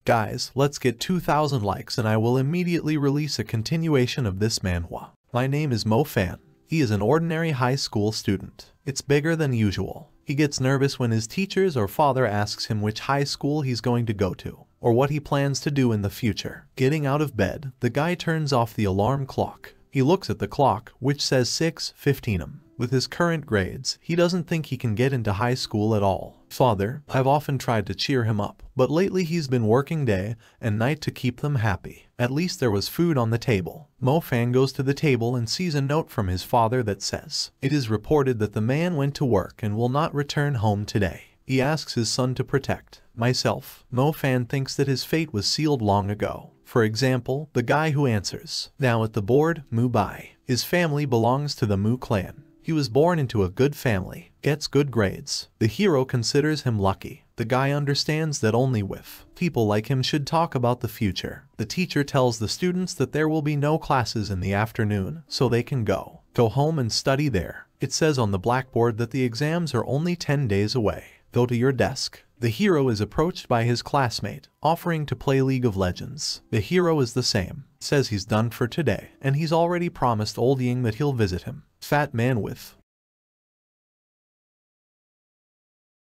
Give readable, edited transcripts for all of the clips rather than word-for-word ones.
Guys, let's get 2,000 likes and I will immediately release a continuation of this manhwa. My name is Mo Fan. He is an ordinary high school student. It's bigger than usual. He gets nervous when his teachers or father asks him which high school he's going to go to, or what he plans to do in the future. Getting out of bed, the guy turns off the alarm clock. He looks at the clock, which says 6:15 am. With his current grades, he doesn't think he can get into high school at all. Father, I've often tried to cheer him up, but lately he's been working day and night to keep them happy. At least there was food on the table. Mo Fan goes to the table and sees a note from his father that says, "It is reported that the man went to work and will not return home today." He asks his son to protect myself. Mo Fan thinks that his fate was sealed long ago. For example, the guy who answers, now at the board, Mu Bai. His family belongs to the Mu clan. He was born into a good family, gets good grades. The hero considers him lucky. The guy understands that only with people like him should talk about the future. The teacher tells the students that there will be no classes in the afternoon, so they can go home and study there. It says on the blackboard that the exams are only 10 days away. Go to your desk. The hero is approached by his classmate, offering to play League of Legends. The hero is the same, says he's done for today, and he's already promised Old Ying that he'll visit him. Fat man with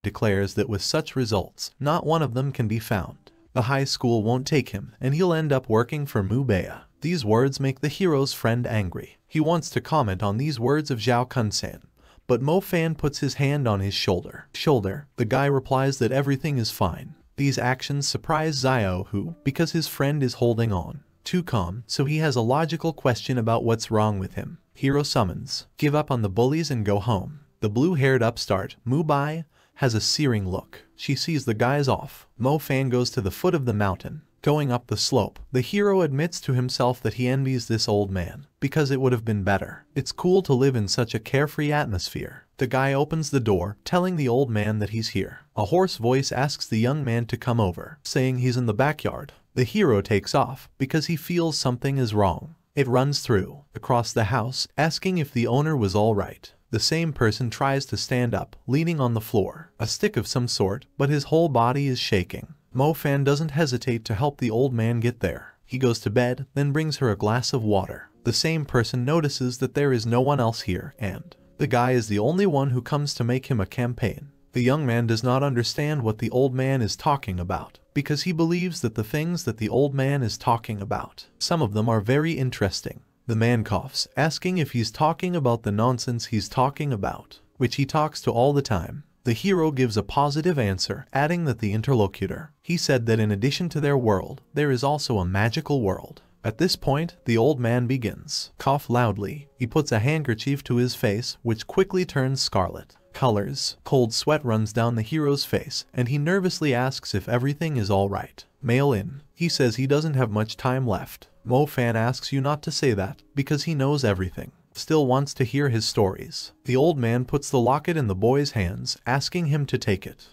declares that with such results, not one of them can be found. The high school won't take him, and he'll end up working for Mu Bea. These words make the hero's friend angry. He wants to comment on these words of Zhao Kunsan, but Mo Fan puts his hand on his shoulder. The guy replies that everything is fine. These actions surprise Xiao who, because his friend is holding on too calm, so he has a logical question about what's wrong with him. Hero summons, give up on the bullies and go home. The blue-haired upstart, Mu Bai, has a searing look. She sees the guys off. Mo Fan goes to the foot of the mountain. Going up the slope, the hero admits to himself that he envies this old man, because it would have been better. It's cool to live in such a carefree atmosphere. The guy opens the door, telling the old man that he's here. A hoarse voice asks the young man to come over, saying he's in the backyard. The hero takes off, because he feels something is wrong. It runs through, across the house, asking if the owner was alright. The same person tries to stand up, leaning on the floor, a stick of some sort, but his whole body is shaking. Mo Fan doesn't hesitate to help the old man get there. He goes to bed, then brings her a glass of water. The same person notices that there is no one else here, and the guy is the only one who comes to make him a campaign. The young man does not understand what the old man is talking about, because he believes that the things that the old man is talking about, some of them are very interesting. The man coughs, asking if he's talking about the nonsense he's talking about, which he talks to all the time. The hero gives a positive answer, adding that the interlocutor, he said that in addition to their world, there is also a magical world. At this point, the old man begins cough loudly. He puts a handkerchief to his face, which quickly turns scarlet. Colors. Cold sweat runs down the hero's face, and he nervously asks if everything is alright. Mail in. He says he doesn't have much time left. Mo Fan asks you not to say that, because he knows everything. Still wants to hear his stories. The old man puts the locket in the boy's hands, asking him to take it.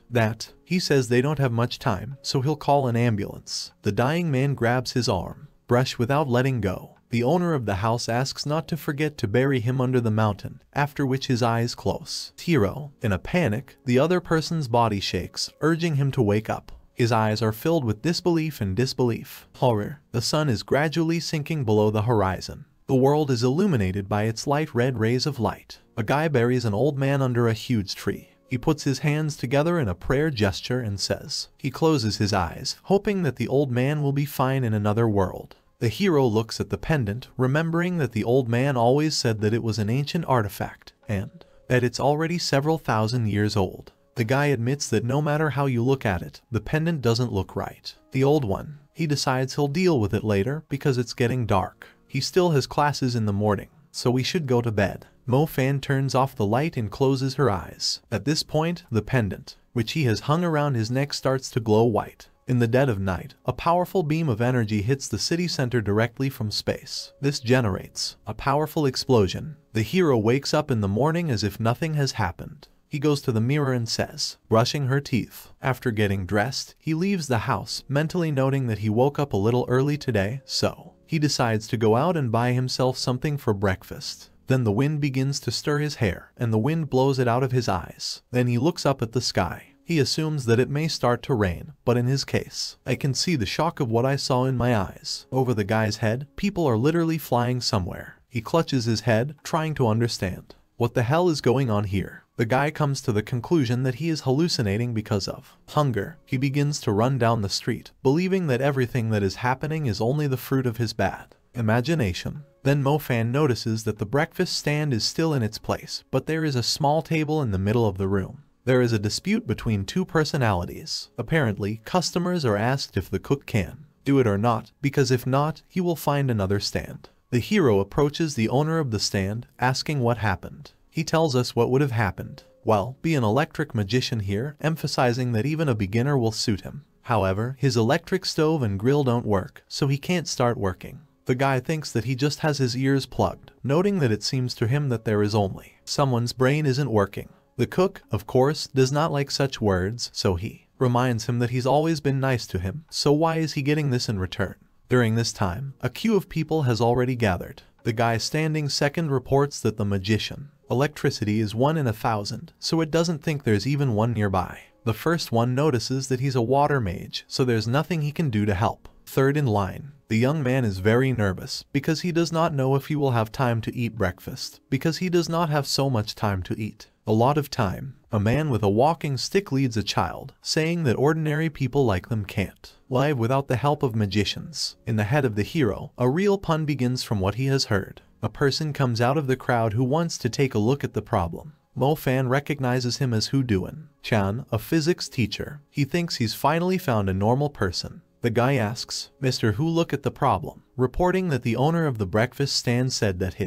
He says they don't have much time, so he'll call an ambulance. The dying man grabs his arm, brush without letting go. The owner of the house asks not to forget to bury him under the mountain, after which his eyes close. Hero, in a panic, the other person's body shakes, urging him to wake up. His eyes are filled with disbelief and disbelief. Horror. The sun is gradually sinking below the horizon. The world is illuminated by its light red rays of light. A guy buries an old man under a huge tree. He puts his hands together in a prayer gesture and says. He closes his eyes, hoping that the old man will be fine in another world. The hero looks at the pendant, remembering that the old man always said that it was an ancient artifact, and that it's already several thousand years old. The guy admits that no matter how you look at it, the pendant doesn't look right. The old one. He decides he'll deal with it later because it's getting dark. He still has classes in the morning, so we should go to bed. Mo Fan turns off the light and closes her eyes. At this point, the pendant, which he has hung around his neck, starts to glow white. In the dead of night, a powerful beam of energy hits the city center directly from space. This generates a powerful explosion. The hero wakes up in the morning as if nothing has happened. He goes to the mirror and says, brushing her teeth. After getting dressed, he leaves the house, mentally noting that he woke up a little early today, so he decides to go out and buy himself something for breakfast. Then the wind begins to stir his hair, and the wind blows it out of his eyes. Then he looks up at the sky. He assumes that it may start to rain, but in his case, I can see the shock of what I saw in my eyes. Over the guy's head, people are literally flying somewhere. He clutches his head, trying to understand. What the hell is going on here? The guy comes to the conclusion that he is hallucinating because of hunger. He begins to run down the street, believing that everything that is happening is only the fruit of his bad imagination. Then Mo-Fan notices that the breakfast stand is still in its place, but there is a small table in the middle of the room. There is a dispute between two personalities. Apparently, customers are asked if the cook can do it or not, because if not, he will find another stand. The hero approaches the owner of the stand, asking what happened. He tells us what would have happened. Well, be an electric magician here, emphasizing that even a beginner will suit him. However, his electric stove and grill don't work, so he can't start working. The guy thinks that he just has his ears plugged, noting that it seems to him that there is only someone's brain isn't working. The cook, of course, does not like such words, so he reminds him that he's always been nice to him, so why is he getting this in return? During this time, a queue of people has already gathered. The guy standing second reports that the magician electricity is 1 in 1,000, so it doesn't think there's even one nearby. The first one notices that he's a water mage, so there's nothing he can do to help. Third in line, the young man is very nervous because he does not know if he will have time to eat breakfast, because he does not have so much time to eat. A lot of time. A man with a walking stick leads a child, saying that ordinary people like them can't live without the help of magicians. In the head of the hero, a real pun begins from what he has heard. A person comes out of the crowd who wants to take a look at the problem. Mo-Fan recognizes him as Hu-Duan Chan, a physics teacher. He thinks he's finally found a normal person. The guy asks, "Mr. Hu, look at the problem," reporting that the owner of the breakfast stand said that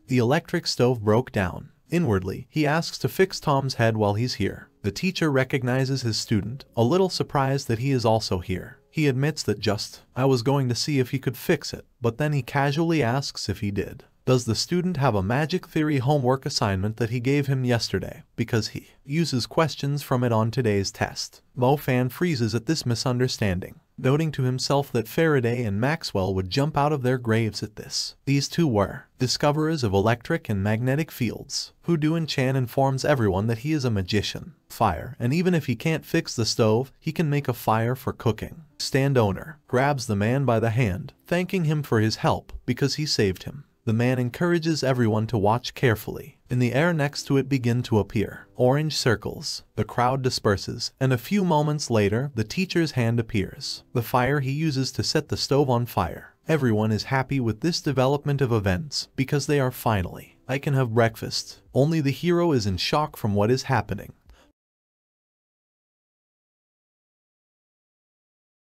the electric stove broke down. Inwardly, he asks to fix Tom's head while he's here. The teacher recognizes his student, a little surprised that he is also here. He admits that I was going to see if he could fix it, but then he casually asks if he did. Does the student have a magic theory homework assignment that he gave him yesterday, because he uses questions from it on today's test? Mo-Fan freezes at this misunderstanding, noting to himself that Faraday and Maxwell would jump out of their graves at this. These two were discoverers of electric and magnetic fields. Hu-Duan Chan informs everyone that he is a magician, fire, and even if he can't fix the stove, he can make a fire for cooking. Stand owner grabs the man by the hand, thanking him for his help because he saved him. The man encourages everyone to watch carefully. In the air next to it begin to appear orange circles. The crowd disperses, and a few moments later, the teacher's hand appears. The fire he uses to set the stove on fire. Everyone is happy with this development of events, because they are finally, I can have breakfast. Only the hero is in shock from what is happening.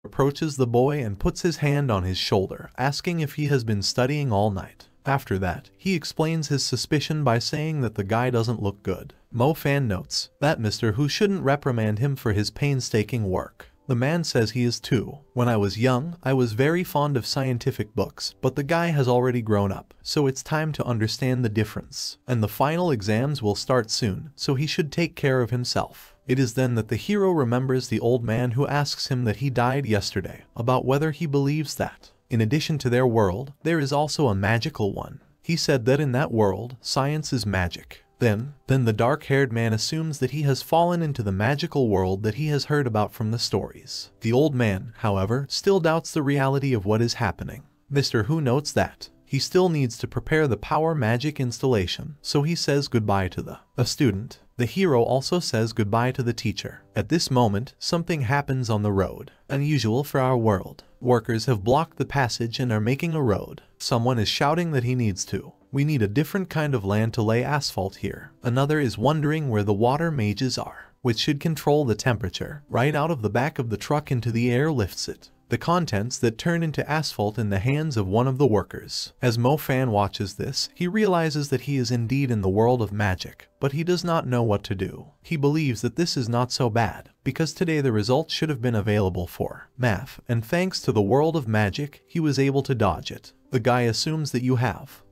Approaches the boy and puts his hand on his shoulder, asking if he has been studying all night. After that, he explains his suspicion by saying that the guy doesn't look good. Mo-Fan notes that Mr. Hu shouldn't reprimand him for his painstaking work. The man says he is too. When I was young, I was very fond of scientific books, but the guy has already grown up, so it's time to understand the difference. And the final exams will start soon, so he should take care of himself. It is then that the hero remembers the old man who asks him that he died yesterday, about whether he believes that in addition to their world, there is also a magical one. He said that in that world, science is magic. Then the dark-haired man assumes that he has fallen into the magical world that he has heard about from the stories. The old man, however, still doubts the reality of what is happening. Mr. Hu notes that he still needs to prepare the power magic installation, so he says goodbye to the student. The hero also says goodbye to the teacher. At this moment, something happens on the road. Unusual for our world. Workers have blocked the passage and are making a road. Someone is shouting that he needs to. We need a different kind of land to lay asphalt here. Another is wondering where the water mages are, which should control the temperature. Right out of the back of the truck into the air lifts it. The contents that turn into asphalt in the hands of one of the workers. As Mo-Fan watches this, he realizes that he is indeed in the world of magic, but he does not know what to do. He believes that this is not so bad, because today the results should have been available for math, and thanks to the world of magic, he was able to dodge it. The guy assumes that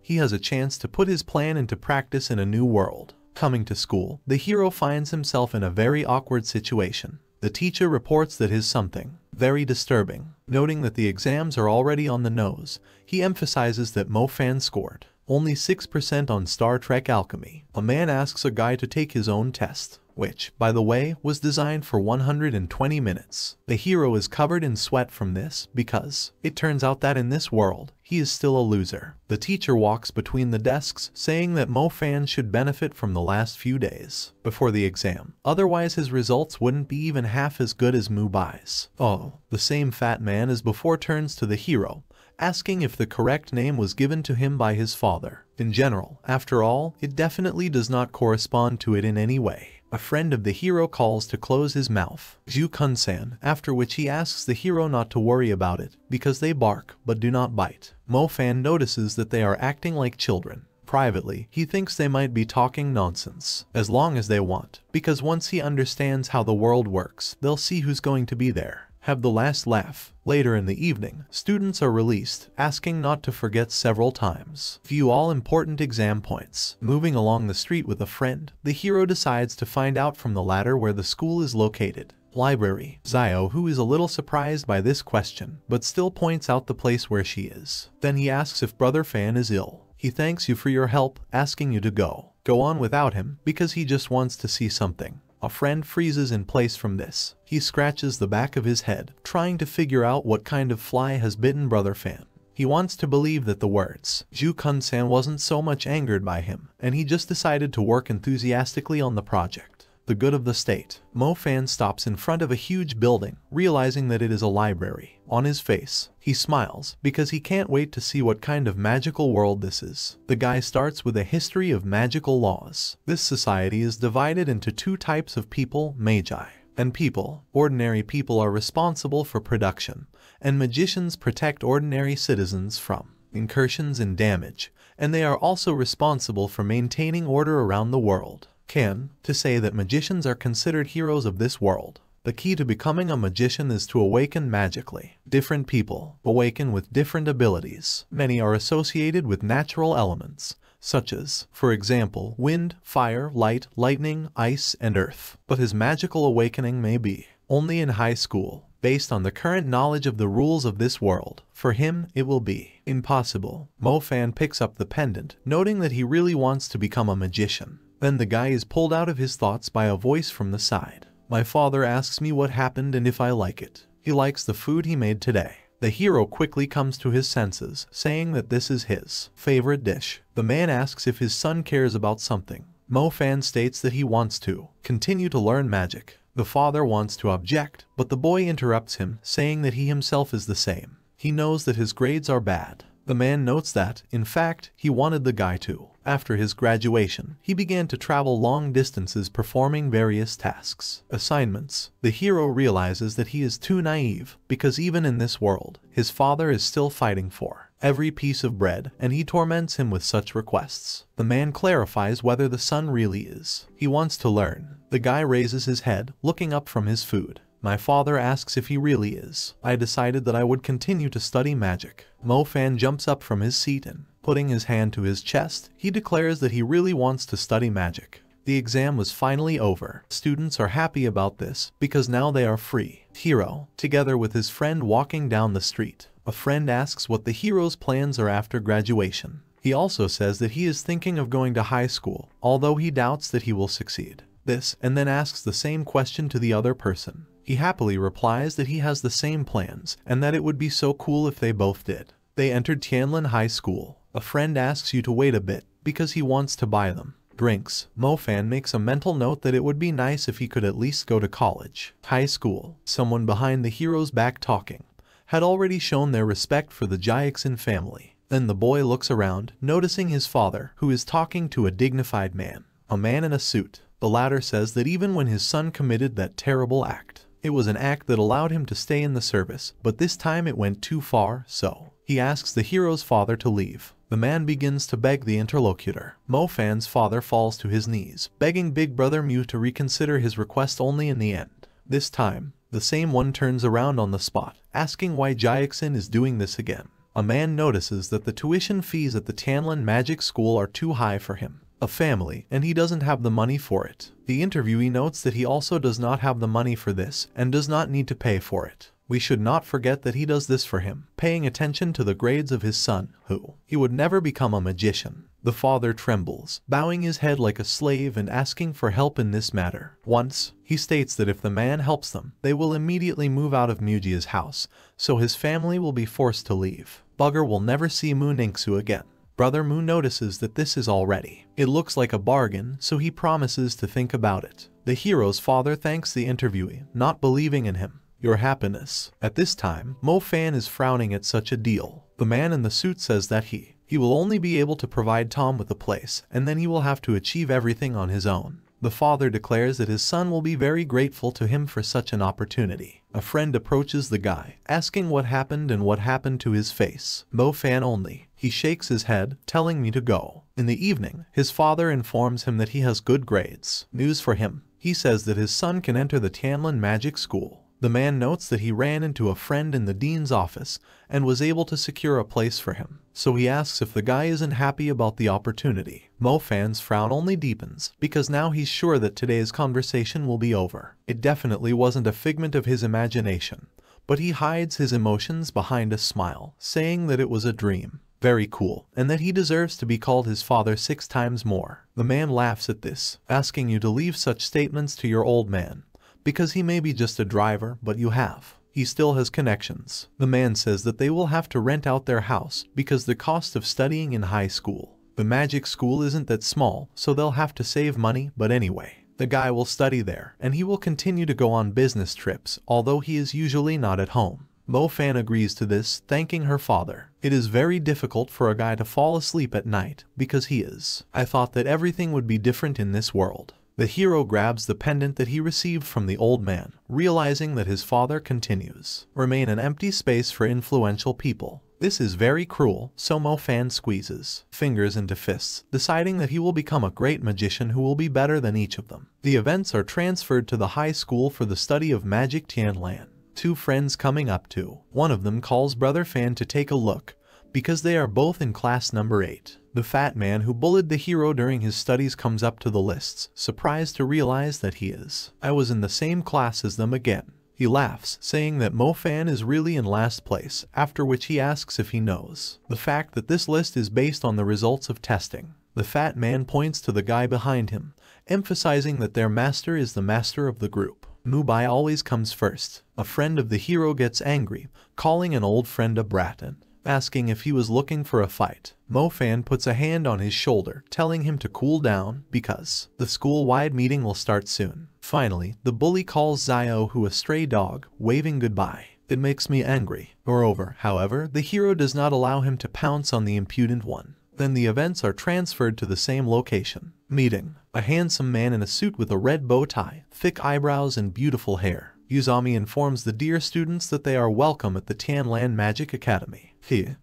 he has a chance to put his plan into practice in a new world. Coming to school, the hero finds himself in a very awkward situation. The teacher reports that his something very disturbing. Noting that the exams are already on the nose, he emphasizes that Mo-Fan scored only 6% on Star Trek Alchemy. A man asks a guy to take his own test. which, by the way, was designed for 120 minutes. The hero is covered in sweat from this because it turns out that in this world, he is still a loser. The teacher walks between the desks saying that Mo Fan should benefit from the last few days before the exam. Otherwise his results wouldn't be even half as good as Mu Bai's. Oh, the same fat man as before turns to the hero, asking if the correct name was given to him by his father. In general, after all, it definitely does not correspond to it in any way. A friend of the hero calls to close his mouth, Zhu Kun-san, after which he asks the hero not to worry about it, because they bark but do not bite. Mo Fan notices that they are acting like children. Privately, he thinks they might be talking nonsense, as long as they want, because once he understands how the world works, they'll see who's going to be there. Have the last laugh. Later in the evening, students are released, asking not to forget several times. View all important exam points. Moving along the street with a friend, the hero decides to find out from the latter where the school is located. Library. Zio, who is a little surprised by this question, but still points out the place where she is. Then he asks if Brother Fan is ill. He thanks you for your help, asking you to go on without him, because he just wants to see something. A friend freezes in place from this. He scratches the back of his head, trying to figure out what kind of fly has bitten Brother Fan. He wants to believe that the words Zhu Kun-san wasn't so much angered by him, and he just decided to work enthusiastically on the project. The good of the state. Mo Fan stops in front of a huge building, realizing that it is a library. On his face, he smiles, because he can't wait to see what kind of magical world this is. The guy starts with a history of magical laws. This society is divided into two types of people, magi and people. Ordinary people are responsible for production, and magicians protect ordinary citizens from incursions and damage, and they are also responsible for maintaining order around the world. To say that magicians are considered heroes of this world. The key to becoming a magician is to awaken magically. Different people awaken with different abilities. Many are associated with natural elements, such as, for example, wind, fire, light, lightning, ice, and earth. But his magical awakening may be only in high school. Based on the current knowledge of the rules of this world, for him, it will be impossible. Mo Fan picks up the pendant, noting that he really wants to become a magician. Then the guy is pulled out of his thoughts by a voice from the side. My father asks me what happened and if I like it. He likes the food he made today. The hero quickly comes to his senses, saying that this is his favorite dish. The man asks if his son cares about something. Mo Fan states that he wants to continue to learn magic. The father wants to object, but the boy interrupts him, saying that he himself is the same. He knows that his grades are bad. The man notes that, in fact, he wanted the guy to. After his graduation, he began to travel long distances performing various tasks, assignments. The hero realizes that he is too naive, because even in this world, his father is still fighting for every piece of bread, and he torments him with such requests. The man clarifies whether the son really is. He wants to learn. The guy raises his head, looking up from his food. My father asks if he really is. I decided that I would continue to study magic. Mo Fan jumps up from his seat and, putting his hand to his chest, he declares that he really wants to study magic. The exam was finally over. Students are happy about this, because now they are free. Hero, together with his friend walking down the street. A friend asks what the hero's plans are after graduation. He also says that he is thinking of going to high school, although he doubts that he will succeed. This, and then asks the same question to the other person. He happily replies that he has the same plans, and that it would be so cool if they both did. They entered Tianlin High School. A friend asks you to wait a bit, because he wants to buy them drinks. Mo Fan makes a mental note that it would be nice if he could at least go to college. High school. Someone behind the hero's back talking had already shown their respect for the Jiaxin family. Then the boy looks around, noticing his father, who is talking to a dignified man. A man in a suit. The latter says that even when his son committed that terrible act, it was an act that allowed him to stay in the service, but this time it went too far, so he asks the hero's father to leave. The man begins to beg the interlocutor. Mo Fan's father falls to his knees, begging Big Brother Mu to reconsider his request only in the end. This time, the same one turns around on the spot, asking why Jiaxin is doing this again. A man notices that the tuition fees at the Tianlin Magic School are too high for him. A family, and he doesn't have the money for it. The interviewee notes that he also does not have the money for this, and does not need to pay for it. We should not forget that he does this for him, paying attention to the grades of his son, who he would never become a magician. The father trembles, bowing his head like a slave and asking for help in this matter. Once, he states that if the man helps them, they will immediately move out of Mujia's house, so his family will be forced to leave. Bugger will never see Mu Ningxu again. Brother Mu notices that this is already. It looks like a bargain, so he promises to think about it. The hero's father thanks the interviewee, not believing in him. Your happiness. At this time, Mo Fan is frowning at such a deal. The man in the suit says that he will only be able to provide Tom with a place, and then he will have to achieve everything on his own. The father declares that his son will be very grateful to him for such an opportunity. A friend approaches the guy, asking what happened and what happened to his face. Mo Fan only. He shakes his head, telling me to go. In the evening, his father informs him that he has good grades. News for him. He says that his son can enter the Tianlin Magic School. The man notes that he ran into a friend in the dean's office and was able to secure a place for him. So he asks if the guy isn't happy about the opportunity. Mo Fan's frown only deepens, because now he's sure that today's conversation will be over. It definitely wasn't a figment of his imagination, but he hides his emotions behind a smile, saying that it was a dream. Very cool, and that he deserves to be called his father 6 times more. The man laughs at this, asking you to leave such statements to your old man, because he may be just a driver, but you have. He still has connections. The man says that they will have to rent out their house because the cost of studying in high school. The magic school isn't that small, so they'll have to save money, but anyway. The guy will study there, and he will continue to go on business trips, although he is usually not at home. Mo Fan agrees to this, thanking her father. It is very difficult for a guy to fall asleep at night, because he is. I thought that everything would be different in this world. The hero grabs the pendant that he received from the old man, realizing that his father continues. Remain an empty space for influential people. This is very cruel, so Mo Fan squeezes fingers into fists, deciding that he will become a great magician who will be better than each of them. The events are transferred to the high school for the study of magic Tianlan. 2 friends coming up to. One of them calls Brother Fan to take a look, because they are both in class number 8. The fat man who bullied the hero during his studies comes up to the lists, surprised to realize that he is. I was in the same class as them again. He laughs, saying that Mo Fan is really in last place, after which he asks if he knows the fact that this list is based on the results of testing. The fat man points to the guy behind him, emphasizing that their master is the master of the group. Mubai always comes first. A friend of the hero gets angry, calling an old friend a brat and asking if he was looking for a fight. Mo Fan puts a hand on his shoulder, telling him to cool down because the school-wide meeting will start soon. Finally, the bully calls Xiao Hu a stray dog, waving goodbye. It makes me angry. Moreover, however, the hero does not allow him to pounce on the impudent one. Then the events are transferred to the same location. Meeting. A handsome man in a suit with a red bow tie, thick eyebrows and beautiful hair. Uzami informs the dear students that they are welcome at the Tianlan Magic Academy.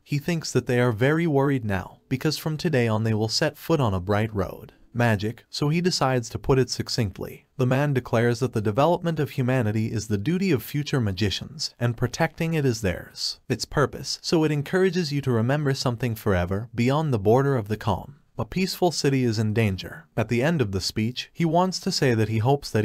He thinks that they are very worried now, because from today on they will set foot on a bright road. Magic, so he decides to put it succinctly. The man declares that the development of humanity is the duty of future magicians, and protecting it is theirs. Its purpose, so it encourages you to remember something forever, beyond the border of the calm. A peaceful city is in danger. At the end of the speech, he wants to say that he hopes that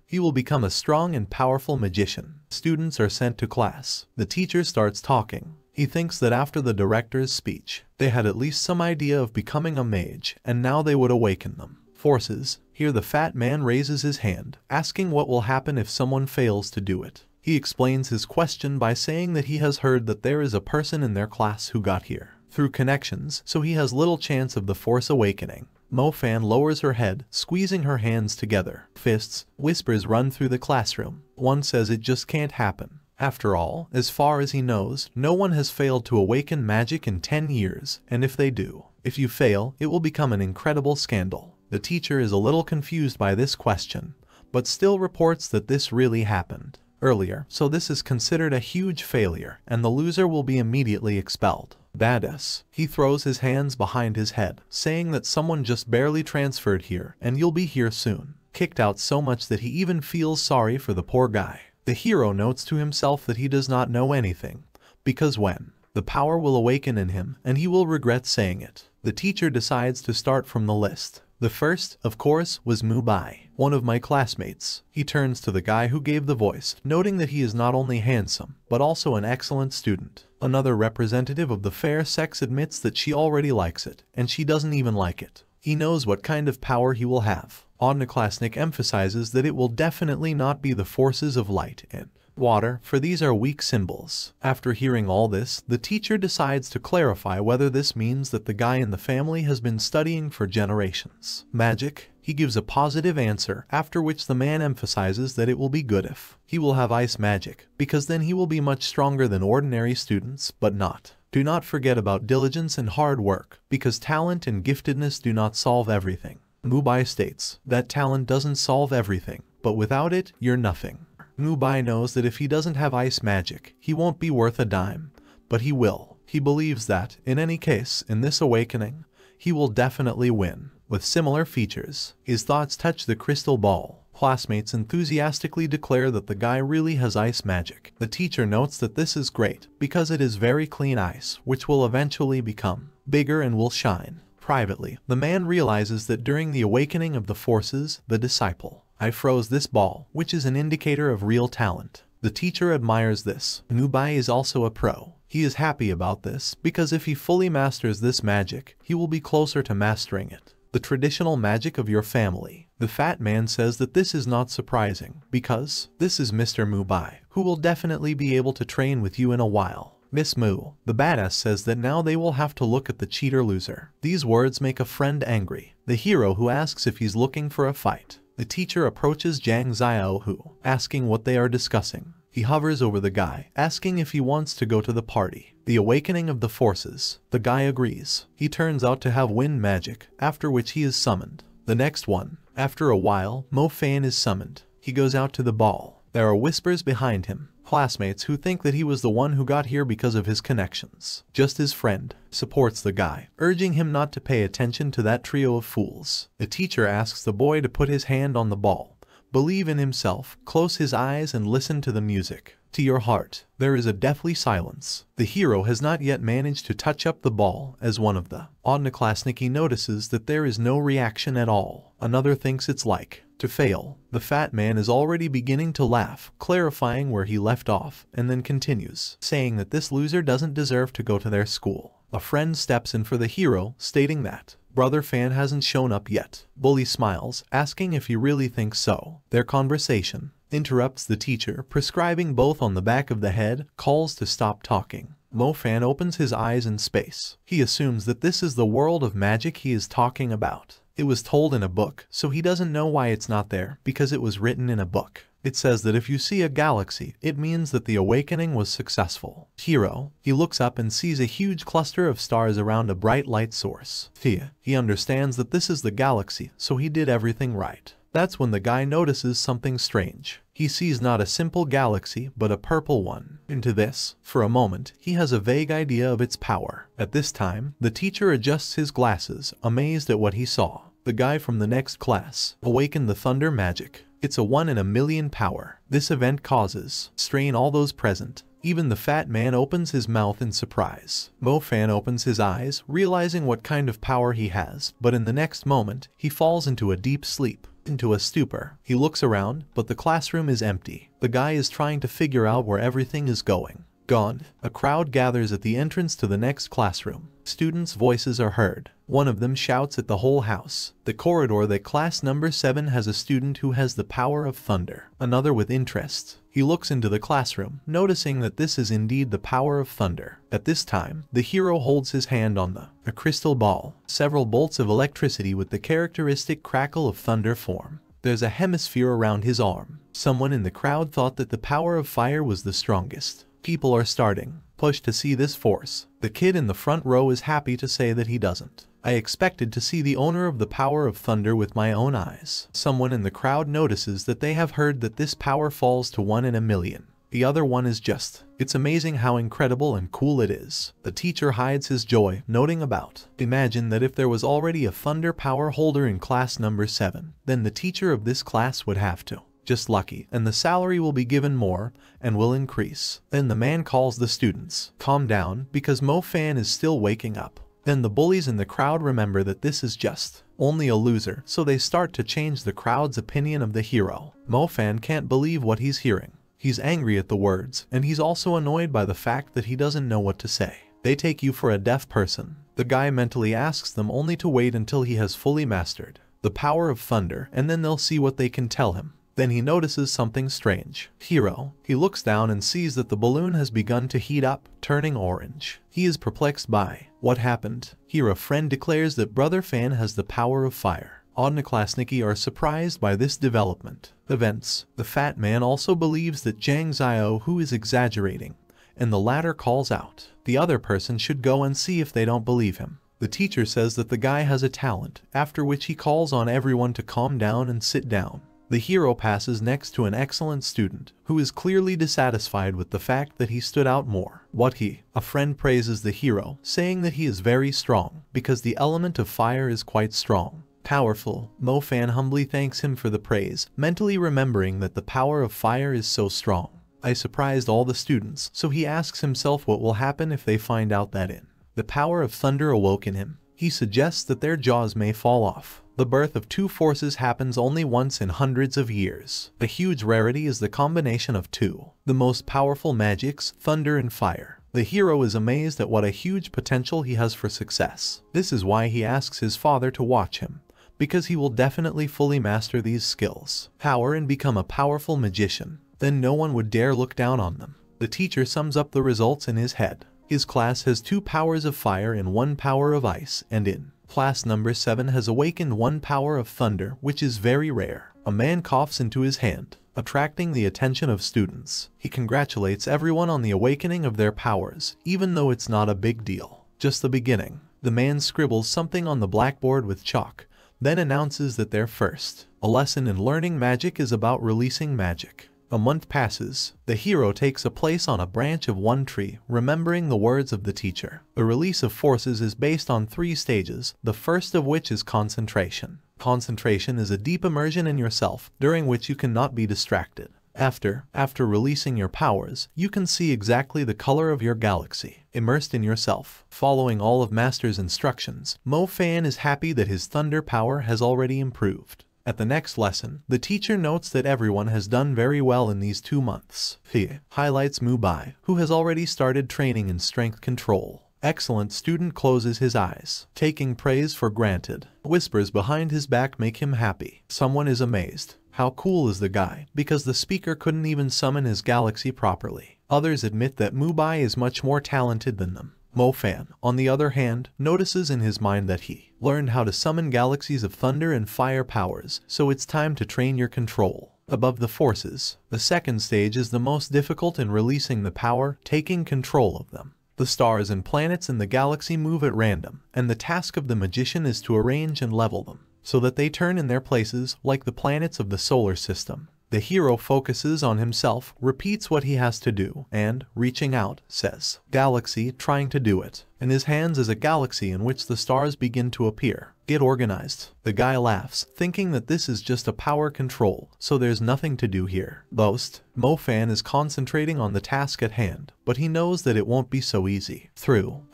he will become a strong and powerful magician. Students are sent to class. The teacher starts talking. He thinks that after the director's speech, they had at least some idea of becoming a mage, and now they would awaken them. Forces. Here the fat man raises his hand, asking what will happen if someone fails to do it. He explains his question by saying that he has heard that there is a person in their class who got here through connections, so he has little chance of the force awakening. Mo Fan lowers her head, squeezing her hands together. Fists. Whispers run through the classroom. One says it just can't happen. After all, as far as he knows, no one has failed to awaken magic in 10 years, and if they do, if you fail, it will become an incredible scandal. The teacher is a little confused by this question, but still reports that this really happened earlier, so this is considered a huge failure, and the loser will be immediately expelled. Badass. He throws his hands behind his head, saying that someone just barely transferred here, and you'll be here soon. Kicked out so much that he even feels sorry for the poor guy. The hero notes to himself that he does not know anything, because when the power will awaken in him, and he will regret saying it. The teacher decides to start from the list. The first, of course, was Mubai, one of my classmates. He turns to the guy who gave the voice, noting that he is not only handsome, but also an excellent student. Another representative of the fair sex admits that she already likes it, and she doesn't even like it. He knows what kind of power he will have. Odnoklassnik emphasizes that it will definitely not be the forces of light and water, for these are weak symbols. After hearing all this, the teacher decides to clarify whether this means that the guy in the family has been studying for generations. Magic? He gives a positive answer, after which the man emphasizes that it will be good if he will have ice magic, because then he will be much stronger than ordinary students, but not. Do not forget about diligence and hard work, because talent and giftedness do not solve everything. Mubai states that talent doesn't solve everything, but without it, you're nothing. Mubai knows that if he doesn't have ice magic, he won't be worth a dime, but he will. He believes that, in any case, in this awakening, he will definitely win. With similar features, his thoughts touch the crystal ball. Classmates enthusiastically declare that the guy really has ice magic. The teacher notes that this is great, because it is very clean ice, which will eventually become bigger and will shine. Privately, the man realizes that during the awakening of the forces, the disciple, I froze this ball, which is an indicator of real talent. The teacher admires this. Mubai is also a pro. He is happy about this, because if he fully masters this magic, he will be closer to mastering it. The traditional magic of your family. The fat man says that this is not surprising, because this is Mr. Mubai, who will definitely be able to train with you in a while. Miss Mu, the badass, says that now they will have to look at the cheater loser. These words make a friend angry. The hero who asks if he's looking for a fight. The teacher approaches Zhang Xiaohu, asking what they are discussing. He hovers over the guy, asking if he wants to go to the party. The awakening of the forces. The guy agrees. He turns out to have wind magic, after which he is summoned. The next one. After a while, Mo Fan is summoned. He goes out to the ball. There are whispers behind him. Classmates who think that he was the one who got here because of his connections. Just his friend supports the guy, urging him not to pay attention to that trio of fools. The teacher asks the boy to put his hand on the ball. Believe in himself, close his eyes and listen to the music. To your heart. There is a deathly silence. The hero has not yet managed to touch up the ball as one of the Odnoklassniki notices that there is no reaction at all. Another thinks it's like to fail. The fat man is already beginning to laugh, clarifying where he left off, and then continues, saying that this loser doesn't deserve to go to their school. A friend steps in for the hero, stating that Brother Fan hasn't shown up yet. Bully smiles, asking if he really thinks so. Their conversation interrupts the teacher, prescribing both on the back of the head, calls to stop talking. Mo Fan opens his eyes in space. He assumes that this is the world of magic he is talking about. It was told in a book, so he doesn't know why it's not there, because it was written in a book. It says that if you see a galaxy, it means that the awakening was successful. Hero, he looks up and sees a huge cluster of stars around a bright light source. He understands that this is the galaxy, so he did everything right. That's when the guy notices something strange. He sees not a simple galaxy, but a purple one. Into this, for a moment, he has a vague idea of its power. At this time, the teacher adjusts his glasses, amazed at what he saw. The guy from the next class awakened the thunder magic. It's a 1 in a million power. This event causes strain all those present. Even the fat man opens his mouth in surprise. Mo Fan opens his eyes, realizing what kind of power he has, but in the next moment, he falls into a deep sleep, into a stupor. He looks around, but the classroom is empty. The guy is trying to figure out where everything is going. Gone. A crowd gathers at the entrance to the next classroom. Students' voices are heard. One of them shouts at the whole house. The corridor that class number 7 has a student who has the power of thunder. Another with interest. He looks into the classroom, noticing that this is indeed the power of thunder. At this time, the hero holds his hand on a crystal ball. Several bolts of electricity with the characteristic crackle of thunder form. There's a hemisphere around his arm. Someone in the crowd thought that the power of fire was the strongest. People are starting push to see this force. The kid in the front row is happy to say that he doesn't. I expected to see the owner of the power of thunder with my own eyes. Someone in the crowd notices that they have heard that this power falls to 1 in a million. The other one is just, it's amazing how incredible and cool it is. The teacher hides his joy, noting about, imagine that if there was already a thunder power holder in class number 7, then the teacher of this class would have to. Just lucky, and the salary will be given more, and will increase. Then the man calls the students. Calm down, because Mo Fan is still waking up. Then the bullies in the crowd remember that this is just only a loser, so they start to change the crowd's opinion of the hero. Mo-Fan can't believe what he's hearing. He's angry at the words, and he's also annoyed by the fact that he doesn't know what to say. They take you for a deaf person. The guy mentally asks them only to wait until he has fully mastered the power of thunder, and then they'll see what they can tell him. Then he notices something strange. Hero. He looks down and sees that the balloon has begun to heat up, turning orange. He is perplexed by what happened. Here a friend declares that Brother Fan has the power of fire. Odnoklassniki are surprised by this development. Events. The fat man also believes that Zhang Xiaohu is exaggerating, and the latter calls out. The other person should go and see if they don't believe him. The teacher says that the guy has a talent, after which he calls on everyone to calm down and sit down. The hero passes next to an excellent student, who is clearly dissatisfied with the fact that he stood out more. A friend praises the hero, saying that he is very strong, because the element of fire is quite strong. Powerful. Mo-Fan humbly thanks him for the praise, mentally remembering that the power of fire is so strong. I surprised all the students, so he asks himself what will happen if they find out that the power of thunder awoke in him. He suggests that their jaws may fall off. The birth of two forces happens only once in hundreds of years. A huge rarity is the combination of two the most powerful magics, thunder and fire. The hero is amazed at what a huge potential he has for success. This is why he asks his father to watch him, because he will definitely fully master these skills. Power and become a powerful magician. Then no one would dare look down on them. The teacher sums up the results in his head. His class has 2 powers of fire and 1 power of ice, and in class number 7 has awakened 1 power of thunder, which is very rare. A man coughs into his hand, attracting the attention of students. He congratulates everyone on the awakening of their powers, even though it's not a big deal. Just the beginning. The man scribbles something on the blackboard with chalk, then announces that their first lesson in learning magic is about releasing magic. A month passes. The hero takes a place on a branch of one tree, remembering the words of the teacher. The release of forces is based on 3 stages, the first of which is concentration. Concentration is a deep immersion in yourself, during which you cannot be distracted. After releasing your powers, you can see exactly the color of your galaxy, immersed in yourself. Following all of Master's instructions, Mo-Fan is happy that his thunder power has already improved. At the next lesson, the teacher notes that everyone has done very well in these 2 months. He highlights Mubai, who has already started training in strength control. Excellent student closes his eyes, taking praise for granted. Whispers behind his back make him happy. Someone is amazed. How cool is the guy, because the speaker couldn't even summon his galaxy properly. Others admit that Mubai is much more talented than them. Mo-Fan, on the other hand, notices in his mind that he learned how to summon galaxies of thunder and fire powers, so it's time to train your control above the forces. The second stage is the most difficult in releasing the power, taking control of them. The stars and planets in the galaxy move at random, and the task of the magician is to arrange and level them, so that they turn in their places like the planets of the solar system. The hero focuses on himself, repeats what he has to do, and, reaching out, says, "Galaxy," trying to do it. In his hands is a galaxy in which the stars begin to appear. Get organized. The guy laughs, thinking that this is just a power control, so there's nothing to do here. Boast. Mo-Fan is concentrating on the task at hand, but he knows that it won't be so easy.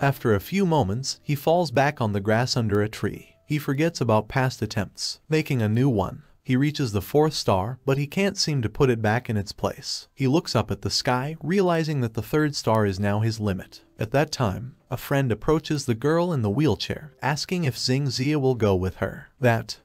After a few moments, he falls back on the grass under a tree. He forgets about past attempts, making a new one. He reaches the 4th star, but he can't seem to put it back in its place. He looks up at the sky, realizing that the 3rd star is now his limit. At that time, a friend approaches the girl in the wheelchair, asking if Xing Zia will go with her.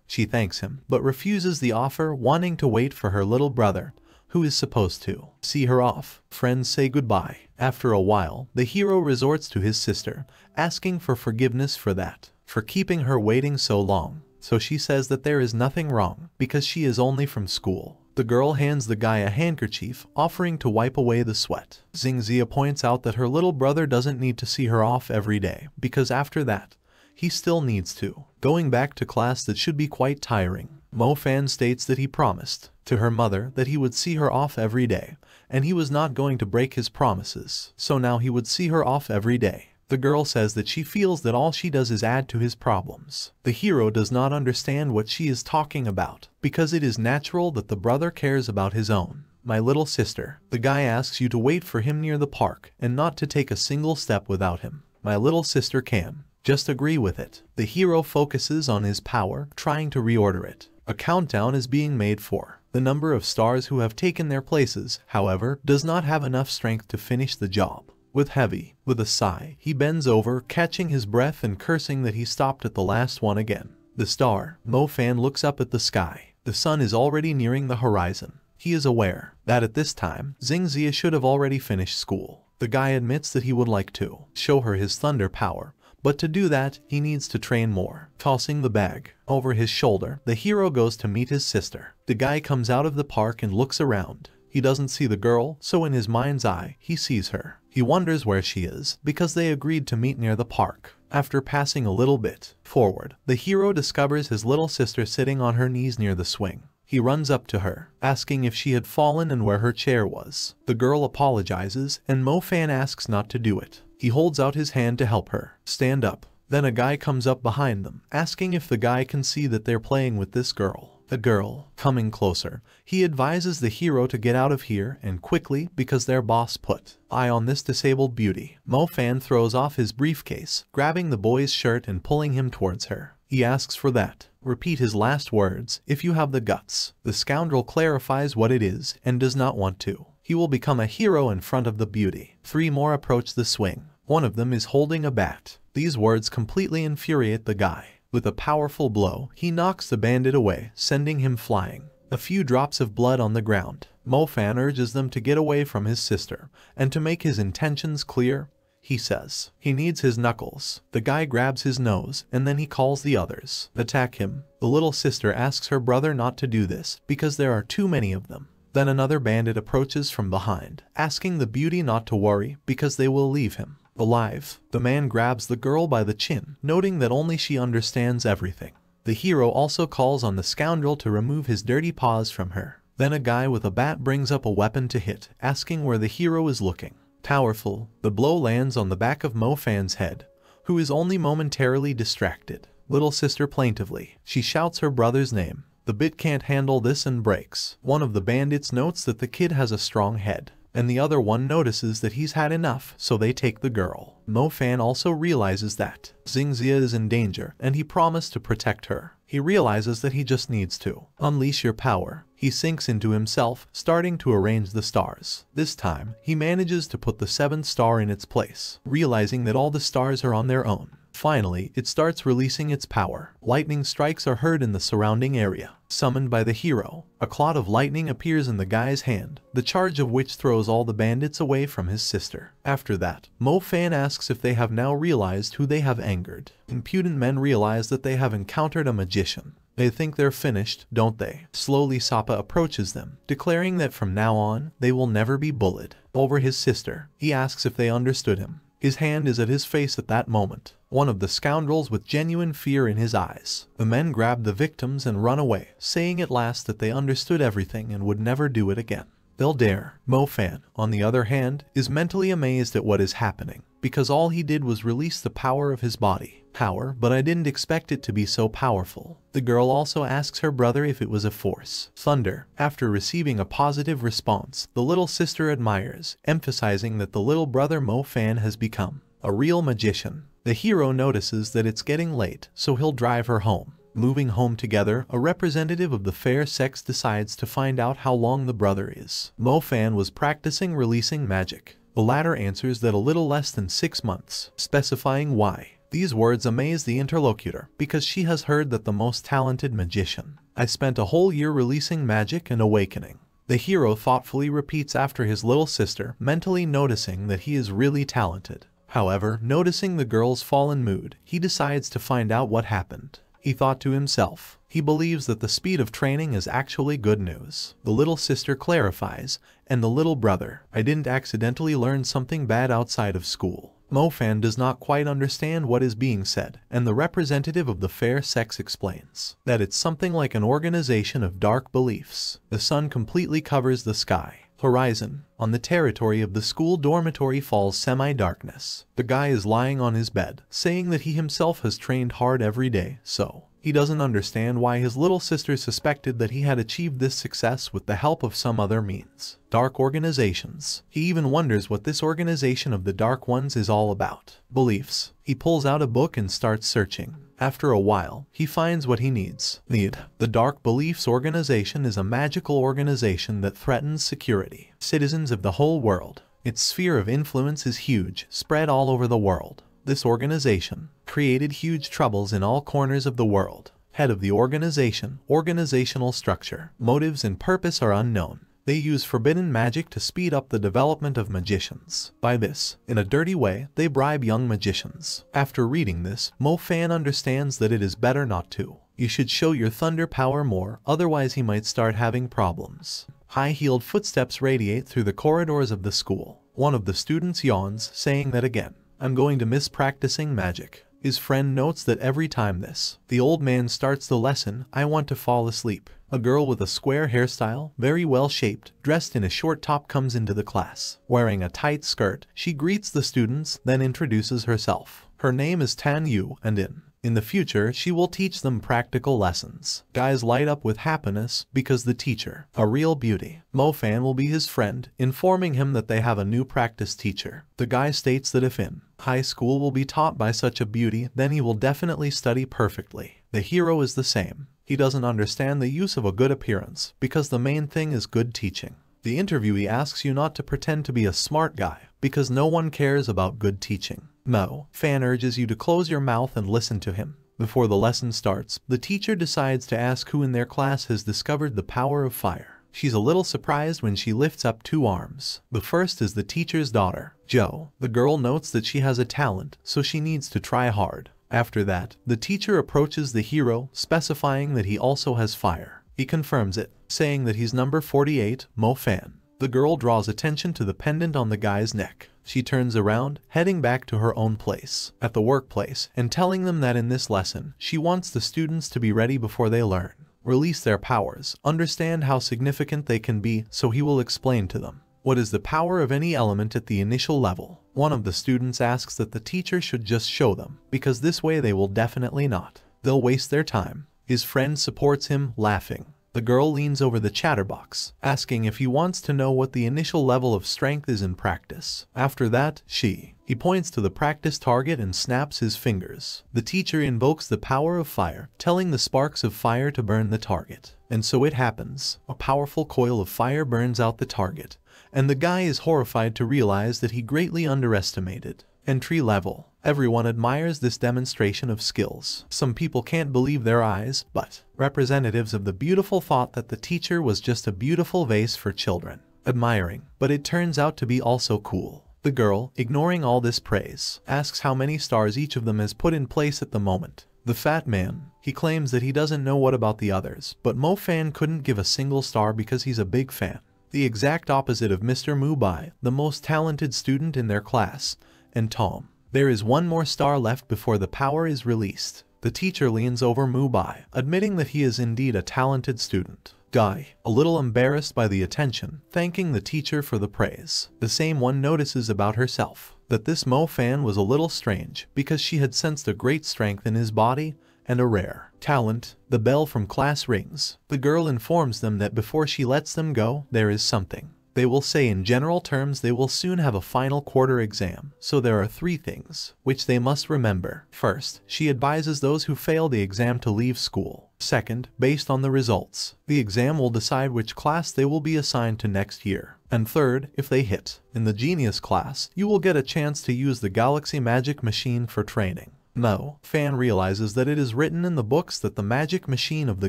She thanks him, but refuses the offer, wanting to wait for her little brother, who is supposed to see her off. Friends say goodbye. After a while, the hero resorts to his sister, asking for forgiveness for keeping her waiting so long. So she says that there is nothing wrong, because she is only from school. The girl hands the guy a handkerchief, offering to wipe away the sweat. Xing Zia points out that her little brother doesn't need to see her off every day, because after that, he still needs to. Going back to class that should be quite tiring. Mo-Fan states that he promised to her mother that he would see her off every day, and he was not going to break his promises, so now he would see her off every day. The girl says that she feels that all she does is add to his problems. The hero does not understand what she is talking about, because it is natural that the brother cares about his own. My little sister. The guy asks you to wait for him near the park, and not to take a single step without him. My little sister can Just agree with it. The hero focuses on his power, trying to reorder it. A countdown is being made for the number of stars who have taken their places, however, does not have enough strength to finish the job. With a sigh, he bends over, catching his breath and cursing that he stopped at the last one again. The star, Mo Fan looks up at the sky. The sun is already nearing the horizon. He is aware that at this time, Xingxia should have already finished school. The guy admits that he would like to show her his thunder power, but to do that, he needs to train more. Tossing the bag over his shoulder, the hero goes to meet his sister. The guy comes out of the park and looks around. He doesn't see the girl, so in his mind's eye, he sees her. He wonders where she is, because they agreed to meet near the park. After passing a little bit forward, the hero discovers his little sister sitting on her knees near the swing. He runs up to her, asking if she had fallen and where her chair was. The girl apologizes, and Mo Fan asks not to do it. He holds out his hand to help her stand up. Then a guy comes up behind them, asking if the guy can see that they're playing with this girl. The girl, coming closer, he advises the hero to get out of here and quickly because their boss put eye on this disabled beauty. Mo Fan throws off his briefcase, grabbing the boy's shirt and pulling him towards her. He asks for that. Repeat his last words, if you have the guts. The scoundrel clarifies what it is and does not want to. He will become a hero in front of the beauty. 3 more approach the swing. One of them is holding a bat. These words completely infuriate the guy. With a powerful blow, he knocks the bandit away, sending him flying. A few drops of blood on the ground. Mo Fan urges them to get away from his sister, and to make his intentions clear, he says he needs his knuckles. The guy grabs his nose, and then he calls the others. Attack him. The little sister asks her brother not to do this, because there are too many of them. Then another bandit approaches from behind, asking the beauty not to worry, because they will leave him alive. The man grabs the girl by the chin, noting that only she understands everything. The hero also calls on the scoundrel to remove his dirty paws from her. Then a guy with a bat brings up a weapon to hit, asking where the hero is looking. Powerful, the blow lands on the back of Mo Fan's head, who is only momentarily distracted. Little sister plaintively, she shouts her brother's name. The bit can't handle this and breaks. One of the bandits notes that the kid has a strong head, and the other one notices that he's had enough, so they take the girl. Mo Fan also realizes that Xingxia is in danger, and he promised to protect her. He realizes that he just needs to unleash your power. He sinks into himself, starting to arrange the stars. This time, he manages to put the 7th star in its place, realizing that all the stars are on their own. Finally, it starts releasing its power. Lightning strikes are heard in the surrounding area. Summoned by the hero, a cloud of lightning appears in the guy's hand, the charge of which throws all the bandits away from his sister. After that, Mo Fan asks if they have now realized who they have angered. Impudent men realize that they have encountered a magician. They think they're finished, don't they? Slowly Sapa approaches them, declaring that from now on, they will never be bullied. Over his sister, he asks if they understood him. His hand is at his face at that moment. One of the scoundrels with genuine fear in his eyes. The men grab the victims and run away, saying at last that they understood everything and would never do it again. They'll dare. Mo Fan, on the other hand, is mentally amazed at what is happening, because all he did was release the power of his body. Power, but I didn't expect it to be so powerful. The girl also asks her brother if it was a force. Thunder. After receiving a positive response, the little sister admires, emphasizing that the little brother Mo Fan has become a real magician. The hero notices that it's getting late, so he'll drive her home. Moving home together, a representative of the fair sex decides to find out how long the brother is. Mo Fan was practicing releasing magic. The latter answers that a little less than 6 months, specifying why. These words amaze the interlocutor, because she has heard that the most talented magician. I spent a whole year releasing magic and awakening. The hero thoughtfully repeats after his little sister, mentally noticing that he is really talented. However, noticing the girl's fallen mood, he decides to find out what happened. He thought to himself, he believes that the speed of training is actually good news. The little sister clarifies, and the little brother, I didn't accidentally learn something bad outside of school. Mo Fan does not quite understand what is being said, and the representative of the fair sex explains that it's something like an organization of dark beliefs. The sun completely covers the sky. Horizon. On the territory of the school dormitory falls semi-darkness. The guy is lying on his bed, saying that he himself has trained hard every day, so he doesn't understand why his little sister suspected that he had achieved this success with the help of some other means. Dark organizations. He even wonders what this organization of the Dark Ones is all about. Beliefs. He pulls out a book and starts searching. After a while, he finds what he needs. The Dark Beliefs Organization is a magical organization that threatens security. Citizens of the whole world. Its sphere of influence is huge, spread all over the world. This organization created huge troubles in all corners of the world. Head of the organization, organizational structure, motives and purpose are unknown. They use forbidden magic to speed up the development of magicians. By this, in a dirty way, they bribe young magicians. After reading this, Mo Fan understands that it is better not to. You should show your thunder power more, otherwise he might start having problems. High-heeled footsteps radiate through the corridors of the school. One of the students yawns, saying that again. I'm going to miss practicing magic. His friend notes that every time the old man starts the lesson, I want to fall asleep. A girl with a square hairstyle, very well shaped, dressed in a short top comes into the class. Wearing a tight skirt, she greets the students, then introduces herself. Her name is Tan Yu, and in the future, she will teach them practical lessons. Guys light up with happiness because the teacher, a real beauty. Mo Fan will be his friend, informing him that they have a new practice teacher. The guy states that if in high school will be taught by such a beauty, then he will definitely study perfectly. The hero is the same. He doesn't understand the use of a good appearance, because the main thing is good teaching. The interviewee asks you not to pretend to be a smart guy, because no one cares about good teaching. Mo Fan urges you to close your mouth and listen to him. Before the lesson starts, the teacher decides to ask who in their class has discovered the power of fire. She's a little surprised when she lifts up 2 arms. The first is the teacher's daughter, Jo. The girl notes that she has a talent, so she needs to try hard. After that, the teacher approaches the hero, specifying that he also has fire. He confirms it, saying that he's number 48, Mo Fan. The girl draws attention to the pendant on the guy's neck. She turns around, heading back to her own place, at the workplace, and telling them that in this lesson, she wants the students to be ready before they learn. Release their powers, understand how significant they can be, so he will explain to them. What is the power of any element at the initial level? One of the students asks that the teacher should just show them, because this way they will definitely not. They'll waste their time. His friend supports him, laughing. The girl leans over the chatterbox, asking if he wants to know what the initial level of strength is in practice. After that, he points to the practice target and snaps his fingers. The teacher invokes the power of fire, telling the sparks of fire to burn the target. And so it happens. A powerful coil of fire burns out the target, and the guy is horrified to realize that he greatly underestimated. Entry level. Everyone admires this demonstration of skills. Some people can't believe their eyes, but representatives of the beautiful thought that the teacher was just a beautiful vase for children. Admiring, but it turns out to be also cool. The girl, ignoring all this praise, asks how many stars each of them has put in place at the moment. The fat man, he claims that he doesn't know what about the others, but Mo Fan couldn't give a single star because he's a big fan. The exact opposite of Mr. Mubai, the most talented student in their class, and Tom. There is one more star left before the power is released. The teacher leans over Mubai, admitting that he is indeed a talented student. Guy, a little embarrassed by the attention, thanking the teacher for the praise. The same one notices about herself that this Mo Fan was a little strange because she had sensed a great strength in his body and a rare talent. The bell from class rings. The girl informs them that before she lets them go, there is something. They will say in general terms they will soon have a final quarter exam, so there are 3 things which they must remember. First, she advises those who fail the exam to leave school. Second, based on the results, the exam will decide which class they will be assigned to next year. And third, if they hit in the genius class, you will get a chance to use the Galaxy Magic Machine for training. Mo Fan realizes that it is written in the books that the magic machine of the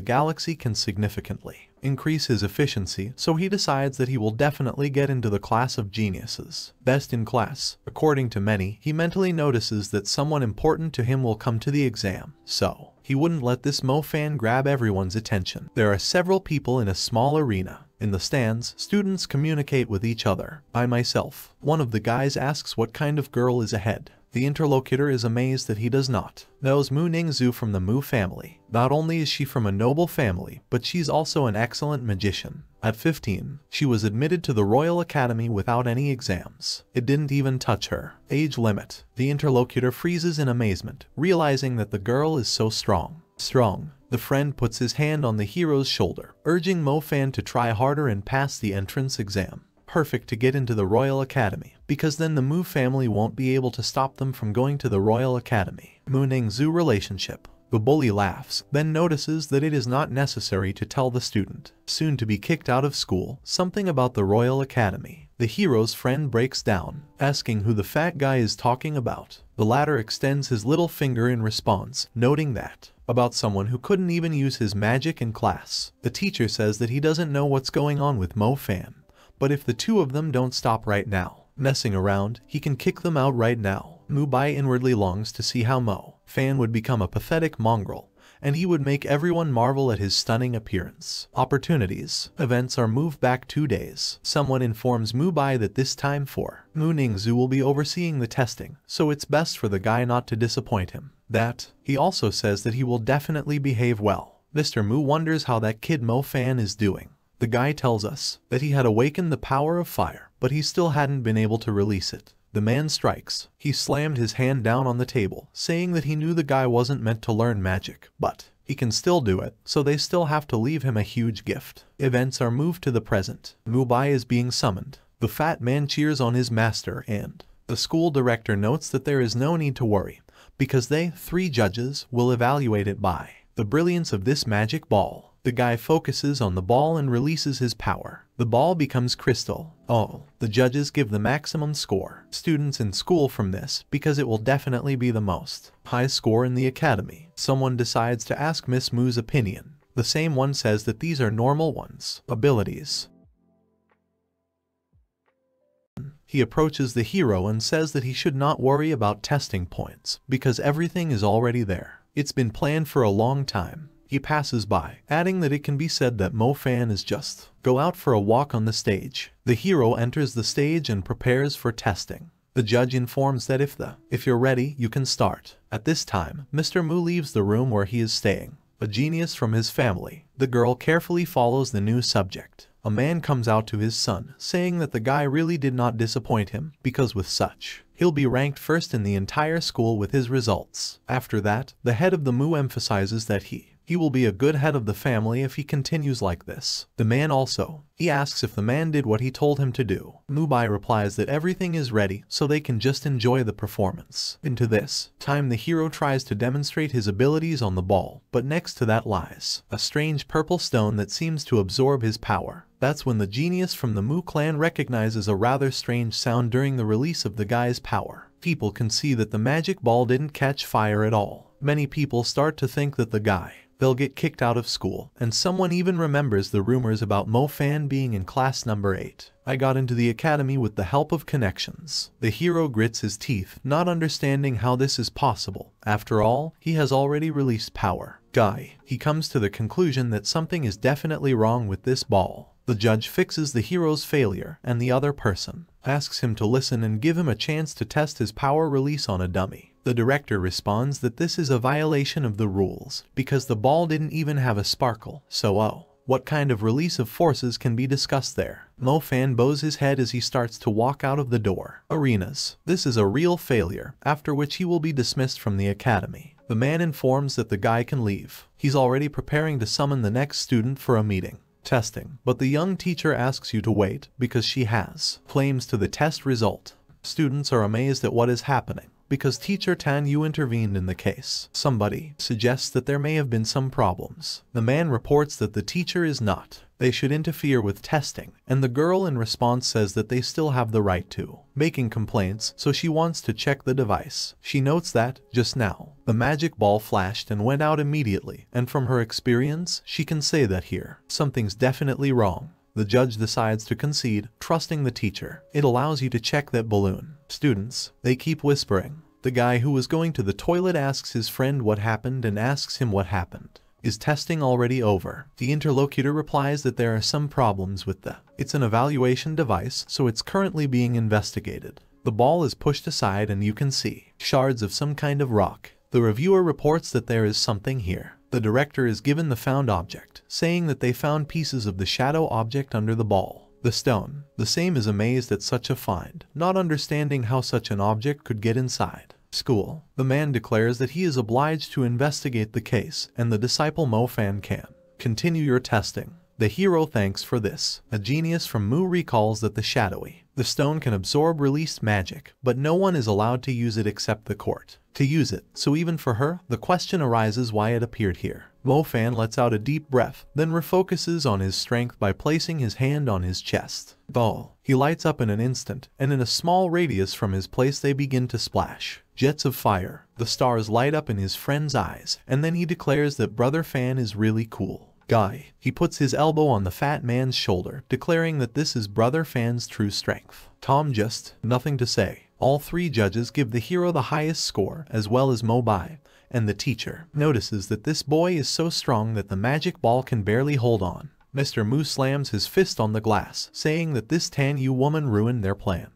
galaxy can significantly increase his efficiency, so he decides that he will definitely get into the class of geniuses. Best in class. According to many, he mentally notices that someone important to him will come to the exam, so he wouldn't let this Mo Fan grab everyone's attention. There are several people in a small arena. In the stands, students communicate with each other. I myself. One of the guys asks what kind of girl is ahead. The interlocutor is amazed that he does not knows Mu Ningzhu from the Mu family. Not only is she from a noble family, but she's also an excellent magician. At 15, she was admitted to the Royal Academy without any exams. It didn't even touch her age limit. The interlocutor freezes in amazement, realizing that the girl is so strong. The friend puts his hand on the hero's shoulder, urging Mo Fan to try harder and pass the entrance exam. Perfect to get into the Royal Academy, because then the Mu family won't be able to stop them from going to the Royal Academy. Mu Ningzhu relationship. The bully laughs, then notices that it is not necessary to tell the student, soon to be kicked out of school, something about the Royal Academy. The hero's friend breaks down, asking who the fat guy is talking about. The latter extends his little finger in response, noting that about someone who couldn't even use his magic in class. The teacher says that he doesn't know what's going on with Mo Fan, but if the two of them don't stop right now, messing around, he can kick them out right now. Mu Bai inwardly longs to see how Mo Fan would become a pathetic mongrel, and he would make everyone marvel at his stunning appearance. Opportunities. Events are moved back 2 days. Someone informs Mu Bai that this time for Mu Ningzhu will be overseeing the testing, so it's best for the guy not to disappoint him. He also says that he will definitely behave well. Mr. Mu wonders how that kid Mo Fan is doing. The guy tells us that he had awakened the power of fire, but he still hadn't been able to release it. The man strikes. He slammed his hand down on the table, saying that he knew the guy wasn't meant to learn magic, but he can still do it, so they still have to leave him a huge gift. Events are moved to the present. Mu Bai is being summoned. The fat man cheers on his master, and the school director notes that there is no need to worry, because they, 3 judges, will evaluate it by the brilliance of this magic ball. The guy focuses on the ball and releases his power. The ball becomes crystal. The judges give the maximum score. Students in school from this, because it will definitely be the most high score in the academy. Someone decides to ask Miss Mu's opinion. The same one says that these are normal ones. Abilities. He approaches the hero and says that he should not worry about testing points, because everything is already there. It's been planned for a long time. He passes by, adding that it can be said that Mo Fan is just go out for a walk on the stage. The hero enters the stage and prepares for testing. The judge informs that if you're ready, you can start. At this time, Mr. Mu leaves the room where he is staying. A genius from his family. The girl carefully follows the new subject. A man comes out to his son, saying that the guy really did not disappoint him, because with such, he'll be ranked first in the entire school with his results. After that, the head of the Mu emphasizes that he will be a good head of the family if he continues like this. The man he asks if the man did what he told him to do. Mu Bai replies that everything is ready, so they can just enjoy the performance. Into this time, the hero tries to demonstrate his abilities on the ball, but next to that lies a strange purple stone that seems to absorb his power. That's when the genius from the Mu clan recognizes a rather strange sound during the release of the guy's power. People can see that the magic ball didn't catch fire at all. Many people start to think that the guy they'll get kicked out of school, and someone even remembers the rumors about Mo Fan being in class number 8. I got into the academy with the help of connections. The hero grits his teeth, not understanding how this is possible. After all, he has already released power. He comes to the conclusion that something is definitely wrong with this ball. The judge fixes the hero's failure, and the other person asks him to listen and give him a chance to test his power release on a dummy. The director responds that this is a violation of the rules, because the ball didn't even have a sparkle, so what kind of release of forces can be discussed there? Mo Fan bows his head as he starts to walk out of the door. Arenas. This is a real failure, after which he will be dismissed from the academy. The man informs that the guy can leave. He's already preparing to summon the next student for a meeting. Testing. But the young teacher asks you to wait, because she has claims to the test result. Students are amazed at what is happening, because Teacher Tan Yu intervened in the case. Somebody suggests that there may have been some problems. The man reports that the teacher is not. They should interfere with testing, and the girl in response says that they still have the right to making complaints, so she wants to check the device. She notes that, just now, the magic ball flashed and went out immediately, and from her experience, she can say that here, something's definitely wrong. The judge decides to concede, trusting the teacher. It allows you to check that balloon. Students, they keep whispering. The guy who was going to the toilet asks his friend what happened and asks him what happened. Is testing already over? The interlocutor replies that there are some problems with it's an evaluation device, so it's currently being investigated. The ball is pushed aside and you can see shards of some kind of rock. The reviewer reports that there is something here. The director is given the found object, saying that they found pieces of the shadow object under the ball. The stone, the same, is amazed at such a find, not understanding how such an object could get inside school. The man declares that he is obliged to investigate the case, and the disciple Mo Fan can continue your testing. The hero thanks for this. A genius from Mu recalls that the stone can absorb released magic, but no one is allowed to use it except the court to use it, so even for her, the question arises why it appeared here. Mo Fan lets out a deep breath, then refocuses on his strength by placing his hand on his chest. He lights up in an instant, and in a small radius from his place they begin to splash jets of fire. The stars light up in his friend's eyes, and then he declares that Brother Fan is really cool guy. He puts his elbow on the fat man's shoulder, declaring that this is Brother Fan's true strength. Tom just nothing to say. All three judges give the hero the highest score, as well as Mobai, and the teacher notices that this boy is so strong that the magic ball can barely hold on. Mr. Mu slams his fist on the glass, saying that this Tan Yu woman ruined their plan.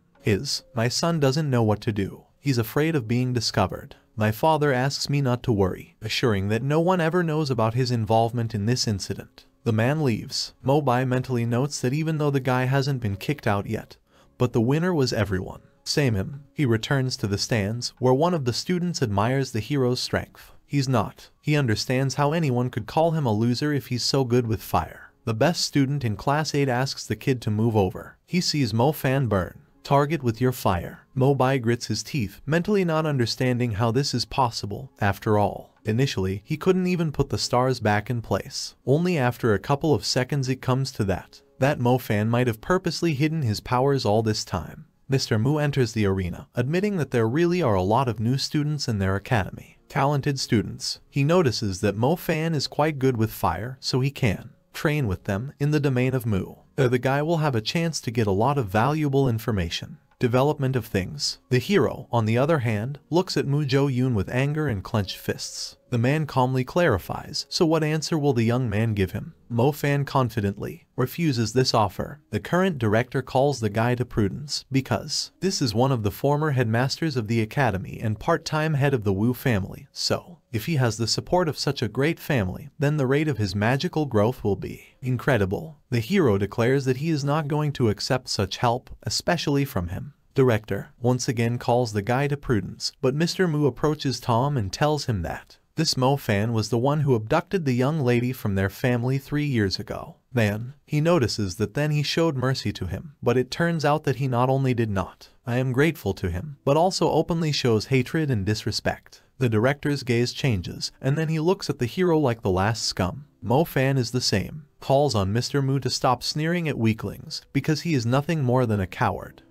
My son doesn't know what to do. He's afraid of being discovered. My father asks me not to worry, assuring that no one ever knows about his involvement in this incident. The man leaves. Mobai mentally notes that even though the guy hasn't been kicked out yet, but the winner was everyone. Same him. He returns to the stands, where one of the students admires the hero's strength. He's not. He understands how anyone could call him a loser if he's so good with fire. The best student in class 8 asks the kid to move over. He sees Mo Fan burn. Target with your fire. Mobai grits his teeth, mentally not understanding how this is possible. After all, initially, he couldn't even put the stars back in place. Only after a couple of seconds it comes to that Mo Fan might have purposely hidden his powers all this time. Mr. Mu enters the arena, admitting that there really are a lot of new students in their academy. Talented students. He notices that Mo Fan is quite good with fire, so he can train with them in the domain of Mu. The guy will have a chance to get a lot of valuable information. Development of things. The hero, on the other hand, looks at Mu Jo Yoon with anger and clenched fists. The man calmly clarifies, so what answer will the young man give him? Mo Fan confidently refuses this offer. The current director calls the guy to prudence, because this is one of the former headmasters of the academy and part-time head of the Wu family, so if he has the support of such a great family, then the rate of his magical growth will be incredible. The hero declares that he is not going to accept such help, especially from him. Director once again calls the guy to prudence, but Mr. Mu approaches Tom and tells him that this Mo Fan was the one who abducted the young lady from their family 3 years ago. Then, he notices that then he showed mercy to him, but it turns out that he not only did not I am grateful to him, but also openly shows hatred and disrespect. The director's gaze changes, and then he looks at the hero like the last scum. Mo Fan is the same, calls on Mr. Mu to stop sneering at weaklings, because he is nothing more than a coward.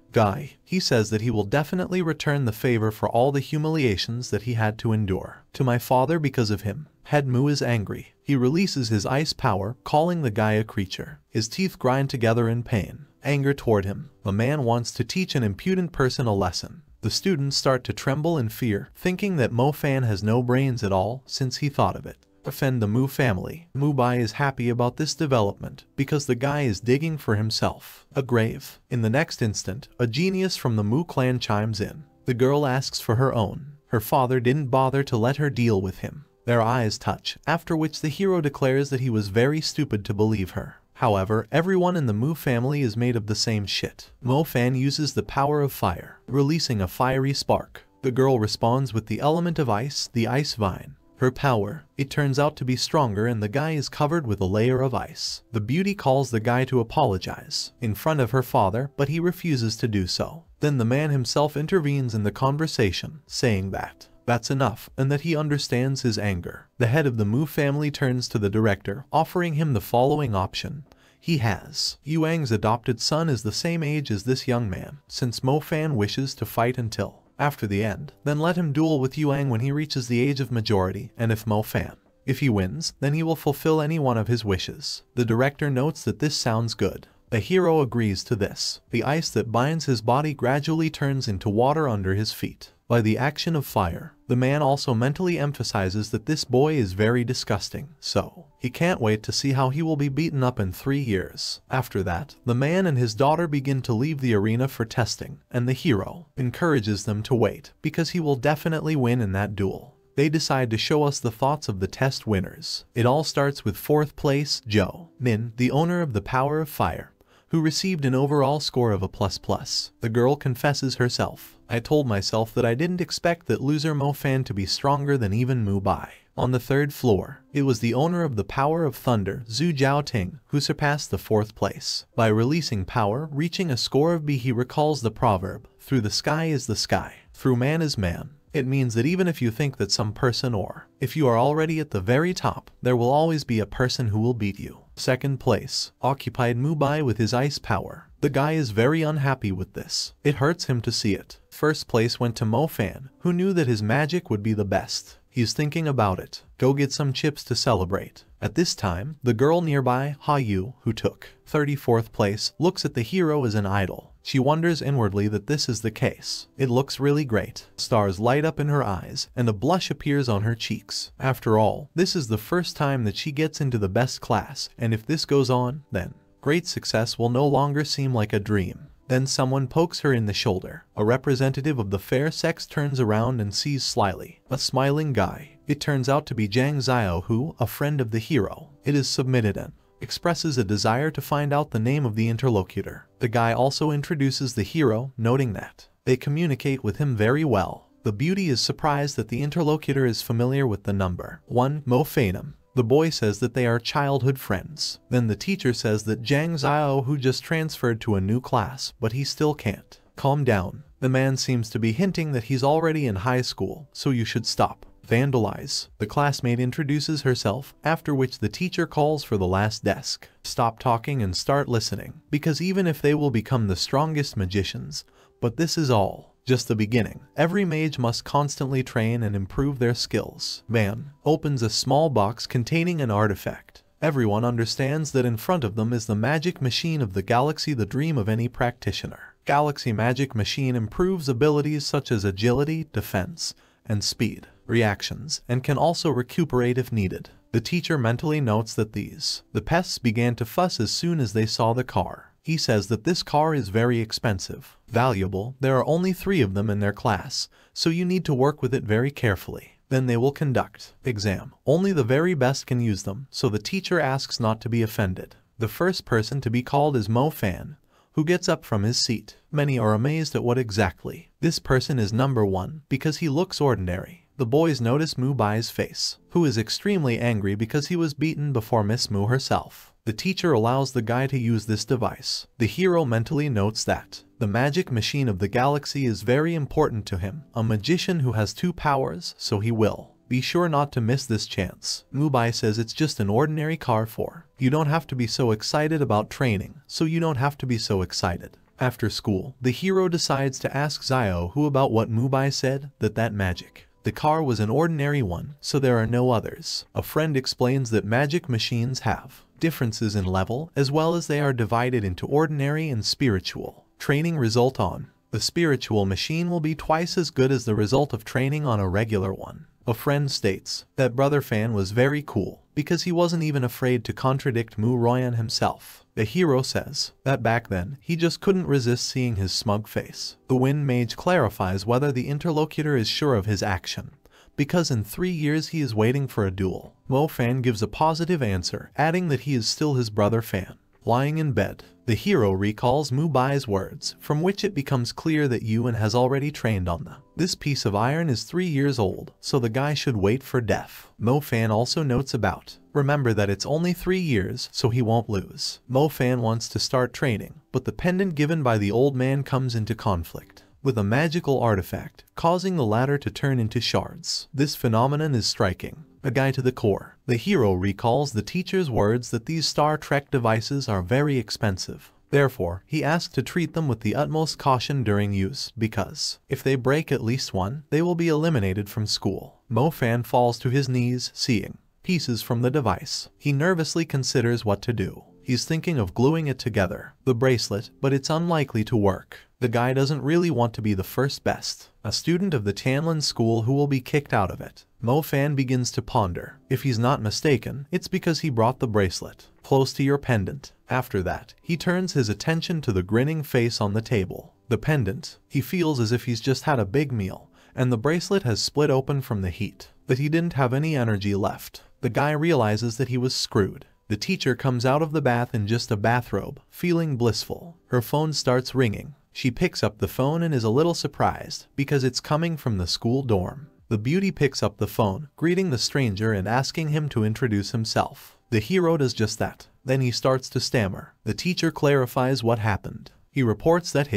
He says that he will definitely return the favor for all the humiliations that he had to endure to my father because of him. Head Mu is angry. He releases his ice power, calling the guy a creature. His teeth grind together in pain. Anger toward him. The man wants to teach an impudent person a lesson. The students start to tremble in fear, thinking that Mo Fan has no brains at all since he thought of it. Offend the Mu family. Mubai is happy about this development because the guy is digging for himself a grave. In the next instant, a genius from the Mu clan chimes in. The girl asks for her own. Her father didn't bother to let her deal with him. Their eyes touch, after which the hero declares that he was very stupid to believe her. However, everyone in the Mu family is made of the same shit. Mo Fan uses the power of fire, releasing a fiery spark. The girl responds with the element of ice, the ice vine. Her power, it turns out to be stronger, and the guy is covered with a layer of ice. The beauty calls the guy to apologize in front of her father, but he refuses to do so. Then the man himself intervenes in the conversation, saying that that's enough, and that he understands his anger. The head of the Mu family turns to the director, offering him the following option. He has. Yuang's adopted son is the same age as this young man, since Mo Fan wishes to fight until after the end. Then let him duel with Yuang when he reaches the age of majority, and if Mo Fan, if he wins, then he will fulfill any one of his wishes. The director notes that this sounds good. The hero agrees to this. The ice that binds his body gradually turns into water under his feet. By the action of fire, The man also mentally emphasizes that this boy is very disgusting, so he can't wait to see how he will be beaten up in 3 years. After that, the man and his daughter begin to leave the arena for testing, and the hero encourages them to wait, because he will definitely win in that duel. They decide to show us the thoughts of the test winners. It all starts with 4th place Jo Min, the owner of the Power of Fire, who received an overall score of a ++. The girl confesses herself, "I told myself that I didn't expect that loser Mo Fan to be stronger than even Mu Bai." On the 3rd floor, it was the owner of the Power of Thunder, Zhu Jiaoting, who surpassed the 4th place. By releasing power, reaching a score of B, he recalls the proverb, "Through the sky is the sky, through man is man." It means that even if you think that some person, or if you are already at the very top, there will always be a person who will beat you. 2nd place, occupied Mu Bai with his ice power. The guy is very unhappy with this. It hurts him to see it. 1st place went to Mo Fan, who knew that his magic would be the best. He's thinking about it. Go get some chips to celebrate. At this time, the girl nearby, Ha Yu, who took 34th place, looks at the hero as an idol. She wonders inwardly that this is the case. It looks really great. Stars light up in her eyes, and a blush appears on her cheeks. After all, this is the first time that she gets into the best class, and if this goes on, then great success will no longer seem like a dream. Then someone pokes her in the shoulder. A representative of the fair sex turns around and sees slyly a smiling guy. It turns out to be Zhang Xiao, who, a friend of the hero, it is submitted and expresses a desire to find out the name of the interlocutor. The guy also introduces the hero, noting that they communicate with him very well. The beauty is surprised that the interlocutor is familiar with the number 1, Mo Fanum. The boy says that they are childhood friends. Then the teacher says that Zhang Xiao, who just transferred to a new class, but he still can't calm down. The man seems to be hinting that he's already in high school, so you should stop. Vandalize. The classmate introduces herself, after which the teacher calls for the last desk. Stop talking and start listening, because even if they will become the strongest magicians, but this is all just the beginning. Every mage must constantly train and improve their skills. Van opens a small box containing an artifact. Everyone understands that in front of them is the magic machine of the galaxy, the dream of any practitioner. Galaxy Magic Machine improves abilities such as agility, defense, and speed reactions, and can also recuperate if needed. The teacher mentally notes that the pests began to fuss as soon as they saw the car. He says that this car is very expensive, valuable. There are only 3 of them in their class, so you need to work with it very carefully. Then they will conduct exam. Only the very best can use them, so the teacher asks not to be offended. The first person to be called is Mo Fan, who gets up from his seat. Many are amazed at what exactly this person is number 1, because he looks ordinary. The boys notice Mu Bai's face, who is extremely angry because he was beaten before Miss Mu herself. The teacher allows the guy to use this device. The hero mentally notes that the magic machine of the galaxy is very important to him, a magician who has 2 powers, so he will be sure not to miss this chance. Mu Bai says it's just an ordinary car for you don't have to be so excited about training, so you don't have to be so excited. After school, the hero decides to ask Xiao who about what Mu Bai said, that magic. The car was an ordinary one, so there are no others. A friend explains that magic machines have differences in level, as well as they are divided into ordinary and spiritual. Training result on the spiritual machine will be twice as good as the result of training on a regular one. A friend states that Brother Fan was very cool, because he wasn't even afraid to contradict Mu Royan himself. The hero says that back then, he just couldn't resist seeing his smug face. The Wind Mage clarifies whether the interlocutor is sure of his action, because in 3 years he is waiting for a duel. Mo Fan gives a positive answer, adding that he is still his brother Fan. Lying in bed, the hero recalls Mu Bai's words, from which it becomes clear that Yuan has already trained on them. This piece of iron is 3 years old, so the guy should wait for death. Mo Fan also notes about remember that it's only 3 years, so he won't lose. Mo Fan wants to start training, but the pendant given by the old man comes into conflict with a magical artifact, causing the latter to turn into shards. This phenomenon is striking a guy to the core. The hero recalls the teacher's words that these Star Trek devices are very expensive. Therefore, he asks to treat them with the utmost caution during use, because if they break at least one, they will be eliminated from school. Mo Fan falls to his knees, seeing pieces from the device. He nervously considers what to do. He's thinking of gluing it together, the bracelet, but it's unlikely to work. The guy doesn't really want to be the first best, a student of the Tianlin school who will be kicked out of it. Mo Fan begins to ponder. If he's not mistaken, it's because he brought the bracelet close to your pendant. After that, he turns his attention to the grinning face on the table. The pendant, he feels as if he's just had a big meal, and the bracelet has split open from the heat, but he didn't have any energy left. The guy realizes that he was screwed. The teacher comes out of the bath in just a bathrobe, feeling blissful. Her phone starts ringing. She picks up the phone and is a little surprised, because it's coming from the school dorm. The beauty picks up the phone, greeting the stranger and asking him to introduce himself. The hero does just that. Then he starts to stammer. The teacher clarifies what happened. He reports that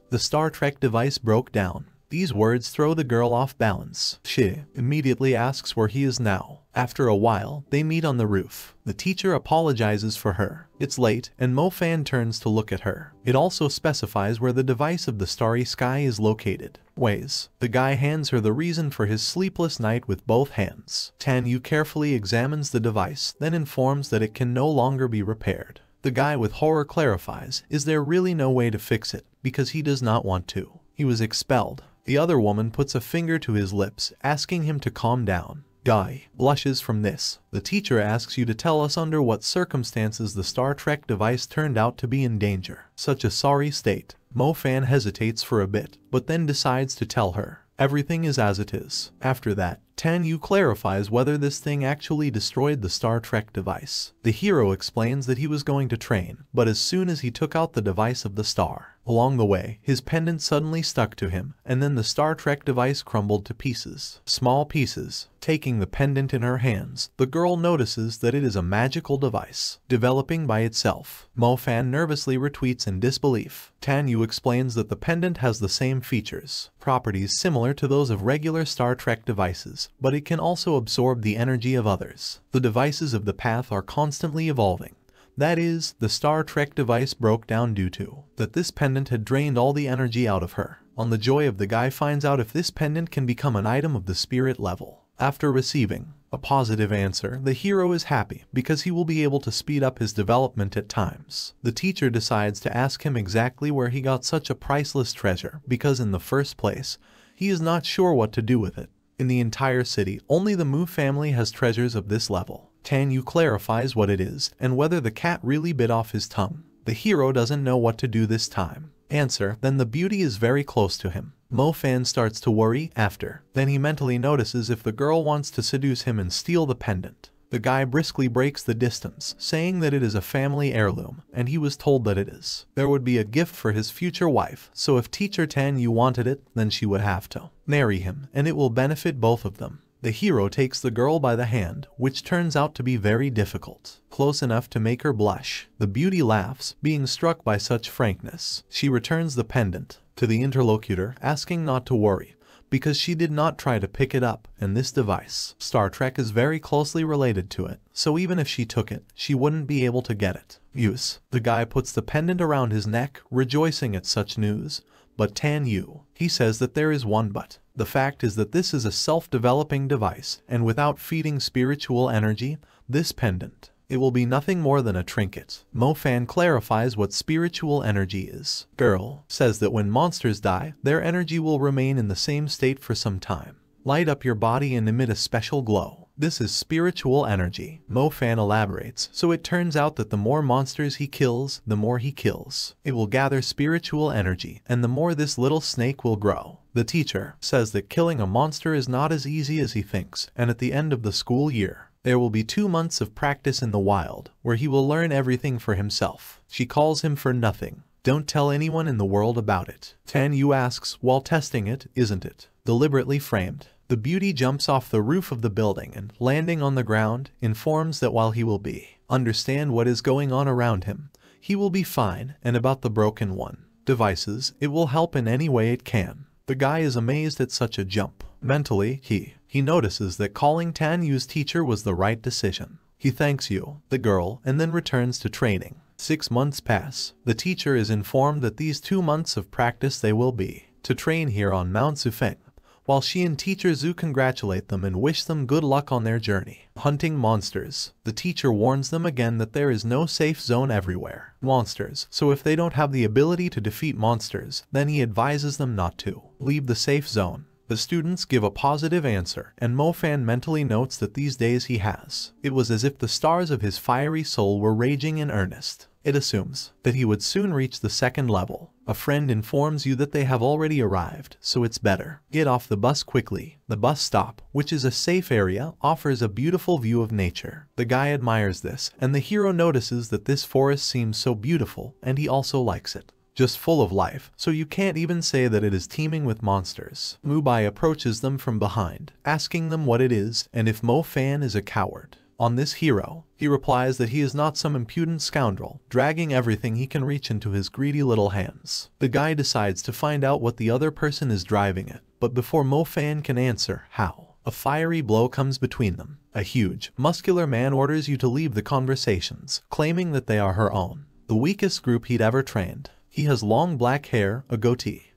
the Star Trek device broke down. These words throw the girl off balance. She immediately asks where he is now. After a while, they meet on the roof. The teacher apologizes for her. It's late, and Mo Fan turns to look at her. It also specifies where the device of the starry sky is located. Ways. The guy hands her the reason for his sleepless night with both hands. Tan Yu carefully examines the device, then informs that it can no longer be repaired. The guy with horror clarifies, is there really no way to fix it, because he does not want to. He was expelled. The other woman puts a finger to his lips, asking him to calm down. Guy blushes from this. The teacher asks you to tell us under what circumstances the Star Trek device turned out to be in danger. Such a sorry state. Mo Fan hesitates for a bit, but then decides to tell her. Everything is as it is. After that, Tan Yu clarifies whether this thing actually destroyed the Star Trek device. The hero explains that he was going to train, but as soon as he took out the device of the star, along the way, his pendant suddenly stuck to him, and then the Star Trek device crumbled to pieces. Small pieces. Taking the pendant in her hands, the girl notices that it is a magical device, developing by itself. Mo Fan nervously retweets in disbelief. Tan Yu explains that the pendant has the same features, properties similar to those of regular Star Trek devices, but it can also absorb the energy of others. The devices of the path are constantly evolving. That is, the Star Trek device broke down due to that this pendant had drained all the energy out of her. On the joy of the guy finds out if this pendant can become an item of the spirit level. After receiving a positive answer, the hero is happy because he will be able to speed up his development at times. The teacher decides to ask him exactly where he got such a priceless treasure because in the first place, he is not sure what to do with it. In the entire city, only the Mu family has treasures of this level. Tan Yu clarifies what it is and whether the cat really bit off his tongue. The hero doesn't know what to do this time. Answer, then the beauty is very close to him. Mo Fan starts to worry after. Then he mentally notices if the girl wants to seduce him and steal the pendant. The guy briskly breaks the distance, saying that it is a family heirloom, and he was told that it is. There would be a gift for his future wife, so if Teacher Tan Yu wanted it, then she would have to marry him, and it will benefit both of them. The hero takes the girl by the hand, which turns out to be very difficult, close enough to make her blush. The beauty laughs, being struck by such frankness. She returns the pendant to the interlocutor, asking not to worry, because she did not try to pick it up, and this device, Star Trek, is very closely related to it, so even if she took it, she wouldn't be able to get it. Use. The guy puts the pendant around his neck, rejoicing at such news. But Tan Yu, he says that there is one but. The fact is that this is a self-developing device, and without feeding spiritual energy, this pendant, it will be nothing more than a trinket. Mo Fan clarifies what spiritual energy is. Girl says that when monsters die, their energy will remain in the same state for some time. Light up your body and emit a special glow. This is spiritual energy. Mo Fan elaborates, so it turns out that the more monsters he kills, the more he kills. It will gather spiritual energy, and the more this little snake will grow. The teacher says that killing a monster is not as easy as he thinks, and at the end of the school year, there will be 2 months of practice in the wild, where he will learn everything for himself. She calls him for nothing. Don't tell anyone in the world about it. Tan Yu asks, while testing it, isn't it deliberately framed? The beauty jumps off the roof of the building and, landing on the ground, informs that while he will understand what is going on around him, he will be fine, and about the broken devices, it will help in any way it can. The guy is amazed at such a jump. Mentally, he notices that calling Tan Yu's teacher was the right decision. He thanks Yu, the girl, and then returns to training. 6 months pass. The teacher is informed that these 2 months of practice they will be to train here on Mount Zufeng, while she and Teacher Zhu congratulate them and wish them good luck on their journey. Hunting monsters. The teacher warns them again that there is no safe zone everywhere. Monsters, so if they don't have the ability to defeat monsters, then he advises them not to leave the safe zone. The students give a positive answer, and Mo Fan mentally notes that these days he has. It was as if the stars of his fiery soul were raging in earnest. It assumes that he would soon reach the second level. A friend informs you that they have already arrived, so it's better get off the bus quickly. The bus stop, which is a safe area, offers a beautiful view of nature. The guy admires this, and the hero notices that this forest seems so beautiful, and he also likes it. Just full of life, so you can't even say that it is teeming with monsters. Mubai approaches them from behind, asking them what it is and if Mo Fan is a coward. On this hero, he replies that he is not some impudent scoundrel, dragging everything he can reach into his greedy little hands. The guy decides to find out what the other person is driving at, but before Mo Fan can answer how, a fiery blow comes between them. A huge, muscular man orders you to leave the conversations, claiming that they are her own. The weakest group he'd ever trained. He has long black hair, a goatee,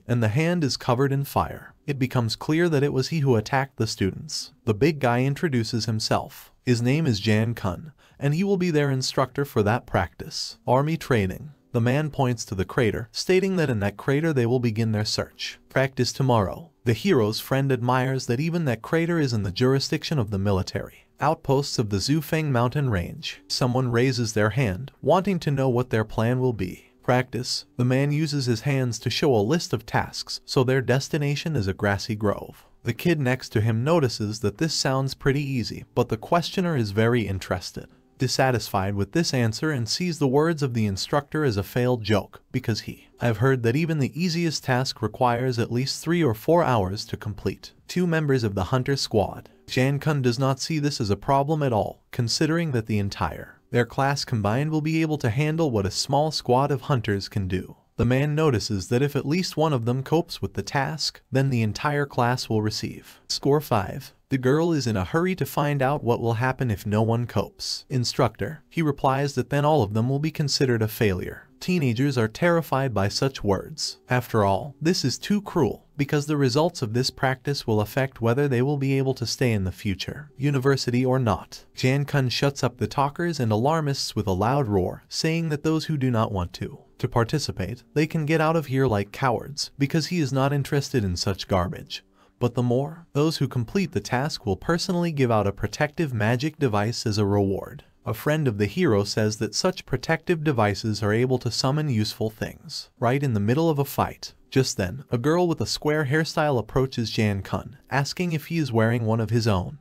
and the hand is covered in fire. It becomes clear that it was he who attacked the students. The big guy introduces himself. His name is Jan Kun, and he will be their instructor for that practice. Army training. The man points to the crater, stating that in that crater they will begin their search. Practice tomorrow. The hero's friend admires that even that crater is in the jurisdiction of the military. Outposts of the Zufeng mountain range. Someone raises their hand, wanting to know what their plan will be. Practice. The man uses his hands to show a list of tasks, so their destination is a grassy grove. The kid next to him notices that this sounds pretty easy, but the questioner is very interested. Dissatisfied with this answer and sees the words of the instructor as a failed joke, because I've heard that even the easiest task requires at least 3 or 4 hours to complete. 2 members of the hunter squad. Jan Kun does not see this as a problem at all, considering that their class combined will be able to handle what a small squad of hunters can do. The man notices that if at least one of them copes with the task, then the entire class will receive. Score 5. The girl is in a hurry to find out what will happen if no one copes. Instructor. He replies that then all of them will be considered a failure. Teenagers are terrified by such words. After all, this is too cruel, because the results of this practice will affect whether they will be able to stay in the future, university or not. Jan Kun shuts up the talkers and alarmists with a loud roar, saying that those who do not want to participate, they can get out of here like cowards, because he is not interested in such garbage. But those who complete the task will personally give out a protective magic device as a reward. A friend of the hero says that such protective devices are able to summon useful things. Right in the middle of a fight. Just then, a girl with a square hairstyle approaches Jan Kun, asking if he is wearing one of his own.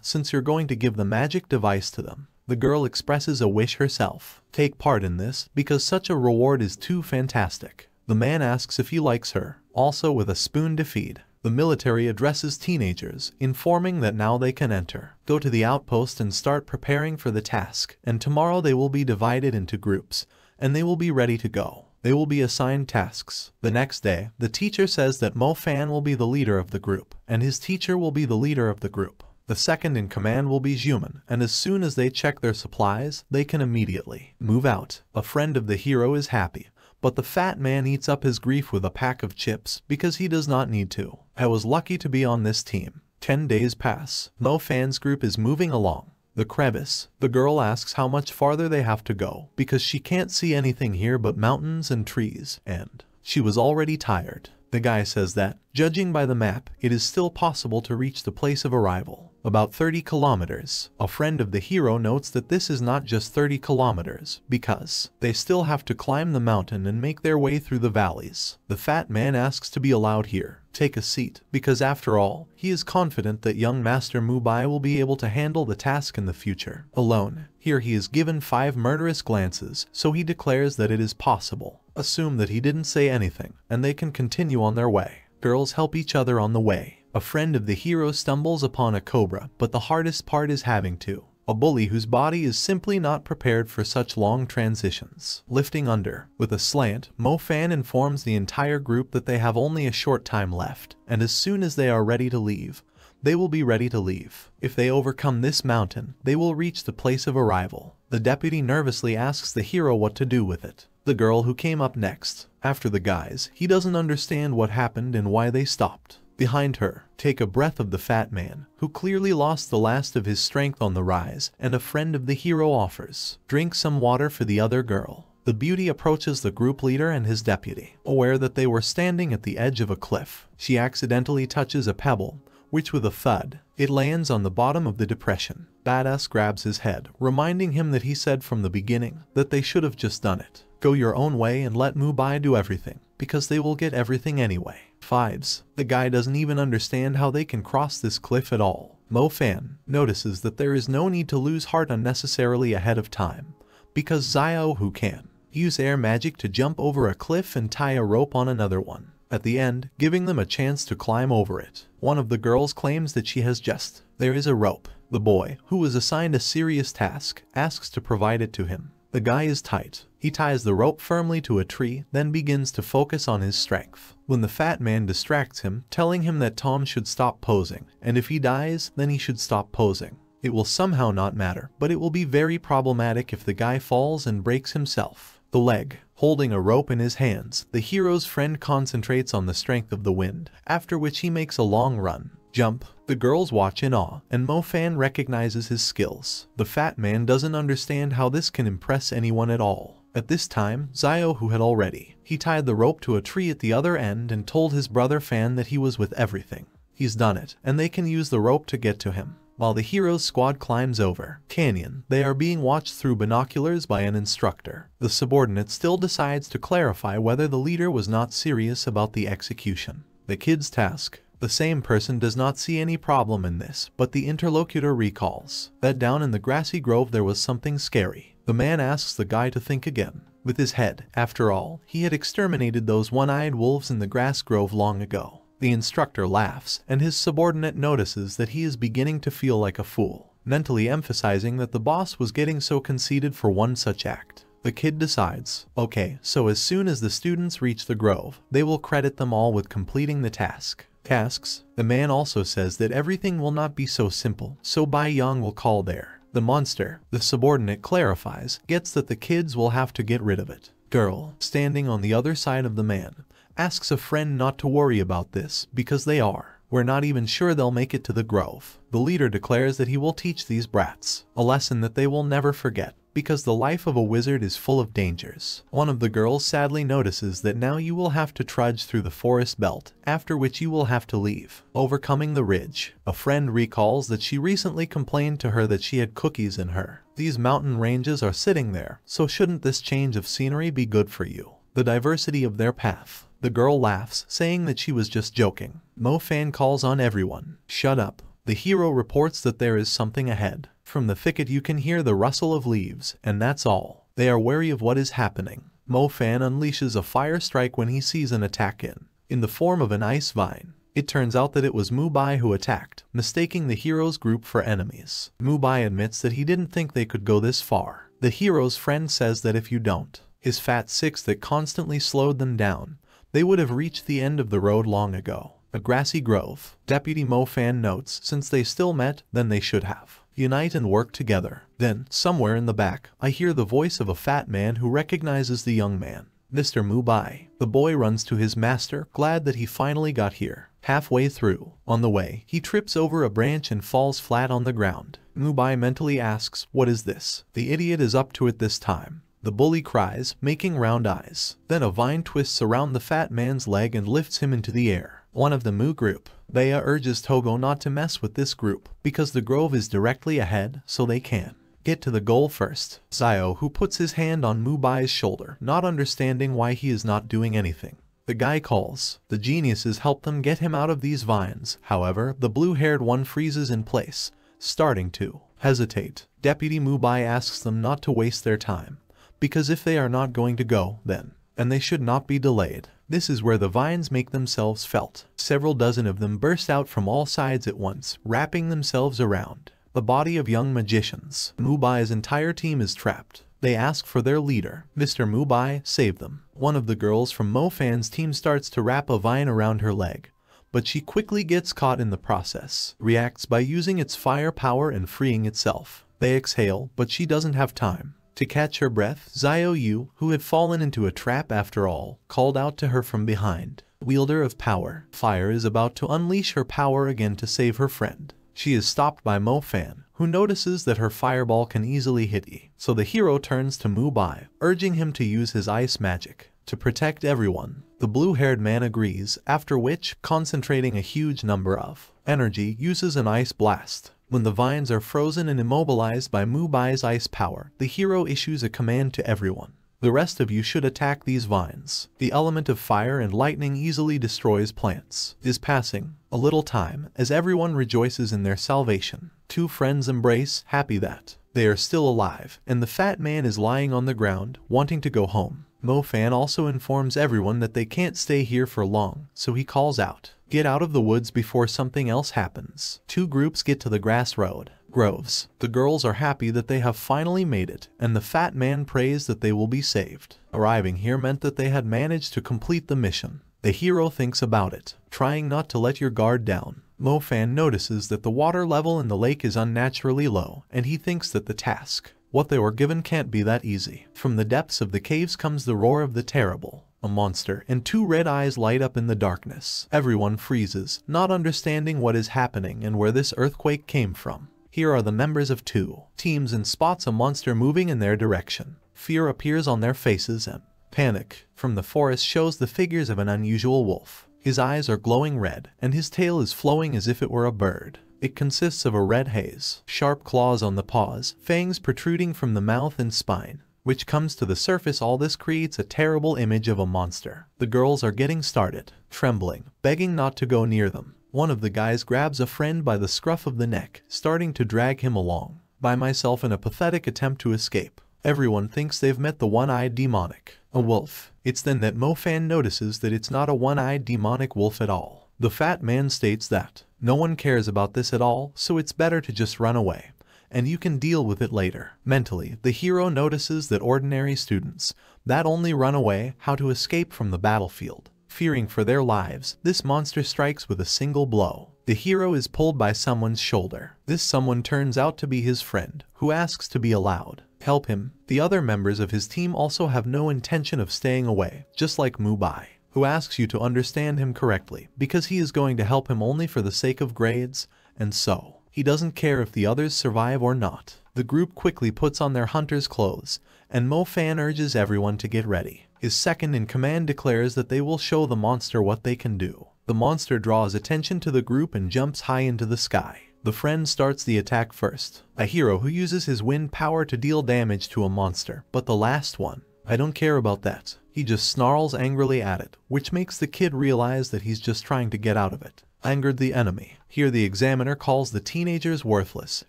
Since you're going to give the magic device to them. The girl expresses a wish herself. Take part in this, because such a reward is too fantastic. The man asks if he likes her, also with a spoon to feed. The military addresses teenagers, informing that now they can go to the outpost and start preparing for the task, and tomorrow they will be divided into groups, and they will be ready to go. They will be assigned tasks. The next day, the teacher says that Mo Fan will be the leader of the group, and his teacher will be the leader of the group. The second in command will be Xiumen, and as soon as they check their supplies, they can immediately move out. A friend of the hero is happy, but the fat man eats up his grief with a pack of chips because he does not need to. I was lucky to be on this team. 10 days pass. Mo Fan's group is moving along. The crevice. The girl asks how much farther they have to go, because she can't see anything here but mountains and trees, and she was already tired. The guy says that, judging by the map, it is still possible to reach the place of arrival. About 30 kilometers. A friend of the hero notes that this is not just 30 kilometers, because they still have to climb the mountain and make their way through the valleys. The fat man asks to be allowed here. Take a seat, because after all, he is confident that young Master Mubai will be able to handle the task in the future. Alone. Here he is given 5 murderous glances, so he declares that it is possible. Assume that he didn't say anything, and they can continue on their way. Girls help each other on the way. A friend of the hero stumbles upon a cobra, but the hardest part is having a bully whose body is simply not prepared for such long transitions. Lifting under. With a slant, Mo Fan informs the entire group that they have only a short time left, and as soon as they are ready to leave, they will be ready to leave. If they overcome this mountain, they will reach the place of arrival. The deputy nervously asks the hero what to do with it. The girl who came up next, after the guys, he doesn't understand what happened and why they stopped. Behind her, take a breath of the fat man, who clearly lost the last of his strength on the rise, and a friend of the hero offers, drink some water for the other girl. The beauty approaches the group leader and his deputy. Aware that they were standing at the edge of a cliff, she accidentally touches a pebble, which with a thud, it lands on the bottom of the depression. Badass grabs his head, reminding him that he said from the beginning that they should have just done it. Go your own way and let Mubai do everything, because they will get everything anyway. Fives. The guy doesn't even understand how they can cross this cliff at all. Mo Fan notices that there is no need to lose heart unnecessarily ahead of time, because Xiao Hu can use air magic to jump over a cliff and tie a rope on another one, at the end giving them a chance to climb over it. One of the girls claims that she has just. There is a rope. The boy, who was assigned a serious task, asks to provide it to him. The guy is tight. He ties the rope firmly to a tree, then begins to focus on his strength. When the fat man distracts him, telling him that Tom should stop posing, and if he dies, then he should stop posing. It will somehow not matter, but it will be very problematic if the guy falls and breaks himself. The leg. Holding a rope in his hands, the hero's friend concentrates on the strength of the wind, after which he makes a long run. Jump. The girls watch in awe, and Mo Fan recognizes his skills. The fat man doesn't understand how this can impress anyone at all. At this time, Xiao Hu had already. He tied the rope to a tree at the other end and told his brother Fan that he was with everything. He's done it, and they can use the rope to get to him. While the hero's squad climbs over canyon, they are being watched through binoculars by an instructor. The subordinate still decides to clarify whether the leader was not serious about the execution. The kid's task. The same person does not see any problem in this, but the interlocutor recalls that down in the grassy grove there was something scary. The man asks the guy to think again. With his head, after all, he had exterminated those one-eyed wolves in the grass grove long ago. The instructor laughs, and his subordinate notices that he is beginning to feel like a fool, mentally emphasizing that the boss was getting so conceited for one such act. The kid decides, okay, so as soon as the students reach the grove, they will credit them all with completing the task. Tasks. The man also says that everything will not be so simple, so Bai Yang will call there. The monster, the subordinate clarifies, gets that the kids will have to get rid of it. Girl, standing on the other side of the man, asks a friend not to worry about this, because they are. We're not even sure they'll make it to the grove. The leader declares that he will teach these brats a lesson that they will never forget, because the life of a wizard is full of dangers. One of the girls sadly notices that now you will have to trudge through the forest belt, after which you will have to leave. Overcoming the ridge. A friend recalls that she recently complained to her that she had cookies in her. These mountain ranges are sitting there, so shouldn't this change of scenery be good for you? The diversity of their path. The girl laughs, saying that she was just joking. Mo Fan calls on everyone. Shut up. The hero reports that there is something ahead. From the thicket you can hear the rustle of leaves, and that's all. They are wary of what is happening. Mo Fan unleashes a fire strike when he sees an attack in the form of an ice vine. It turns out that it was Mubai who attacked, mistaking the hero's group for enemies. Mubai admits that he didn't think they could go this far. The hero's friend says that if you don't, his fat six that constantly slowed them down, they would have reached the end of the road long ago. A grassy grove. Deputy Mo Fan notes, since they still met, then they should have unite and work together. Then, somewhere in the back, I hear the voice of a fat man who recognizes the young man. Mr. Mubai. The boy runs to his master, glad that he finally got here. Halfway through, on the way, he trips over a branch and falls flat on the ground. Mubai mentally asks, what is this? The idiot is up to it this time. The bully cries, making round eyes. Then a vine twists around the fat man's leg and lifts him into the air. One of the Mu group. Bea urges Togo not to mess with this group, because the grove is directly ahead, so they can get to the goal first. Xiao, who puts his hand on Mubai's shoulder, not understanding why he is not doing anything. The guy calls. The geniuses help them get him out of these vines. However, the blue-haired one freezes in place, starting to hesitate. Deputy Mubai asks them not to waste their time, because if they are not going to go, then, and they should not be delayed. This is where the vines make themselves felt. Several dozen of them burst out from all sides at once, wrapping themselves around the body of young magicians. Mubai's entire team is trapped. They ask for their leader. Mr. Mubai, save them. One of the girls from Mo Fan's team starts to wrap a vine around her leg, but she quickly gets caught in the process. Reacts by using its fire power and freeing itself. They exhale, but she doesn't have time to catch her breath. Xiao Yu, who had fallen into a trap after all, called out to her from behind. wielder of power. Fire is about to unleash her power again to save her friend. She is stopped by Mo Fan, who notices that her fireball can easily hit Yi. So the hero turns to Mu Bai, urging him to use his ice magic to protect everyone. The blue-haired man agrees, after which, concentrating a huge number of energy, uses an ice blast. When the vines are frozen and immobilized by Mu Bai's ice power, the hero issues a command to everyone. The rest of you should attack these vines. The element of fire and lightning easily destroys plants. Is passing a little time as everyone rejoices in their salvation. Two friends embrace, happy that they are still alive, and the fat man is lying on the ground, wanting to go home. Mo Fan also informs everyone that they can't stay here for long, so he calls out, "Get out of the woods before something else happens." Two groups get to the grass road. Groves. The girls are happy that they have finally made it, and the fat man prays that they will be saved. Arriving here meant that they had managed to complete the mission. The hero thinks about it, trying not to let your guard down. Mo Fan notices that the water level in the lake is unnaturally low, and he thinks that the task, what they were given, can't be that easy. From the depths of the caves comes the roar of the terrible, a monster, and two red eyes light up in the darkness. Everyone freezes, not understanding what is happening and where this earthquake came from. Here are the members of two teams and spots a monster moving in their direction. Fear appears on their faces and panic from the forest shows the figures of an unusual wolf. His eyes are glowing red, and his tail is flowing as if it were a bird. It consists of a red haze, sharp claws on the paws, fangs protruding from the mouth and spine, which comes to the surface. All this creates a terrible image of a monster. The girls are getting started, trembling, begging not to go near them. One of the guys grabs a friend by the scruff of the neck, starting to drag him along. By myself in a pathetic attempt to escape. Everyone thinks they've met the one-eyed demonic, a wolf. It's then that Mo Fan notices that it's not a one-eyed demonic wolf at all. The fat man states that no one cares about this at all, so it's better to just run away, and you can deal with it later. Mentally, the hero notices that ordinary students that only run away how to escape from the battlefield. Fearing for their lives, this monster strikes with a single blow. The hero is pulled by someone's shoulder. This someone turns out to be his friend, who asks to be allowed help him. The other members of his team also have no intention of staying away, just like Mu Bai, who asks you to understand him correctly, because he is going to help him only for the sake of grades, and so he doesn't care if the others survive or not. The group quickly puts on their hunter's clothes, and Mo Fan urges everyone to get ready. His second-in-command declares that they will show the monster what they can do. The monster draws attention to the group and jumps high into the sky. The friend starts the attack first. A hero who uses his wind power to deal damage to a monster, but the last one, I don't care about that. He just snarls angrily at it, which makes the kid realize that he's just trying to get out of it. Angered the enemy. Here the examiner calls the teenagers worthless,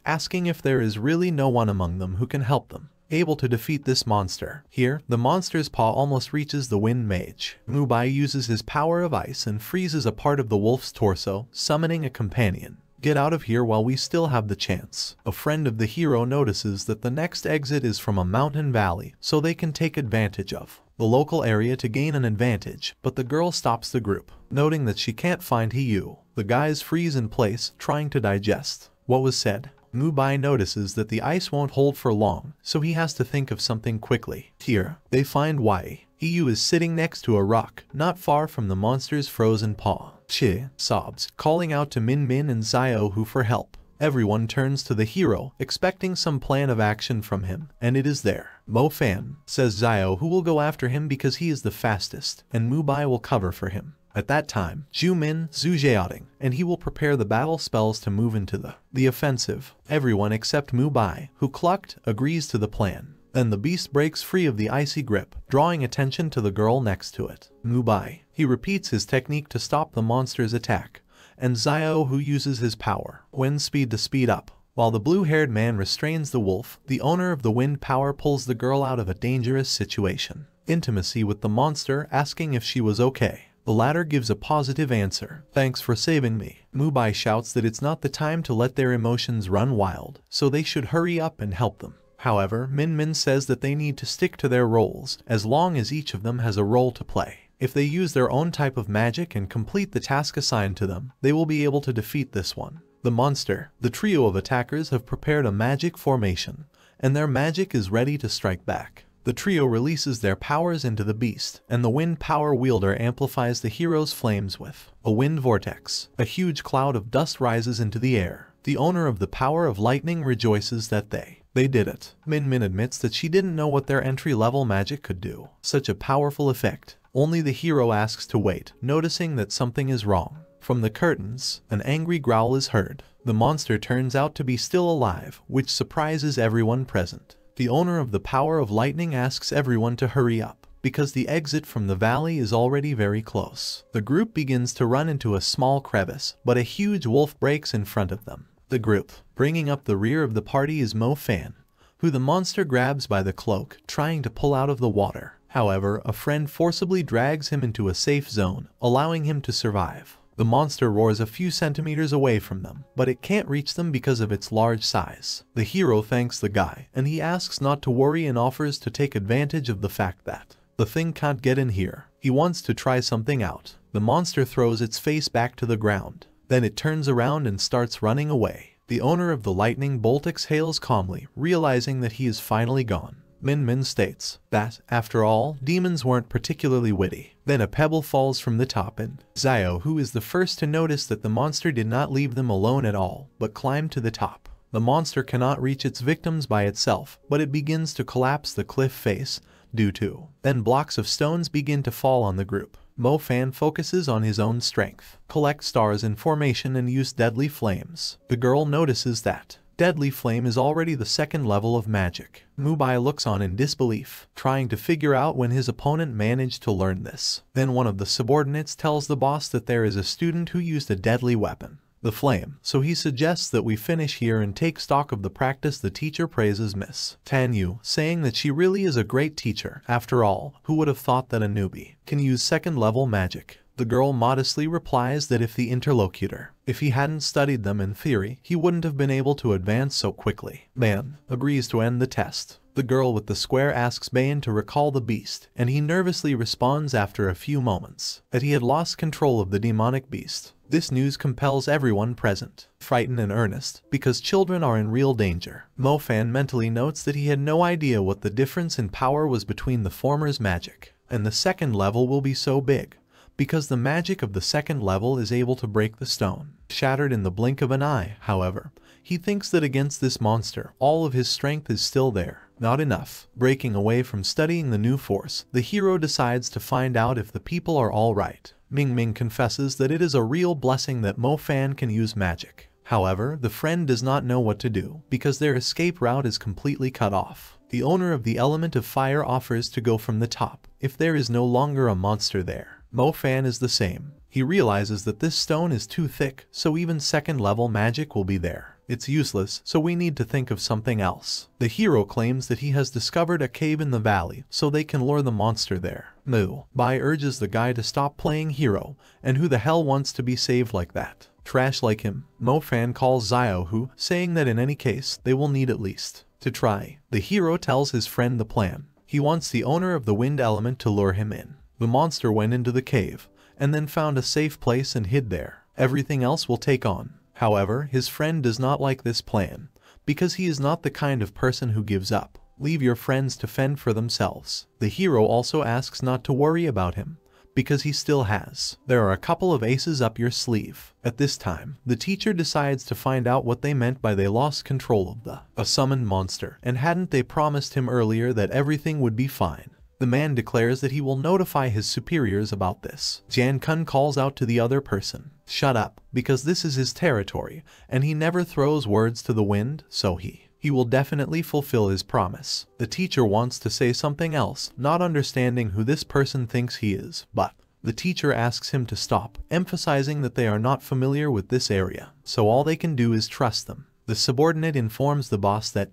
asking if there is really no one among them who can help them. Able to defeat this monster. Here, the monster's paw almost reaches the wind mage. Mu Bai uses his power of ice and freezes a part of the wolf's torso, summoning a companion. Get out of here while we still have the chance. A friend of the hero notices that the next exit is from a mountain valley, so they can take advantage of the local area to gain an advantage, but the girl stops the group, noting that she can't find Hiyu. The guys freeze in place, trying to digest what was said. Mu Bai notices that the ice won't hold for long, so he has to think of something quickly. Here, they find Wai. Hiyu is sitting next to a rock, not far from the monster's frozen paw. Chi sobs, calling out to Min Min and Xiao Hu for help. Everyone turns to the hero, expecting some plan of action from him, and it is there. Mo Fan, says Xiao Hu will go after him because he is the fastest, and Mu Bai will cover for him. At that time, Zhu Min, Zhu Jiaoding, and he will prepare the battle spells to move into the offensive. Everyone except Mu Bai, who clucked, agrees to the plan. Then the beast breaks free of the icy grip, drawing attention to the girl next to it. Mu Bai. He repeats his technique to stop the monster's attack, and Xiao Hu uses his power, wind speed, to speed up. While the blue-haired man restrains the wolf, the owner of the wind power pulls the girl out of a dangerous situation. Intimacy with the monster, asking if she was okay. The latter gives a positive answer. Thanks for saving me. Mu Bai shouts that it's not the time to let their emotions run wild, so they should hurry up and help them. However, Min Min says that they need to stick to their roles, as long as each of them has a role to play. If they use their own type of magic and complete the task assigned to them, they will be able to defeat this one. The monster. The trio of attackers have prepared a magic formation, and their magic is ready to strike back. The trio releases their powers into the beast, and the wind power wielder amplifies the hero's flames with a wind vortex. A huge cloud of dust rises into the air. The owner of the power of lightning rejoices that they did it. Min Min admits that she didn't know what their entry-level magic could do. Such a powerful effect. Only the hero asks to wait, noticing that something is wrong. From the curtains, an angry growl is heard. The monster turns out to be still alive, which surprises everyone present. The owner of the power of lightning asks everyone to hurry up, because the exit from the valley is already very close. The group begins to run into a small crevice, but a huge wolf breaks in front of them. The group, bringing up the rear of the party, is Mo Fan, who the monster grabs by the cloak, trying to pull out of the water. However, a friend forcibly drags him into a safe zone, allowing him to survive. The monster roars a few centimeters away from them, but it can't reach them because of its large size. The hero thanks the guy, and he asks not to worry and offers to take advantage of the fact that the thing can't get in here. He wants to try something out. The monster throws its face back to the ground. Then it turns around and starts running away. The owner of the lightning bolt exhales calmly, realizing that he is finally gone. Min Min states that, after all, demons weren't particularly witty. Then a pebble falls from the top and Xiao, who is the first to notice that the monster did not leave them alone at all, but climbed to the top. The monster cannot reach its victims by itself, but it begins to collapse the cliff face due to. Then blocks of stones begin to fall on the group. Mo Fan focuses on his own strength, collect stars in formation and use deadly flames. The girl notices that deadly flame is already the second level of magic. Mubai looks on in disbelief, trying to figure out when his opponent managed to learn this. Then one of the subordinates tells the boss that there is a student who used a deadly weapon, the flame, so he suggests that we finish here and take stock of the practice. The teacher praises Miss Tan Yu, saying that she really is a great teacher. After all, who would have thought that a newbie can use second-level magic? The girl modestly replies that if he hadn't studied them in theory, he wouldn't have been able to advance so quickly. Bayan agrees to end the test. The girl with the square asks Bayan to recall the beast, and he nervously responds after a few moments that he had lost control of the demonic beast. This news compels everyone present, frightened and earnest, because children are in real danger. Mo Fan mentally notes that he had no idea what the difference in power was between the former's magic and the second level will be so big, because the magic of the second level is able to break the stone, shattered in the blink of an eye. However, he thinks that against this monster, all of his strength is still there. Not enough. Breaking away from studying the new force, the hero decides to find out if the people are all right. Ming Ming confesses that it is a real blessing that Mo Fan can use magic. However, the friend does not know what to do, because their escape route is completely cut off. The owner of the element of fire offers to go from the top, if there is no longer a monster there. Mo Fan is the same. He realizes that this stone is too thick, so even second-level magic will be there. It's useless, so we need to think of something else. The hero claims that he has discovered a cave in the valley, so they can lure the monster there. Bai urges the guy to stop playing hero, and who the hell wants to be saved like that? Trash like him. Mo Fan calls Xiao Hu, saying that in any case, they will need at least to try. The hero tells his friend the plan. He wants the owner of the wind element to lure him in. The monster went into the cave, and then found a safe place and hid there. Everything else will take on. However, his friend does not like this plan, because he is not the kind of person who gives up. Leave your friends to fend for themselves. The hero also asks not to worry about him, because he still has. There are a couple of aces up your sleeve. At this time, the teacher decides to find out what they meant by they lost control of a summoned monster, and hadn't they promised him earlier that everything would be fine? The man declares that he will notify his superiors about this. Jian Kun calls out to the other person, "Shut up," because this is his territory, and he never throws words to the wind, so he will definitely fulfill his promise. The teacher wants to say something else, not understanding who this person thinks he is, but the teacher asks him to stop, emphasizing that they are not familiar with this area, so all they can do is trust them. The subordinate informs the boss that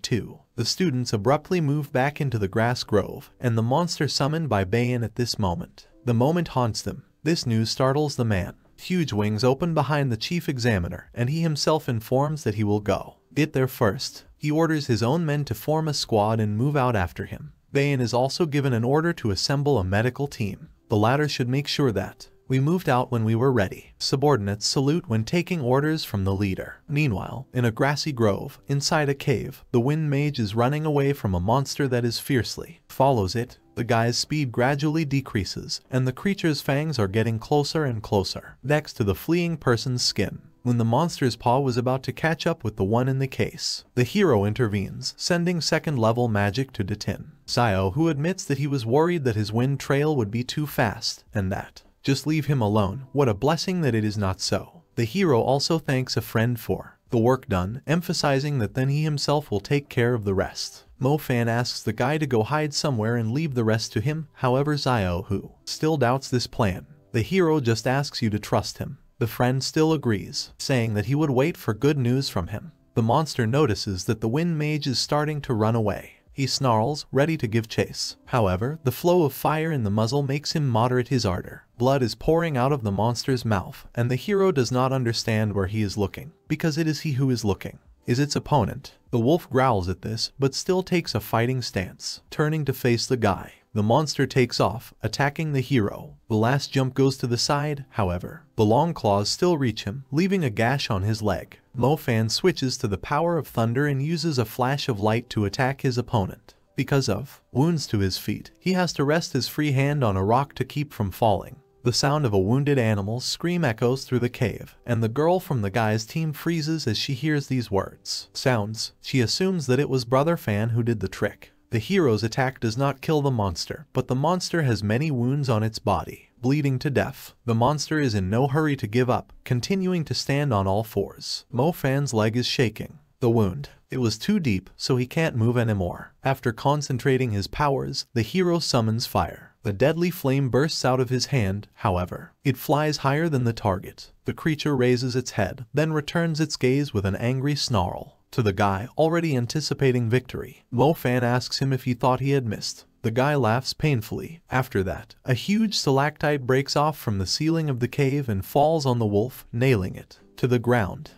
the students abruptly move back into the grass grove, and the monster summoned by Bayan at this moment. The moment haunts them. This news startles the man. Huge wings open behind the chief examiner, and he himself informs that he will get there first. He orders his own men to form a squad and move out after him. Bayan is also given an order to assemble a medical team. The latter should make sure that We moved out when we were ready. Subordinates salute when taking orders from the leader. Meanwhile, in a grassy grove, inside a cave, the wind mage is running away from a monster that is fiercely follows it. The guy's speed gradually decreases, and the creature's fangs are getting closer and closer, next to the fleeing person's skin. When the monster's paw was about to catch up with the one in the case, the hero intervenes, sending second-level magic to detain Zio, who admits that he was worried that his wind trail would be too fast, and that, just leave him alone. What a blessing that it is not so. The hero also thanks a friend for the work done, emphasizing that then he himself will take care of the rest. Mo-Fan asks the guy to go hide somewhere and leave the rest to him. However, Zio, who still doubts this plan, the hero just asks you to trust him. The friend still agrees, saying that he would wait for good news from him. The monster notices that the wind mage is starting to run away. He snarls, ready to give chase. However, the flow of fire in the muzzle makes him moderate his ardor. Blood is pouring out of the monster's mouth, and the hero does not understand where he is looking, because it is he who is looking is its opponent. The wolf growls at this, but still takes a fighting stance, turning to face the guy. The monster takes off, attacking the hero. The last jump goes to the side, however. The long claws still reach him, leaving a gash on his leg. Mo-Fan switches to the power of thunder and uses a flash of light to attack his opponent. Because of wounds to his feet, he has to rest his free hand on a rock to keep from falling. The sound of a wounded animal's scream echoes through the cave, and the girl from the guy's team freezes as she hears these words. Sounds. She assumes that it was Brother Fan who did the trick. The hero's attack does not kill the monster, but the monster has many wounds on its body, bleeding to death. The monster is in no hurry to give up, continuing to stand on all fours. Mo-Fan's leg is shaking. The wound. It was too deep, so he can't move anymore. After concentrating his powers, the hero summons fire. The deadly flame bursts out of his hand, however. It flies higher than the target. The creature raises its head, then returns its gaze with an angry snarl. To the guy, already anticipating victory, Mo-Fan asks him if he thought he had missed. The guy laughs painfully. After that, a huge stalactite breaks off from the ceiling of the cave and falls on the wolf, nailing it to the ground.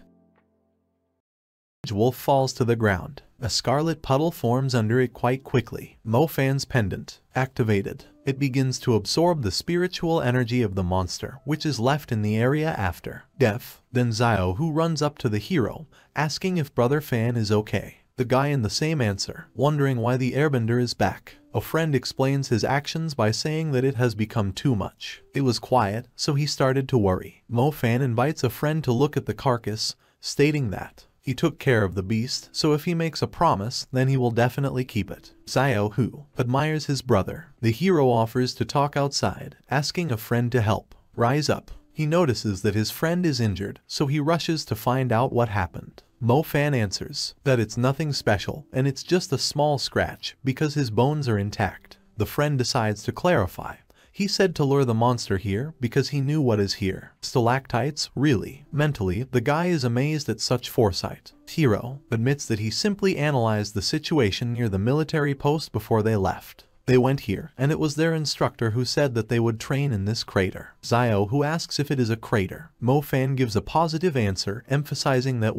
Wolf falls to the ground. A scarlet puddle forms under it quite quickly. Mo-Fan's pendant activated. It begins to absorb the spiritual energy of the monster, which is left in the area after death. Then Zio, who runs up to the hero, asking if Brother Fan is okay. The guy in the same answer, wondering why the airbender is back. A friend explains his actions by saying that it has become too much. It was quiet, so he started to worry. Mo-Fan invites a friend to look at the carcass, stating that he took care of the beast, so if he makes a promise, then he will definitely keep it. Zio, who admires his brother, the hero offers to talk outside, asking a friend to help rise up. He notices that his friend is injured, so he rushes to find out what happened. Mo-Fan answers that it's nothing special, and it's just a small scratch, because his bones are intact. The friend decides to clarify. He said to lure the monster here because he knew what is here. Stalactites, really. Mentally, the guy is amazed at such foresight. Hero admits that he simply analyzed the situation near the military post before they left. They went here, and it was their instructor who said that they would train in this crater. Zio, who asks if it is a crater. Mo-Fan gives a positive answer, emphasizing that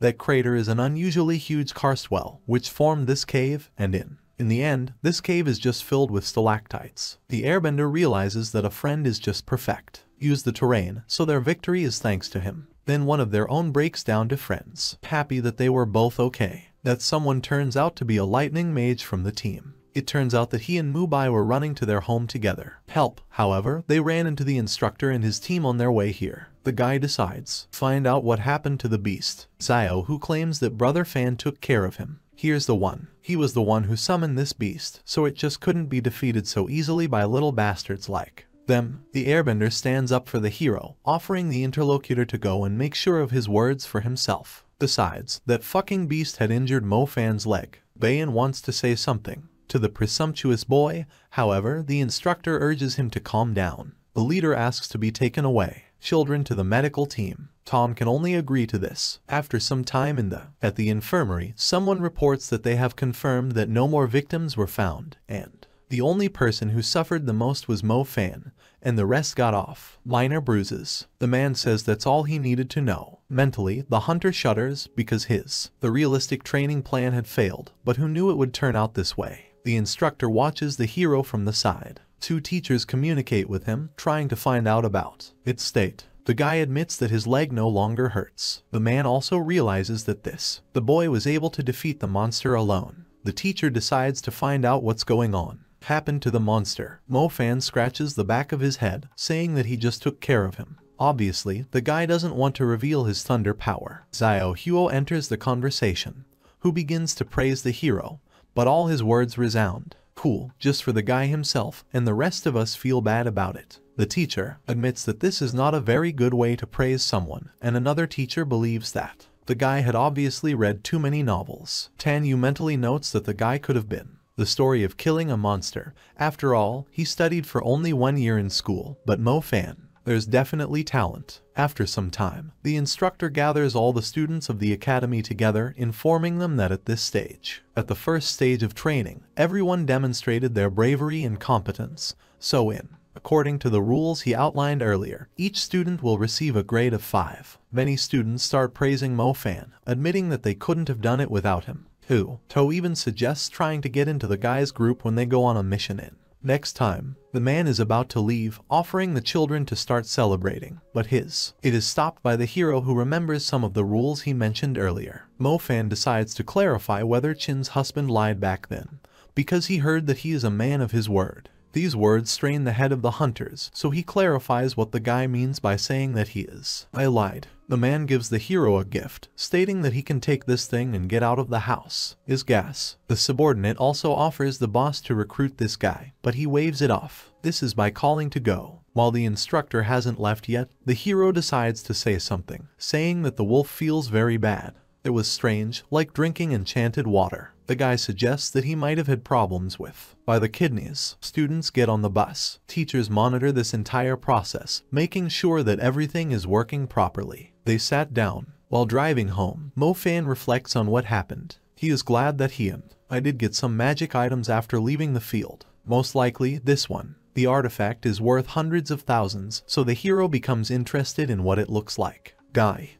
that crater is an unusually huge karst well, which formed this cave, and in the end, this cave is just filled with stalactites. The airbender realizes that a friend is just perfect. Use the terrain, so their victory is thanks to him. Then one of their own breaks down to friends, happy that they were both okay. That someone turns out to be a lightning mage from the team. It turns out that he and Mubai were running to their home together. Help, however, they ran into the instructor and his team on their way here. The guy decides, find out what happened to the beast. Zio, who claims that Brother Fan took care of him. Here's the one. He was the one who summoned this beast, so it just couldn't be defeated so easily by little bastards like them. The airbender stands up for the hero, offering the interlocutor to go and make sure of his words for himself. Besides, that fucking beast had injured Mo-Fan's leg. Bayan wants to say something to the presumptuous boy, however, the instructor urges him to calm down. The leader asks to be taken away. Children to the medical team. Tom can only agree to this. After some time at the infirmary, someone reports that they have confirmed that no more victims were found, and the only person who suffered the most was Mo-Fan, and the rest got off minor bruises. The man says that's all he needed to know. Mentally, the hunter shudders because the realistic training plan had failed, but who knew it would turn out this way? The instructor watches the hero from the side. Two teachers communicate with him, trying to find out about its state. The guy admits that his leg no longer hurts. The man also realizes that the boy was able to defeat the monster alone. The teacher decides to find out what's going on. Happened to the monster. Mo-Fan scratches the back of his head, saying that he just took care of him. Obviously, the guy doesn't want to reveal his thunder power. Xiao Huo enters the conversation, who begins to praise the hero, but all his words resound cool just for the guy himself, and the rest of us feel bad about it. The teacher admits that this is not a very good way to praise someone, and another teacher believes that the guy had obviously read too many novels. Tan Yu mentally notes that the guy could have been the story of killing a monster. After all, he studied for only 1 year in school, but Mo-Fan, there's definitely talent. After some time, the instructor gathers all the students of the academy together, informing them that at this stage, at the first stage of training, everyone demonstrated their bravery and competence. So according to the rules he outlined earlier, each student will receive a grade of 5. Many students start praising Mo-Fan, admitting that they couldn't have done it without him. To even suggests trying to get into the guy's group when they go on a mission. Next time, the man is about to leave, offering the children to start celebrating, but it is stopped by the hero, who remembers some of the rules he mentioned earlier. Mo-Fan decides to clarify whether Qin's husband lied back then, because he heard that he is a man of his word. These words strain the head of the hunters, so he clarifies what the guy means by saying that I lied. The man gives the hero a gift, stating that he can take this thing and get out of the house. Gas. The subordinate also offers the boss to recruit this guy, but he waves it off. This is by calling to go. While the instructor hasn't left yet, the hero decides to say something, saying that the wolf feels very bad. It was strange, like drinking enchanted water. The guy suggests that he might have had problems by the kidneys. Students get on the bus. Teachers monitor this entire process, making sure that everything is working properly. They sat down. While driving home, Mo-Fan reflects on what happened. He is glad that I did get some magic items after leaving the field. Most likely, this one. The artifact is worth hundreds of thousands, so the hero becomes interested in what it looks like.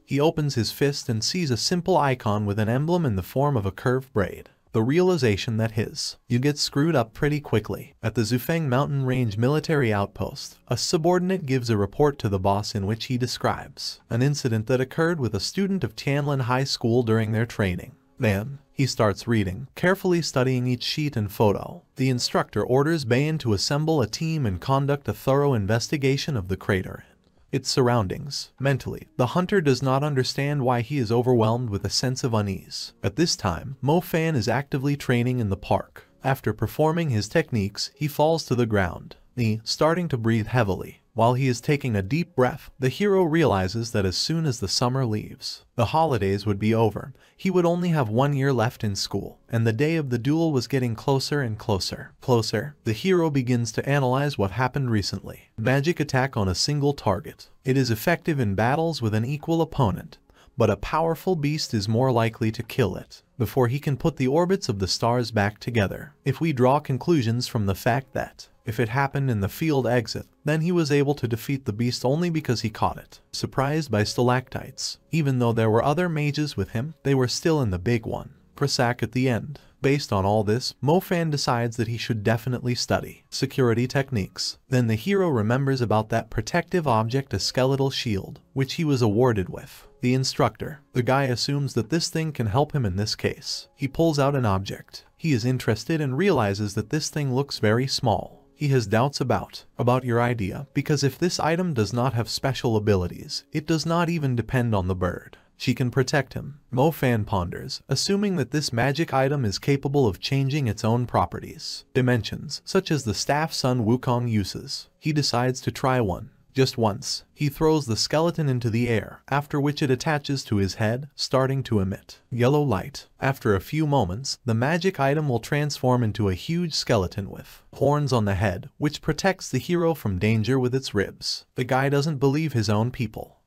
He opens his fist and sees a simple icon with an emblem in the form of a curved braid. The realization that you get screwed up pretty quickly. At the Zufeng Mountain Range military outpost, a subordinate gives a report to the boss in which he describes an incident that occurred with a student of Tianlin High School during their training. Then, he starts reading, carefully studying each sheet and photo. The instructor orders Bayan to assemble a team and conduct a thorough investigation of the crater. Its surroundings. Mentally, the hunter does not understand why he is overwhelmed with a sense of unease. At this time, Mo-Fan is actively training in the park. After performing his techniques, he falls to the ground, starting to breathe heavily. While he is taking a deep breath, the hero realizes that as soon as the summer leaves, the holidays would be over. He would only have 1 year left in school, and the day of the duel was getting closer and closer. The hero begins to analyze what happened recently. Magic attack on a single target. It is effective in battles with an equal opponent, but a powerful beast is more likely to kill it before he can put the orbits of the stars back together. If we draw conclusions from the fact that if it happened in the field exit, then he was able to defeat the beast only because he caught it. Surprised by stalactites. Even though there were other mages with him, they were still in the big one. Prasak at the end. Based on all this, Mo-Fan decides that he should definitely study security techniques. Then the hero remembers about that protective object, a skeletal shield, which he was awarded with the instructor. The guy assumes that this thing can help him in this case. He pulls out an object. He is interested and realizes that this thing looks very small. He has doubts about your idea, because if this item does not have special abilities, it does not even depend on the bird. She can protect him. Mo-Fan ponders, assuming that this magic item is capable of changing its own properties, dimensions, such as the staff Sun Wukong uses. He decides to try one. Just once, he throws the skeleton into the air, after which it attaches to his head, starting to emit yellow light. After a few moments, the magic item will transform into a huge skeleton with horns on the head, which protects the hero from danger with its ribs. The guy doesn't believe his own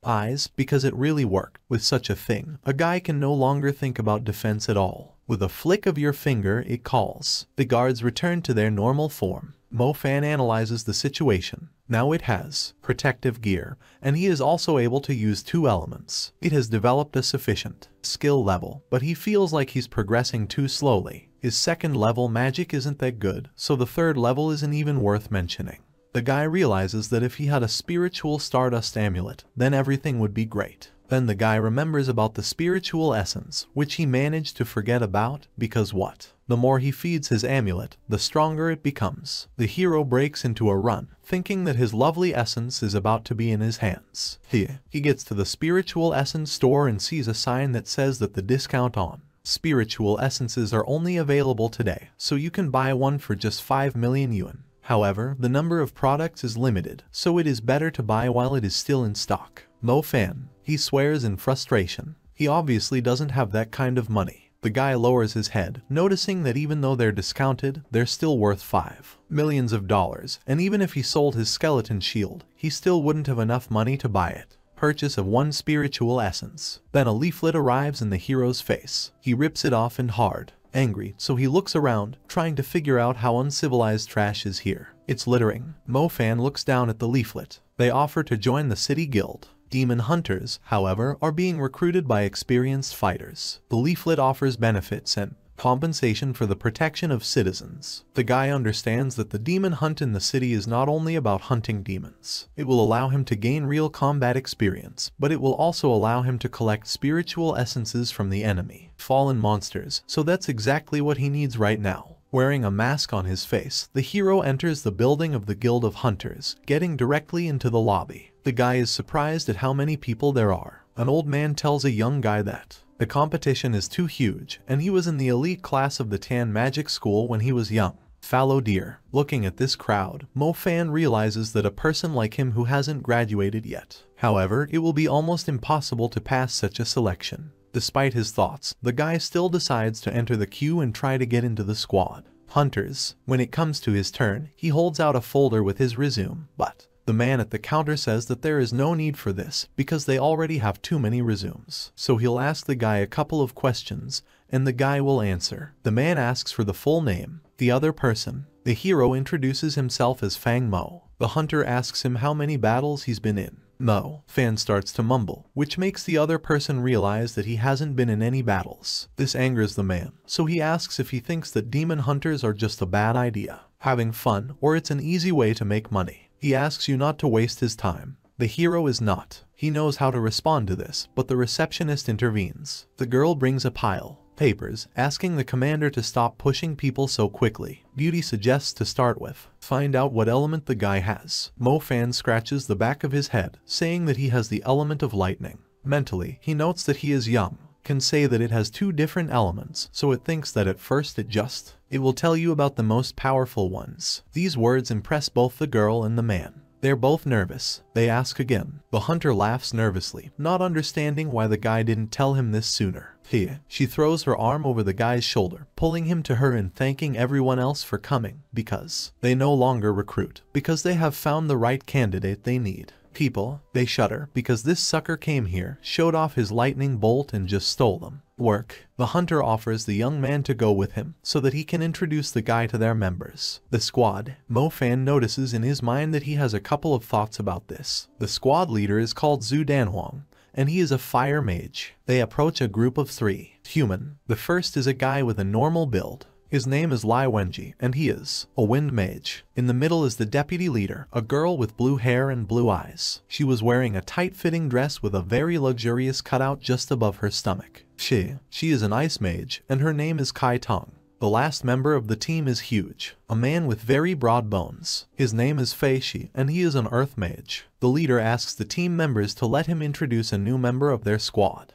eyes, because it really worked. With such a thing, a guy can no longer think about defense at all. With a flick of your finger, it calls. The guards return to their normal form. Mo-Fan analyzes the situation. Now it has protective gear, and he is also able to use 2 elements. It has developed a sufficient skill level, but he feels like he's progressing too slowly. His second level magic isn't that good, so the third level isn't even worth mentioning. The guy realizes that if he had a spiritual stardust amulet, then everything would be great. Then the guy remembers about the spiritual essence, which he managed to forget about, because what? The more he feeds his amulet, the stronger it becomes. The hero breaks into a run, thinking that his lovely essence is about to be in his hands. He gets to the spiritual essence store and sees a sign that says that the discount on spiritual essences are only available today, so you can buy one for just 5 million yuan. However, the number of products is limited, so it is better to buy while it is still in stock. Mo Fan, he swears in frustration. He obviously doesn't have that kind of money. The guy lowers his head, noticing that even though they're discounted, they're still worth $5 million, and even if he sold his skeleton shield, he still wouldn't have enough money to buy it. Purchase of 1 spiritual essence. Then a leaflet arrives in the hero's face. He rips it off and hard, angry, so he looks around, trying to figure out how uncivilized trash is here. It's littering. Mo Fan looks down at the leaflet. They offer to join the city guild. Demon hunters, however, are being recruited by experienced fighters. The leaflet offers benefits and compensation for the protection of citizens. The guy understands that the demon hunt in the city is not only about hunting demons. It will allow him to gain real combat experience, but it will also allow him to collect spiritual essences from the enemy, fallen monsters, so that's exactly what he needs right now. Wearing a mask on his face, the hero enters the building of the Guild of Hunters, getting directly into the lobby. The guy is surprised at how many people there are. An old man tells a young guy that the competition is too huge, and he was in the elite class of the Tan Magic School when he was young. Fallow deer. Looking at this crowd, Mo Fan realizes that a person like him who hasn't graduated yet. However, it will be almost impossible to pass such a selection. Despite his thoughts, the guy still decides to enter the queue and try to get into the squad. Hunters. When it comes to his turn, he holds out a folder with his resume, but the man at the counter says that there is no need for this because they already have too many resumes. So he'll ask the guy a couple of questions, and the guy will answer. The man asks for the full name. The other person. The hero introduces himself as Fang Mo. The hunter asks him how many battles he's been in. Mo Fan starts to mumble, which makes the other person realize that he hasn't been in any battles. This angers the man, so he asks if he thinks that demon hunters are just a bad idea, having fun, or it's an easy way to make money. He asks you not to waste his time. The hero is not. He knows how to respond to this, but the receptionist intervenes. The girl brings a pile papers, asking the commander to stop pushing people so quickly. Beauty suggests to start with, find out what element the guy has. Mo Fan scratches the back of his head, saying that he has the element of lightning. Mentally, he notes that he is young, can say that it has 2 different elements, so it thinks that at first it will tell you about the most powerful ones. These words impress both the girl and the man. They're both nervous. They ask again. The hunter laughs nervously, not understanding why the guy didn't tell him this sooner. She throws her arm over the guy's shoulder, pulling him to her and thanking everyone else for coming, because they no longer recruit, because they have found the right candidate they need. People, they shudder, because this sucker came here, showed off his lightning bolt and just stole them. Work. The hunter offers the young man to go with him, so that he can introduce the guy to their members. The squad. Mo Fan notices in his mind that he has a couple of thoughts about this. The squad leader is called Zhu Danhuang, and he is a fire mage. They approach a group of 3. Human. The first is a guy with a normal build. His name is Lai Wenji, and he is a wind mage. In the middle is the deputy leader, a girl with blue hair and blue eyes. She was wearing a tight-fitting dress with a very luxurious cutout just above her stomach. She is an ice mage, and her name is Kai Tong. The last member of the team is Huge, a man with very broad bones. His name is Fei Shi, and he is an earth mage. The leader asks the team members to let him introduce a new member of their squad.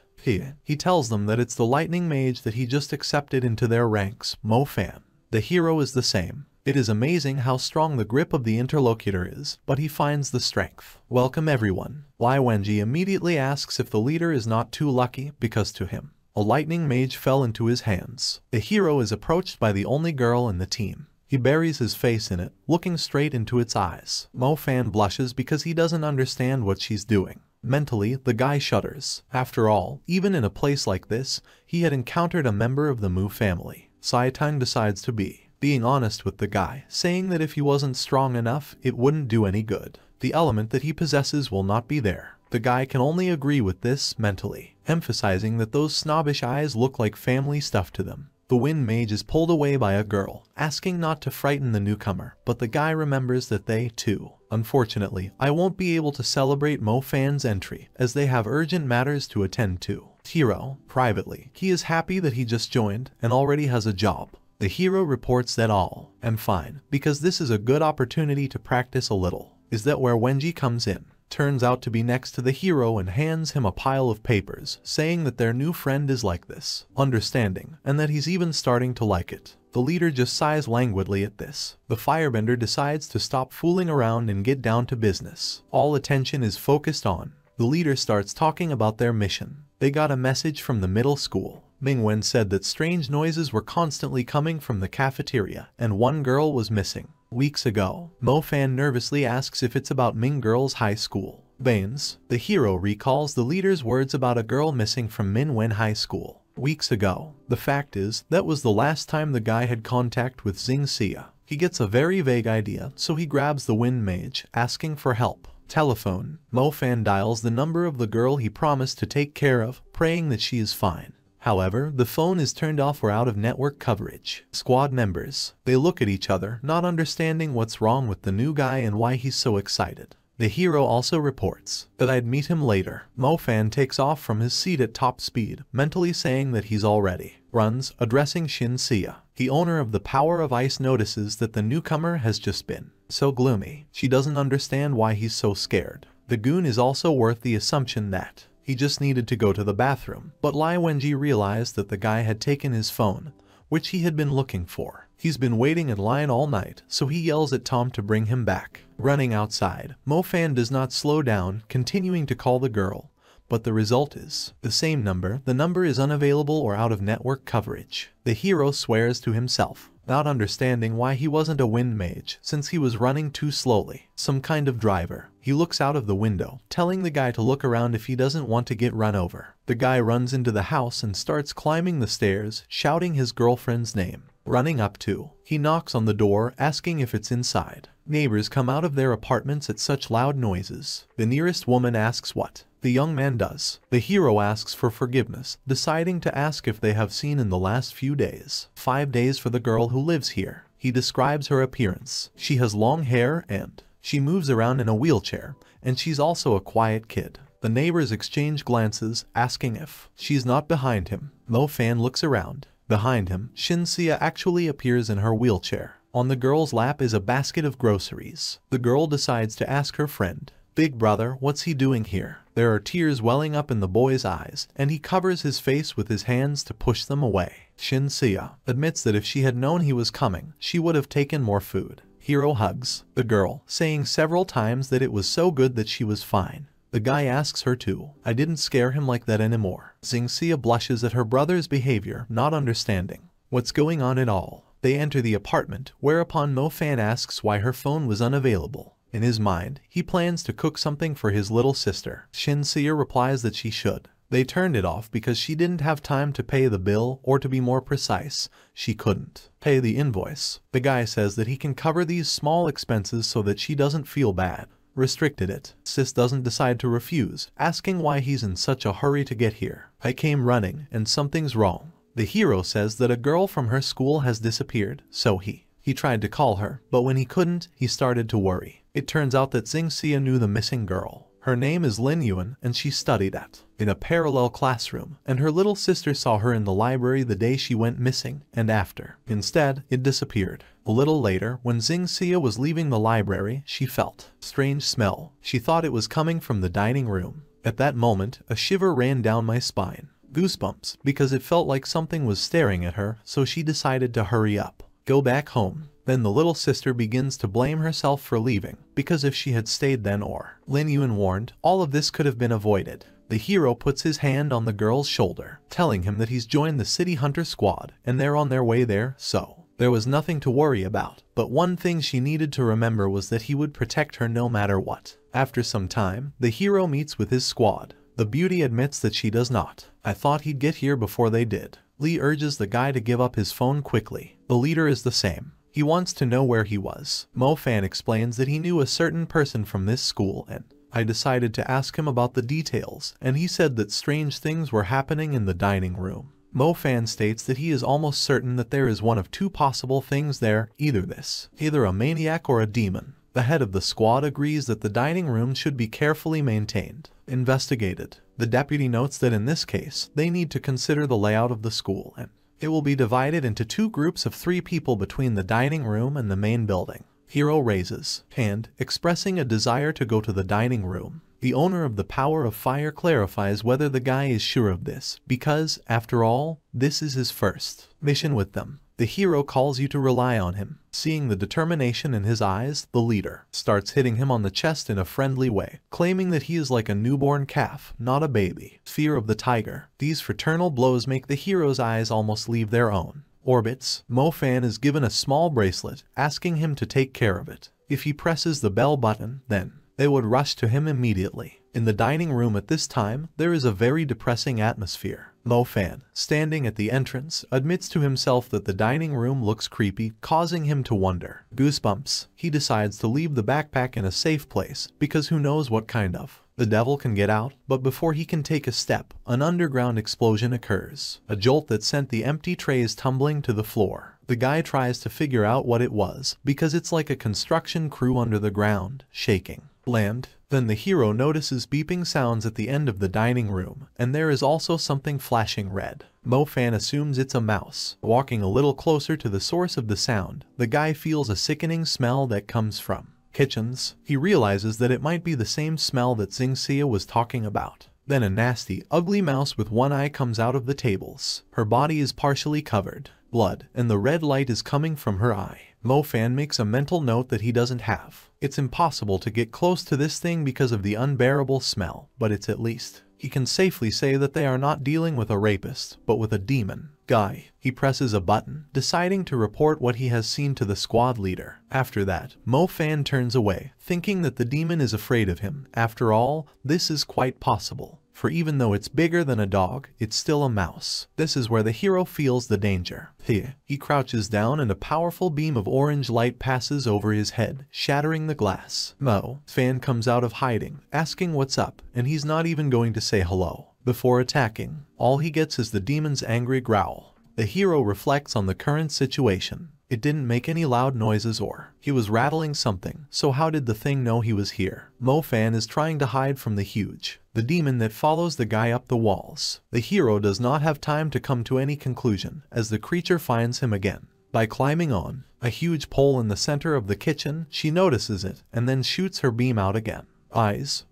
He tells them that it's the lightning mage that he just accepted into their ranks, Mo Fan. The hero is the same. It is amazing how strong the grip of the interlocutor is, but he finds the strength. Welcome everyone. Lai Wenji immediately asks if the leader is not too lucky, because to him, a lightning mage fell into his hands. The hero is approached by the only girl in the team. He buries his face in it, looking straight into its eyes. Mo Fan blushes because he doesn't understand what she's doing. Mentally, the guy shudders. After all, even in a place like this, he had encountered a member of the Mu family. Sai Tang decides to being honest with the guy, saying that if he wasn't strong enough, it wouldn't do any good. The element that he possesses will not be there. The guy can only agree with this mentally, emphasizing that those snobbish eyes look like family stuff to them. The wind mage is pulled away by a girl, asking not to frighten the newcomer, but the guy remembers that they, too. Unfortunately, I won't be able to celebrate Mo Fan's entry, as they have urgent matters to attend to. Hero, privately, he is happy that he just joined and already has a job. The hero reports that all, am fine, because this is a good opportunity to practice a little. Is that where Wenji comes in? Turns out to be next to the hero and hands him a pile of papers, saying that their new friend is like this, understanding, and that he's even starting to like it. The leader just sighs languidly at this. The firebender decides to stop fooling around and get down to business. All attention is focused on. The leader starts talking about their mission. They got a message from the middle school. Mingwen said that strange noises were constantly coming from the cafeteria, and one girl was missing. Weeks ago, Mo Fan nervously asks if it's about Ming Girls High School. Baines, the hero, recalls the leader's words about a girl missing from Minwen High School. Weeks ago. The fact is, that was the last time the guy had contact with Xingxia. He gets a very vague idea, so he grabs the wind mage, asking for help. Telephone. Mo Fan dials the number of the girl he promised to take care of, praying that she is fine. However, the phone is turned off or out of network coverage. Squad members. They look at each other, not understanding what's wrong with the new guy and why he's so excited. The hero also reports that I'd meet him later. Mo Fan takes off from his seat at top speed, mentally saying that he's all ready. Runs, addressing Xingxia. The owner of the Power of Ice notices that the newcomer has just been so gloomy. She doesn't understand why he's so scared. The goon is also worth the assumption that he just needed to go to the bathroom, but Lai Wenji realized that the guy had taken his phone, which he had been looking for. He's been waiting in line all night, so he yells at Tom to bring him back. Running outside, Mo Fan does not slow down, continuing to call the girl, but the result is the same number. The number is unavailable or out of network coverage. The hero swears to himself, not understanding why he wasn't a wind mage since he was running too slowly. Some kind of driver. He looks out of the window, telling the guy to look around if he doesn't want to get run over. The guy runs into the house and starts climbing the stairs, shouting his girlfriend's name. Running up to, he knocks on the door, asking if it's inside. Neighbors come out of their apartments at such loud noises. The nearest woman asks what the young man does. The hero asks for forgiveness, deciding to ask if they have seen in the last few days. 5 days for the girl who lives here. He describes her appearance. She has long hair and she moves around in a wheelchair, and she's also a quiet kid. The neighbors exchange glances, asking if she's not behind him. Mo Fan looks around. Behind him, Xingxia actually appears in her wheelchair. On the girl's lap is a basket of groceries. The girl decides to ask her friend, "Big brother, what's he doing here?" There are tears welling up in the boy's eyes, and he covers his face with his hands to push them away. Xingxia admits that if she had known he was coming, she would have taken more food. Hero hugs the girl, saying several times that it was so good that she was fine. The guy asks her to. I didn't scare him like that anymore. Xingxia blushes at her brother's behavior, not understanding what's going on at all. They enter the apartment, whereupon Mo Fan asks why her phone was unavailable. In his mind, he plans to cook something for his little sister. Xingxia replies that she should. They turned it off because she didn't have time to pay the bill, or to be more precise, she couldn't pay the invoice. The guy says that he can cover these small expenses so that she doesn't feel bad. Restricted it. Sis doesn't decide to refuse, asking why he's in such a hurry to get here. I came running, and something's wrong. The hero says that a girl from her school has disappeared, so he tried to call her, but when he couldn't, he started to worry. It turns out that Xingxia knew the missing girl. Her name is Lin Yuan, and she studied in a parallel classroom, and her little sister saw her in the library the day she went missing, and after. Instead, it disappeared. A little later, when Xingxia was leaving the library, she felt a strange smell. She thought it was coming from the dining room. At that moment, a shiver ran down my spine. Goosebumps, because it felt like something was staring at her, so she decided to hurry up. Go back home. Then the little sister begins to blame herself for leaving, because if she had stayed then or Lin Yuan warned, all of this could have been avoided. The hero puts his hand on the girl's shoulder, telling him that he's joined the City Hunter squad, and they're on their way there, so there was nothing to worry about. But one thing she needed to remember was that he would protect her no matter what. After some time, the hero meets with his squad. The beauty admits that she does not. I thought he'd get here before they did. Lee urges the guy to give up his phone quickly. The leader is the same. He wants to know where he was. Mo Fan explains that he knew a certain person from this school, and I decided to ask him about the details, and he said that strange things were happening in the dining room. Mo-Fan states that he is almost certain that there is one of two possible things there, either a maniac or a demon. The head of the squad agrees that the dining room should be carefully maintained, investigated. The deputy notes that in this case, they need to consider the layout of the school, and it will be divided into 2 groups of 3 people between the dining room and the main building. Hiro raises hand, expressing a desire to go to the dining room. The owner of the Power of Fire clarifies whether the guy is sure of this, because, after all, this is his first mission with them. The hero calls you to rely on him. Seeing the determination in his eyes, the leader starts hitting him on the chest in a friendly way, claiming that he is like a newborn calf, not a baby. Fear of the tiger. These fraternal blows make the hero's eyes almost leave their own orbits. Mo-Fan is given a small bracelet, asking him to take care of it. If he presses the bell button, then they would rush to him immediately. In the dining room at this time, there is a very depressing atmosphere. Mo-Fan, standing at the entrance, admits to himself that the dining room looks creepy, causing him to wonder. Goosebumps. He decides to leave the backpack in a safe place, because who knows what kind of the devil can get out, but before he can take a step, an underground explosion occurs. A jolt that sent the empty trays tumbling to the floor. The guy tries to figure out what it was, because it's like a construction crew under the ground, shaking. Land. Then the hero notices beeping sounds at the end of the dining room, and there is also something flashing red. Mo-Fan assumes it's a mouse. Walking a little closer to the source of the sound, the guy feels a sickening smell that comes from kitchens. He realizes that it might be the same smell that Xingxia was talking about. Then a nasty, ugly mouse with one eye comes out of the tables. Her body is partially covered, blood, and the red light is coming from her eye. Mo-Fan makes a mental note that he doesn't have. It's impossible to get close to this thing because of the unbearable smell, but it's at least he can safely say that they are not dealing with a rapist, but with a demon guy. He presses a button, deciding to report what he has seen to the squad leader. After that, Mo-Fan turns away, thinking that the demon is afraid of him. After all, this is quite possible. For even though it's bigger than a dog, it's still a mouse. This is where the hero feels the danger. He crouches down and a powerful beam of orange light passes over his head, shattering the glass. Mo-Fan comes out of hiding, asking what's up, and he's not even going to say hello. Before attacking, all he gets is the demon's angry growl. The hero reflects on the current situation. It didn't make any loud noises or he was rattling something, so how did the thing know he was here? Mo-Fan is trying to hide from the demon that follows the guy up the walls. The hero does not have time to come to any conclusion, as the creature finds him again. By climbing on a huge pole in the center of the kitchen, she notices it, and then shoots her beam out again.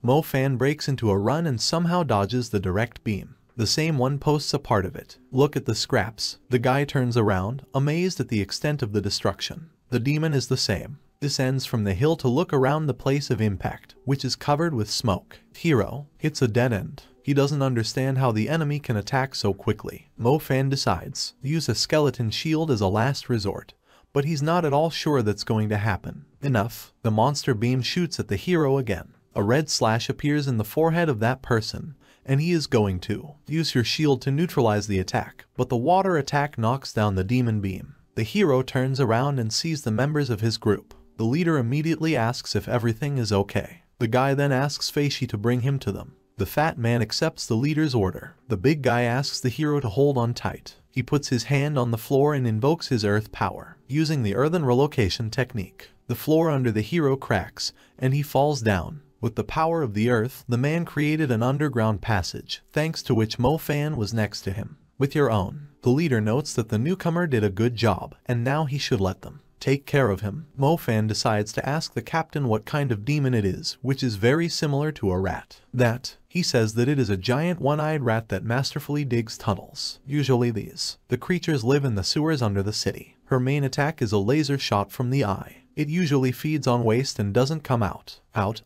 Mo-Fan breaks into a run and somehow dodges the direct beam. The same one posts a part of it. Look at the scraps. The guy turns around, amazed at the extent of the destruction. The demon is the same. This ends from the hill to look around the place of impact, which is covered with smoke. Hero hits a dead end. He doesn't understand how the enemy can attack so quickly. Mo-Fan decides to use a skeleton shield as a last resort, but he's not at all sure that's going to happen. Enough. The monster beam shoots at the hero again. A red slash appears in the forehead of that person, and he is going to use your shield to neutralize the attack, but the water attack knocks down the demon beam. The hero turns around and sees the members of his group. The leader immediately asks if everything is okay. The guy then asks Feishi to bring him to them. The fat man accepts the leader's order. The big guy asks the hero to hold on tight. He puts his hand on the floor and invokes his earth power, using the earthen relocation technique. The floor under the hero cracks, and he falls down. With the power of the earth, the man created an underground passage, thanks to which Mo-Fan was next to him. With your own. The leader notes that the newcomer did a good job, and now he should let them take care of him. Mo-Fan decides to ask the captain what kind of demon it is, which is very similar to a rat. He says that it is a giant one-eyed rat that masterfully digs tunnels. Usually the creatures live in the sewers under the city. Her main attack is a laser shot from the eye. It usually feeds on waste and doesn't come out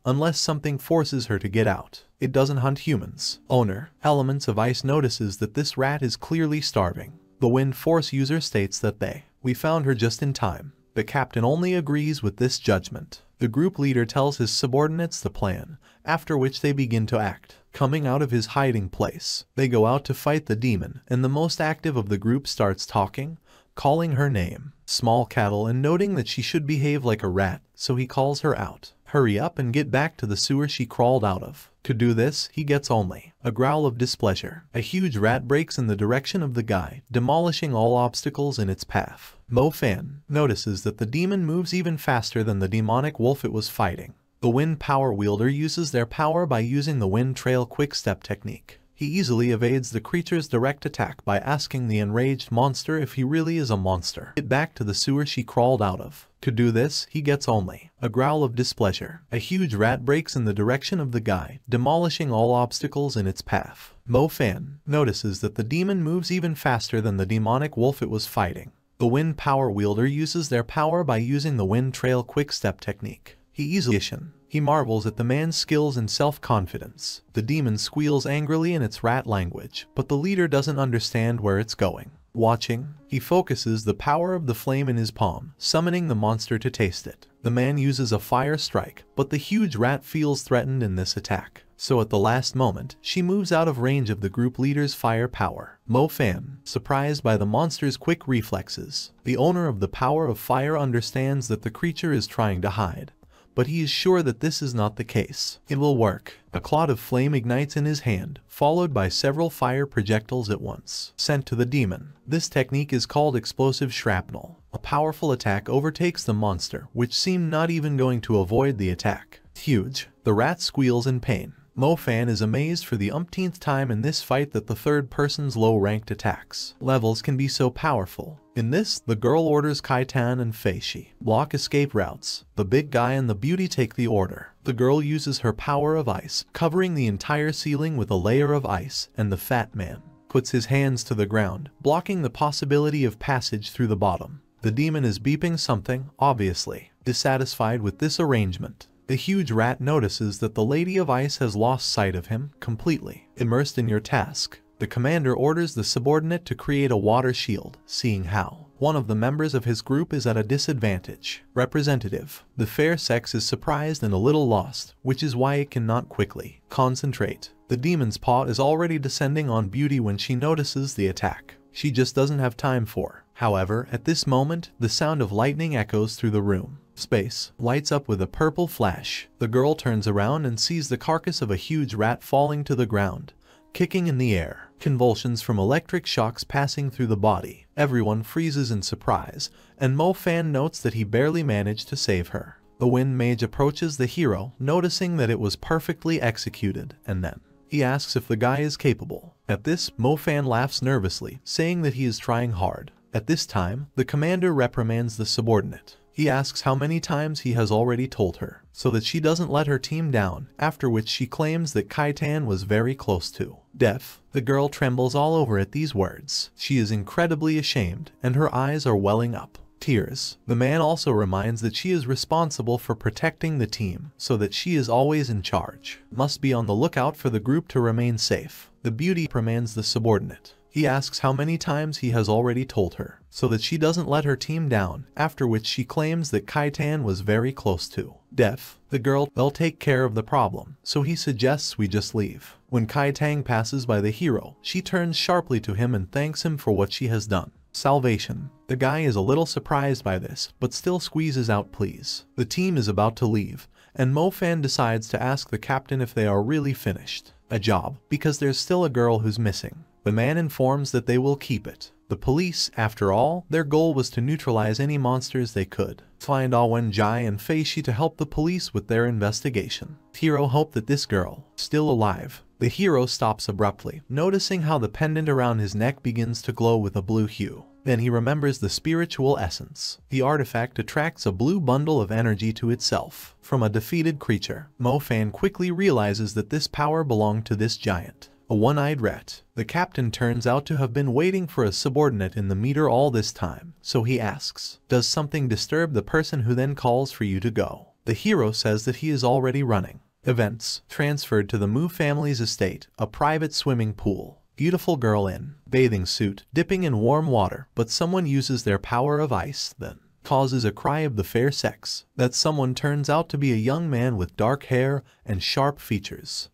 unless something forces her to get out. It doesn't hunt humans. Owner, Elements of Ice notices that this rat is clearly starving. The Wind Force user states that we found her just in time. The captain only agrees with this judgment. The group leader tells his subordinates the plan, after which they begin to act. Coming out of his hiding place, they go out to fight the demon, and the most active of the group starts talking, calling her name, Small Cattle, and noting that she should behave like a rat, so he calls her out. Hurry up and get back to the sewer she crawled out of. To do this, he gets only a growl of displeasure. A huge rat breaks in the direction of the guy, demolishing all obstacles in its path. Mo Fan notices that the demon moves even faster than the demonic wolf it was fighting. The Wind Power Wielder uses their power by using the Wind Trail Quick Step technique. He easily evades the creature's direct attack by asking the enraged monster if he really is a monster. Get back to the sewer she crawled out of. To do this, he gets only a growl of displeasure. A huge rat breaks in the direction of the guy, demolishing all obstacles in its path. Mo Fan notices that the demon moves even faster than the demonic wolf it was fighting. The Wind Power Wielder uses their power by using the Wind Trail Quick Step technique. He marvels at the man's skills and self-confidence. The demon squeals angrily in its rat language, but the leader doesn't understand where it's going. Watching, he focuses the power of the flame in his palm, summoning the monster to taste it. The man uses a fire strike, but the huge rat feels threatened in this attack. So at the last moment, she moves out of range of the group leader's fire power. Mo Fan, surprised by the monster's quick reflexes. The owner of the power of fire understands that the creature is trying to hide, but he is sure that this is not the case. It will work. A cloud of flame ignites in his hand, followed by several fire projectiles at once, sent to the demon. This technique is called explosive shrapnel. A powerful attack overtakes the monster, which seemed not even going to avoid the attack. Huge. The rat squeals in pain. Mo Fan is amazed for the umpteenth time in this fight that the third person's low-ranked attacks levels can be so powerful. In this, the girl orders Kaitan and Fei Shi block escape routes. The big guy and the beauty take the order. The girl uses her power of ice, covering the entire ceiling with a layer of ice, and the fat man puts his hands to the ground, blocking the possibility of passage through the bottom. The demon is beeping something, obviously dissatisfied with this arrangement. The huge rat notices that the Lady of Ice has lost sight of him completely. Immersed in your task, the commander orders the subordinate to create a water shield, seeing how one of the members of his group is at a disadvantage. Representative. The fair sex is surprised and a little lost, which is why it cannot quickly concentrate. The demon's paw is already descending on Beauty when she notices the attack. She just doesn't have time for. However, at this moment, the sound of lightning echoes through the room. Space lights up with a purple flash. The girl turns around and sees the carcass of a huge rat falling to the ground, kicking in the air. Convulsions from electric shocks passing through the body. Everyone freezes in surprise, and Mo Fan notes that he barely managed to save her. The Wind Mage approaches the hero, noticing that it was perfectly executed, and then he asks if the guy is capable. At this, Mo Fan laughs nervously, saying that he is trying hard. At this time, the commander reprimands the subordinate. He asks how many times he has already told her, so that she doesn't let her team down, after which she claims that Kaitan was very close to death. The girl trembles all over at these words. She is incredibly ashamed, and her eyes are welling up. Tears. The man also reminds that she is responsible for protecting the team, so that she is always in charge. Must be on the lookout for the group to remain safe. The beauty reprimands the subordinate. He asks how many times he has already told her, so that she doesn't let her team down, after which she claims that Kaitan was very close to death. The girl, they'll take care of the problem, so he suggests we just leave. When Kaitan passes by the hero, she turns sharply to him and thanks him for what she has done. Salvation. The guy is a little surprised by this, but still squeezes out please. The team is about to leave, and Mo Fan decides to ask the captain if they are really finished a job, because there's still a girl who's missing. The man informs that they will keep it. The police, after all, their goal was to neutralize any monsters they could. Find Awen Jai and Fei Shi to help the police with their investigation. Hero hoped that this girl, still alive. The hero stops abruptly, noticing how the pendant around his neck begins to glow with a blue hue. Then he remembers the spiritual essence. The artifact attracts a blue bundle of energy to itself from a defeated creature. Mo Fan quickly realizes that this power belonged to this giant. A one-eyed rat. The captain turns out to have been waiting for a subordinate in the meter all this time, so he asks, does something disturb the person who then calls for you to go? The hero says that he is already running. Events. Transferred to the Mu family's estate, a private swimming pool. Beautiful girl in bathing suit, dipping in warm water, but someone uses their power of ice, then causes a cry of the fair sex. That someone turns out to be a young man with dark hair and sharp features.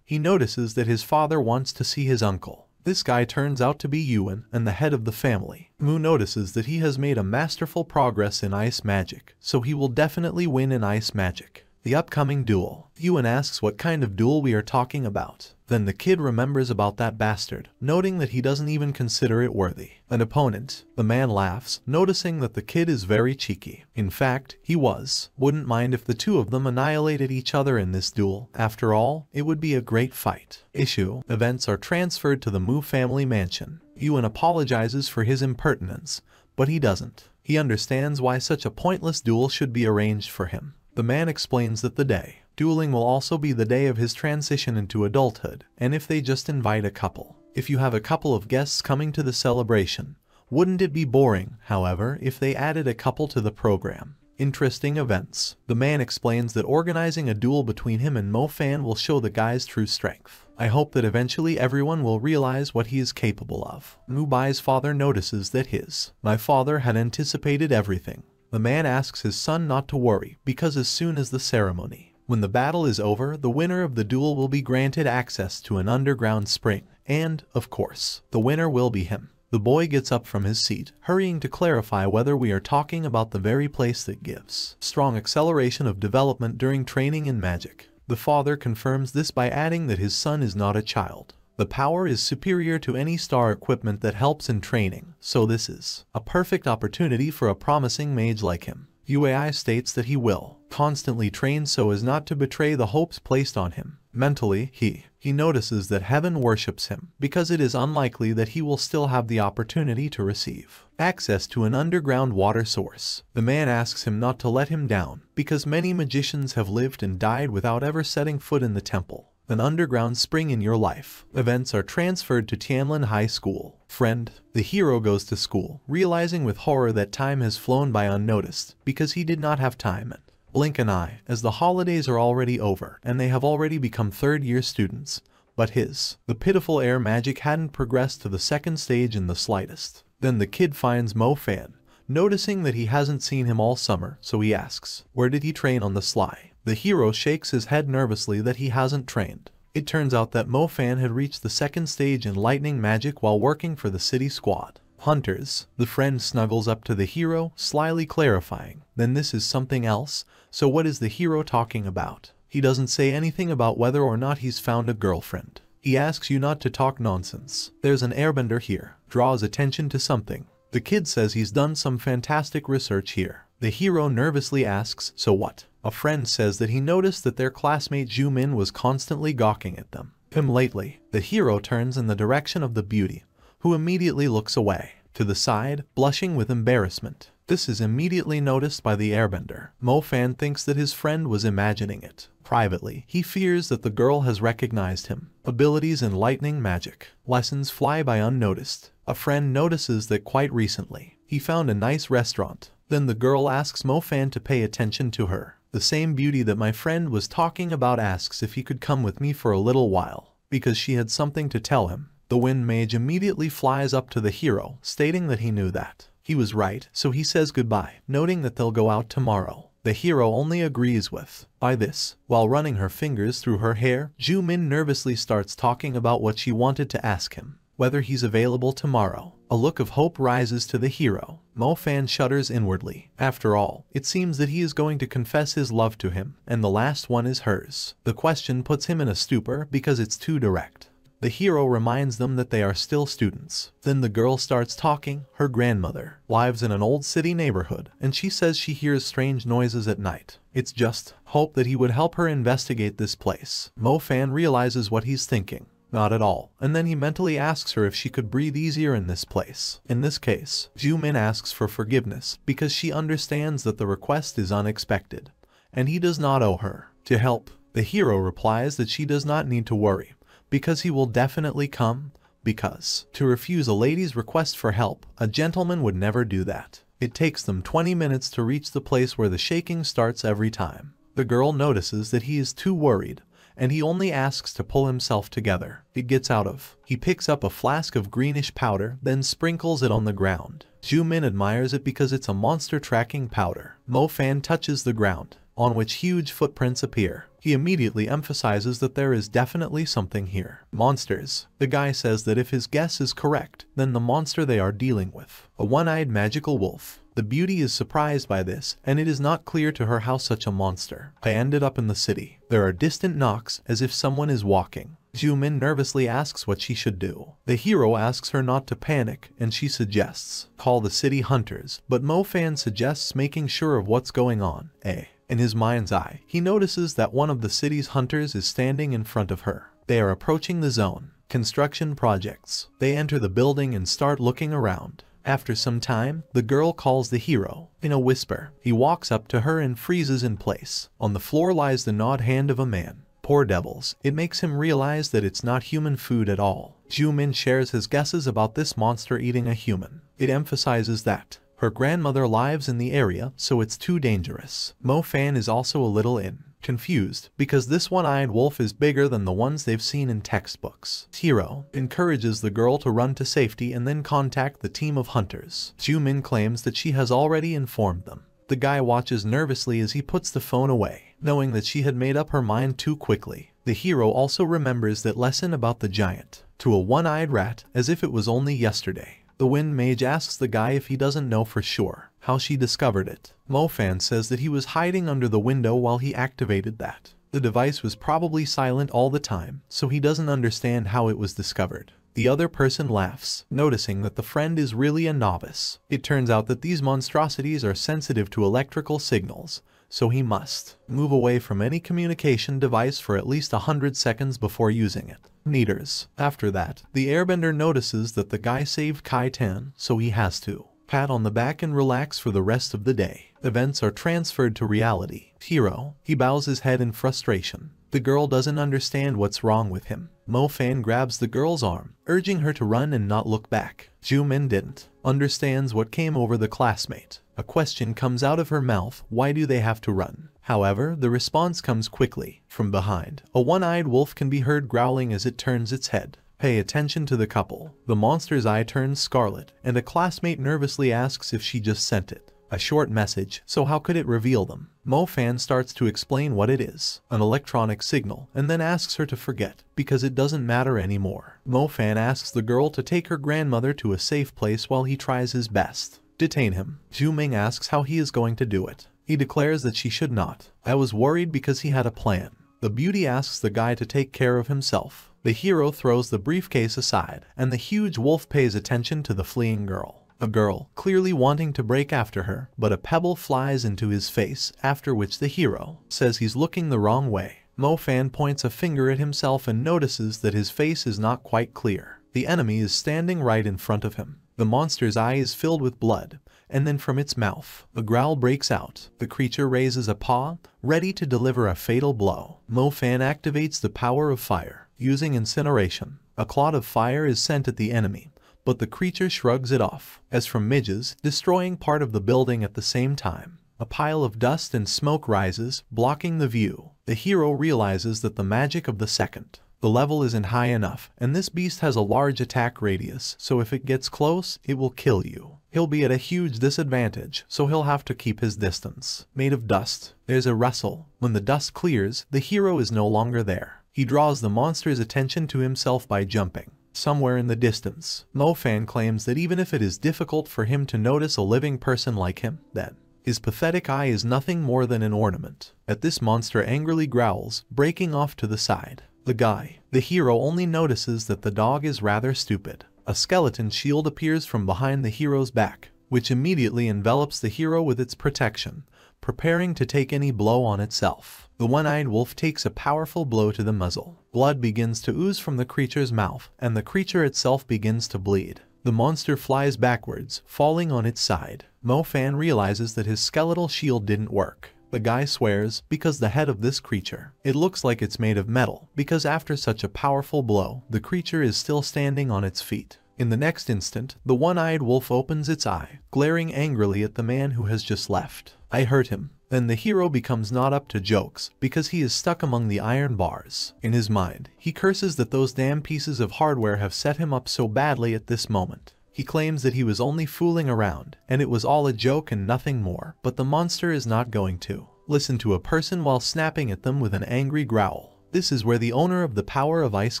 He notices that his father wants to see his uncle. This guy turns out to be Yuan and the head of the family. Mu notices that he has made a masterful progress in ice magic, so he will definitely win in ice magic. The upcoming duel. Yuan asks what kind of duel we are talking about. Then the kid remembers about that bastard, noting that he doesn't even consider it worthy. An opponent. The man laughs, noticing that the kid is very cheeky. In fact, he wouldn't mind if the two of them annihilated each other in this duel. After all, it would be a great fight. Issue. Events are transferred to the Mu family mansion. Yuan apologizes for his impertinence, but he doesn't. He understands why such a pointless duel should be arranged for him. The man explains that the day dueling will also be the day of his transition into adulthood, and if they just invite a couple. If you have a couple of guests coming to the celebration, wouldn't it be boring, however, if they added a couple to the program? Interesting events. The man explains that organizing a duel between him and Mo Fan will show the guy's true strength. I hope that eventually everyone will realize what he is capable of. Mu Bai's father notices that my father had anticipated everything. The man asks his son not to worry, because as soon as the ceremony, when the battle is over, the winner of the duel will be granted access to an underground spring, and, of course, the winner will be him. The boy gets up from his seat, hurrying to clarify whether we are talking about the very place that gives strong acceleration of development during training in magic. The father confirms this by adding that his son is not a child. The power is superior to any star equipment that helps in training, so this is a perfect opportunity for a promising mage like him. UAI states that he will constantly train so as not to betray the hopes placed on him. Mentally, he notices that heaven worships him, because it is unlikely that he will still have the opportunity to receive access to an underground water source. The man asks him not to let him down, because many magicians have lived and died without ever setting foot in the temple. An underground spring in your life. Events are transferred to Tianlin High School. Friend. The hero goes to school, realizing with horror that time has flown by unnoticed, because he did not have time and blink an eye, as the holidays are already over, and they have already become third-year students. But the pitiful air magic hadn't progressed to the second stage in the slightest. Then the kid finds Mo Fan, noticing that he hasn't seen him all summer, so he asks, where did he train on the sly? The hero shakes his head nervously that he hasn't trained. It turns out that Mo Fan had reached the second stage in lightning magic while working for the city squad. Hunters. The friend snuggles up to the hero, slyly clarifying, then this is something else, so what is the hero talking about? He doesn't say anything about whether or not he's found a girlfriend. He asks you not to talk nonsense. There's an airbender here. Draws attention to something. The kid says he's done some fantastic research here. The hero nervously asks, so what? A friend says that he noticed that their classmate Zhu Min was constantly gawking at them. Lately. The hero turns in the direction of the beauty, who immediately looks away, to the side, blushing with embarrassment. This is immediately noticed by the airbender. Mo Fan thinks that his friend was imagining it. Privately, he fears that the girl has recognized him. Abilities in lightning magic. Lessons fly by unnoticed. A friend notices that quite recently, he found a nice restaurant. Then the girl asks Mo Fan to pay attention to her. The same beauty that my friend was talking about asks if he could come with me for a little while, because she had something to tell him. The wind mage immediately flies up to the hero, stating that he knew that he was right, so he says goodbye, noting that they'll go out tomorrow. The hero only agrees with by this. While running her fingers through her hair, Zhu Min nervously starts talking about what she wanted to ask him, whether he's available tomorrow. A look of hope rises to the hero. Mo Fan shudders inwardly. After all, it seems that he is going to confess his love to him, and the last one is hers. The question puts him in a stupor because it's too direct. The hero reminds them that they are still students. Then the girl starts talking. Her grandmother lives in an old city neighborhood, and she says she hears strange noises at night. It's just hope that he would help her investigate this place. Mo Fan realizes what he's thinking. Not at all. And then he mentally asks her if she could breathe easier in this place. In this case, Zhu Min asks for forgiveness because she understands that the request is unexpected, and he does not owe her to help. The hero replies that she does not need to worry, because he will definitely come, because to refuse a lady's request for help, a gentleman would never do that. It takes them 20 minutes to reach the place where the shaking starts every time. The girl notices that he is too worried, and he only asks to pull himself together. It gets out of. He picks up a flask of greenish powder, then sprinkles it on the ground. Zhu Min admires it because it's a monster tracking powder. Mo Fan touches the ground, on which huge footprints appear. He immediately emphasizes that there is definitely something here. Monsters. The guy says that if his guess is correct, then the monster they are dealing with, a one-eyed magical wolf. The beauty is surprised by this, and it is not clear to her how such a monster. I ended up in the city. There are distant knocks, as if someone is walking. Ju-min nervously asks what she should do. The hero asks her not to panic, and she suggests, call the city hunters, but Mo Fan suggests making sure of what's going on. In his mind's eye, he notices that one of the city's hunters is standing in front of her. They are approaching the zone. Construction projects. They enter the building and start looking around. After some time, the girl calls the hero. In a whisper, he walks up to her and freezes in place. On the floor lies the gnawed hand of a man. Poor devils, it makes him realize that it's not human food at all. Ju-min shares his guesses about this monster eating a human. It emphasizes that her grandmother lives in the area, so it's too dangerous. Mo Fan is also a little confused, because this one-eyed wolf is bigger than the ones they've seen in textbooks. Hero encourages the girl to run to safety and then contact the team of hunters. Ju-min claims that she has already informed them. The guy watches nervously as he puts the phone away, knowing that she had made up her mind too quickly. The hero also remembers that lesson about the giant to a one-eyed rat as if it was only yesterday. The wind mage asks the guy if he doesn't know for sure how she discovered it. Mo Fan says that he was hiding under the window while he activated that. The device was probably silent all the time, so he doesn't understand how it was discovered. The other person laughs, noticing that the friend is really a novice. It turns out that these monstrosities are sensitive to electrical signals, so he must move away from any communication device for at least 100 seconds before using it. Meters. After that, the airbender notices that the guy saved Kai-tan, so he has to pat on the back and relax for the rest of the day. Events are transferred to reality. Hero. He bows his head in frustration. The girl doesn't understand what's wrong with him. Mo Fan grabs the girl's arm, urging her to run and not look back. Ju-min didn't understands what came over the classmate. A question comes out of her mouth, why do they have to run? However, the response comes quickly. From behind, a one-eyed wolf can be heard growling as it turns its head. Pay attention to the couple. The monster's eye turns scarlet, and a classmate nervously asks if she just sent it. A short message, so how could it reveal them? Mo Fan starts to explain what it is, an electronic signal, and then asks her to forget, because it doesn't matter anymore. Mo Fan asks the girl to take her grandmother to a safe place while he tries his best. Detain him. Ju-min asks how he is going to do it. He declares that she should not. I was worried because he had a plan. The beauty asks the guy to take care of himself. The hero throws the briefcase aside, and the huge wolf pays attention to the fleeing girl. A girl, clearly wanting to break after her, but a pebble flies into his face, after which the hero says he's looking the wrong way. Mo Fan points a finger at himself and notices that his face is not quite clear. The enemy is standing right in front of him. The monster's eye is filled with blood, and then from its mouth, a growl breaks out. The creature raises a paw, ready to deliver a fatal blow. Mo Fan activates the power of fire, using incineration. A cloud of fire is sent at the enemy, but the creature shrugs it off, as from midges, destroying part of the building at the same time. A pile of dust and smoke rises, blocking the view. The hero realizes that the magic of the second the level isn't high enough, and this beast has a large attack radius, so if it gets close, it will kill you. He'll be at a huge disadvantage, so he'll have to keep his distance. Made of dust. There's a rustle. When the dust clears, the hero is no longer there. He draws the monster's attention to himself by jumping. Somewhere in the distance, Mo Fan claims that even if it is difficult for him to notice a living person like him, then his pathetic eye is nothing more than an ornament. At this, monster angrily growls, breaking off to the side. The hero only notices that the dog is rather stupid. A skeleton shield appears from behind the hero's back, which immediately envelops the hero with its protection, preparing to take any blow on itself. The one-eyed wolf takes a powerful blow to the muzzle. Blood begins to ooze from the creature's mouth, and the creature itself begins to bleed. The monster flies backwards, falling on its side. Mo Fan realizes that his skeletal shield didn't work. The guy swears, because the head of this creature, it looks like it's made of metal, because after such a powerful blow, the creature is still standing on its feet. In the next instant, the one-eyed wolf opens its eye, glaring angrily at the man who has just left. I hurt him. Then the hero becomes not up to jokes, because he is stuck among the iron bars. In his mind, he curses that those damn pieces of hardware have set him up so badly at this moment. He claims that he was only fooling around, and it was all a joke and nothing more, but the monster is not going to listen to a person while snapping at them with an angry growl. This is where the owner of the power of ice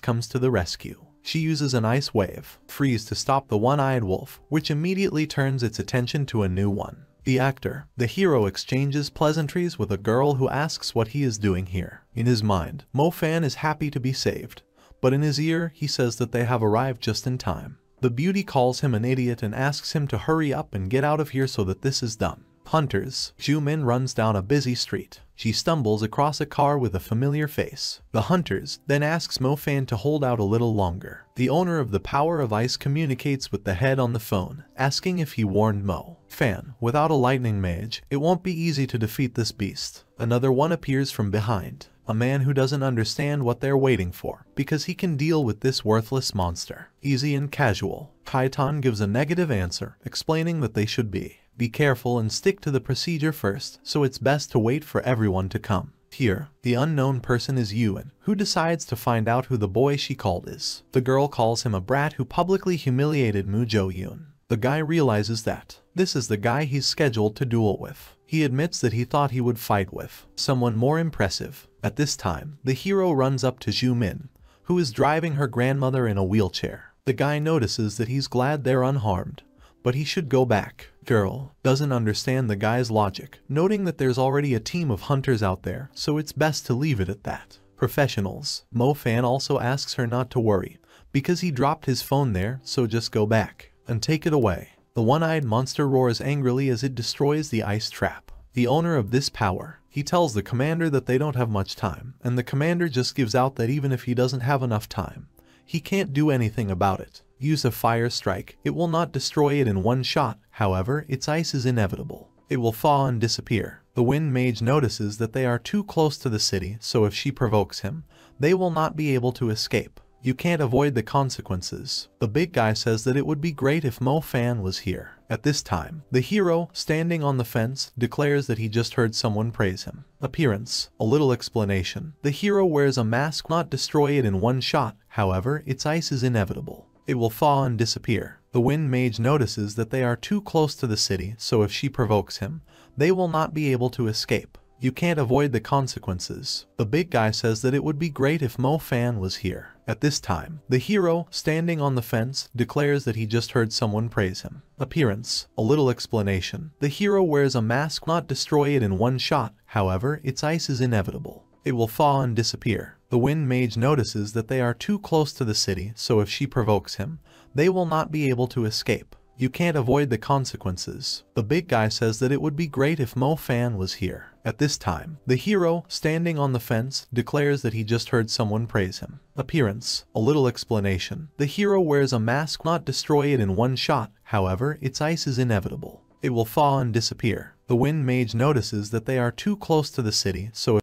comes to the rescue. She uses an ice wave, freeze to stop the one-eyed wolf, which immediately turns its attention to a new one. The actor. The hero exchanges pleasantries with a girl who asks what he is doing here. In his mind, Mo Fan is happy to be saved, but in his ear, he says that they have arrived just in time. The beauty calls him an idiot and asks him to hurry up and get out of here so that this is done. Hunters. Ju Min runs down a busy street. She stumbles across a car with a familiar face. The hunters then asks Mo Fan to hold out a little longer. The owner of the Power of Ice communicates with the head on the phone, asking if he warned Mo Fan. Without a lightning mage, it won't be easy to defeat this beast. Another one appears from behind. A man who doesn't understand what they're waiting for, because he can deal with this worthless monster. Easy and casual. Kaitan gives a negative answer, explaining that they should be careful and stick to the procedure first, so it's best to wait for everyone to come. Here, the unknown person is Yuan, who decides to find out who the boy she called is. The girl calls him a brat who publicly humiliated Mu Jo Yoon. The guy realizes that this is the guy he's scheduled to duel with. He admits that he thought he would fight with someone more impressive. At this time, the hero runs up to Ju Min, who is driving her grandmother in a wheelchair. The guy notices that he's glad they're unharmed, but he should go back. Girl doesn't understand the guy's logic, noting that there's already a team of hunters out there, so it's best to leave it at that. Professionals. Mo Fan also asks her not to worry, because he dropped his phone there, so just go back and take it away. The one-eyed monster roars angrily as it destroys the ice trap. The owner of this power. He tells the commander that they don't have much time, and the commander just gives out that even if he doesn't have enough time, he can't do anything about it. Use a fire strike. It will not destroy it in one shot, however, its ice is inevitable. It will thaw and disappear. The wind mage notices that they are too close to the city, so if she provokes him, they will not be able to escape. You can't avoid the consequences. The big guy says that it would be great if Mo Fan was here. At this time, the hero, standing on the fence, declares that he just heard someone praise him. Appearance. A little explanation. The hero wears a mask, not destroy it in one shot, however, its ice is inevitable. It will thaw and disappear. The wind mage notices that they are too close to the city, so if she provokes him, they will not be able to escape. You can't avoid the consequences. The big guy says that it would be great if Mo Fan was here. At this time, the hero, standing on the fence, declares that he just heard someone praise him. Appearance. A little explanation. The hero wears a mask, not destroy it in one shot, however, its ice is inevitable. It will thaw and disappear. The wind mage notices that they are too close to the city, so if she provokes him, they will not be able to escape. You can't avoid the consequences. The big guy says that it would be great if Mo Fan was here. At this time, the hero, standing on the fence, declares that he just heard someone praise him. Appearance. A little explanation. The hero wears a mask, not destroy it in one shot, however, its ice is inevitable. It will thaw and disappear. The wind mage notices that they are too close to the city, so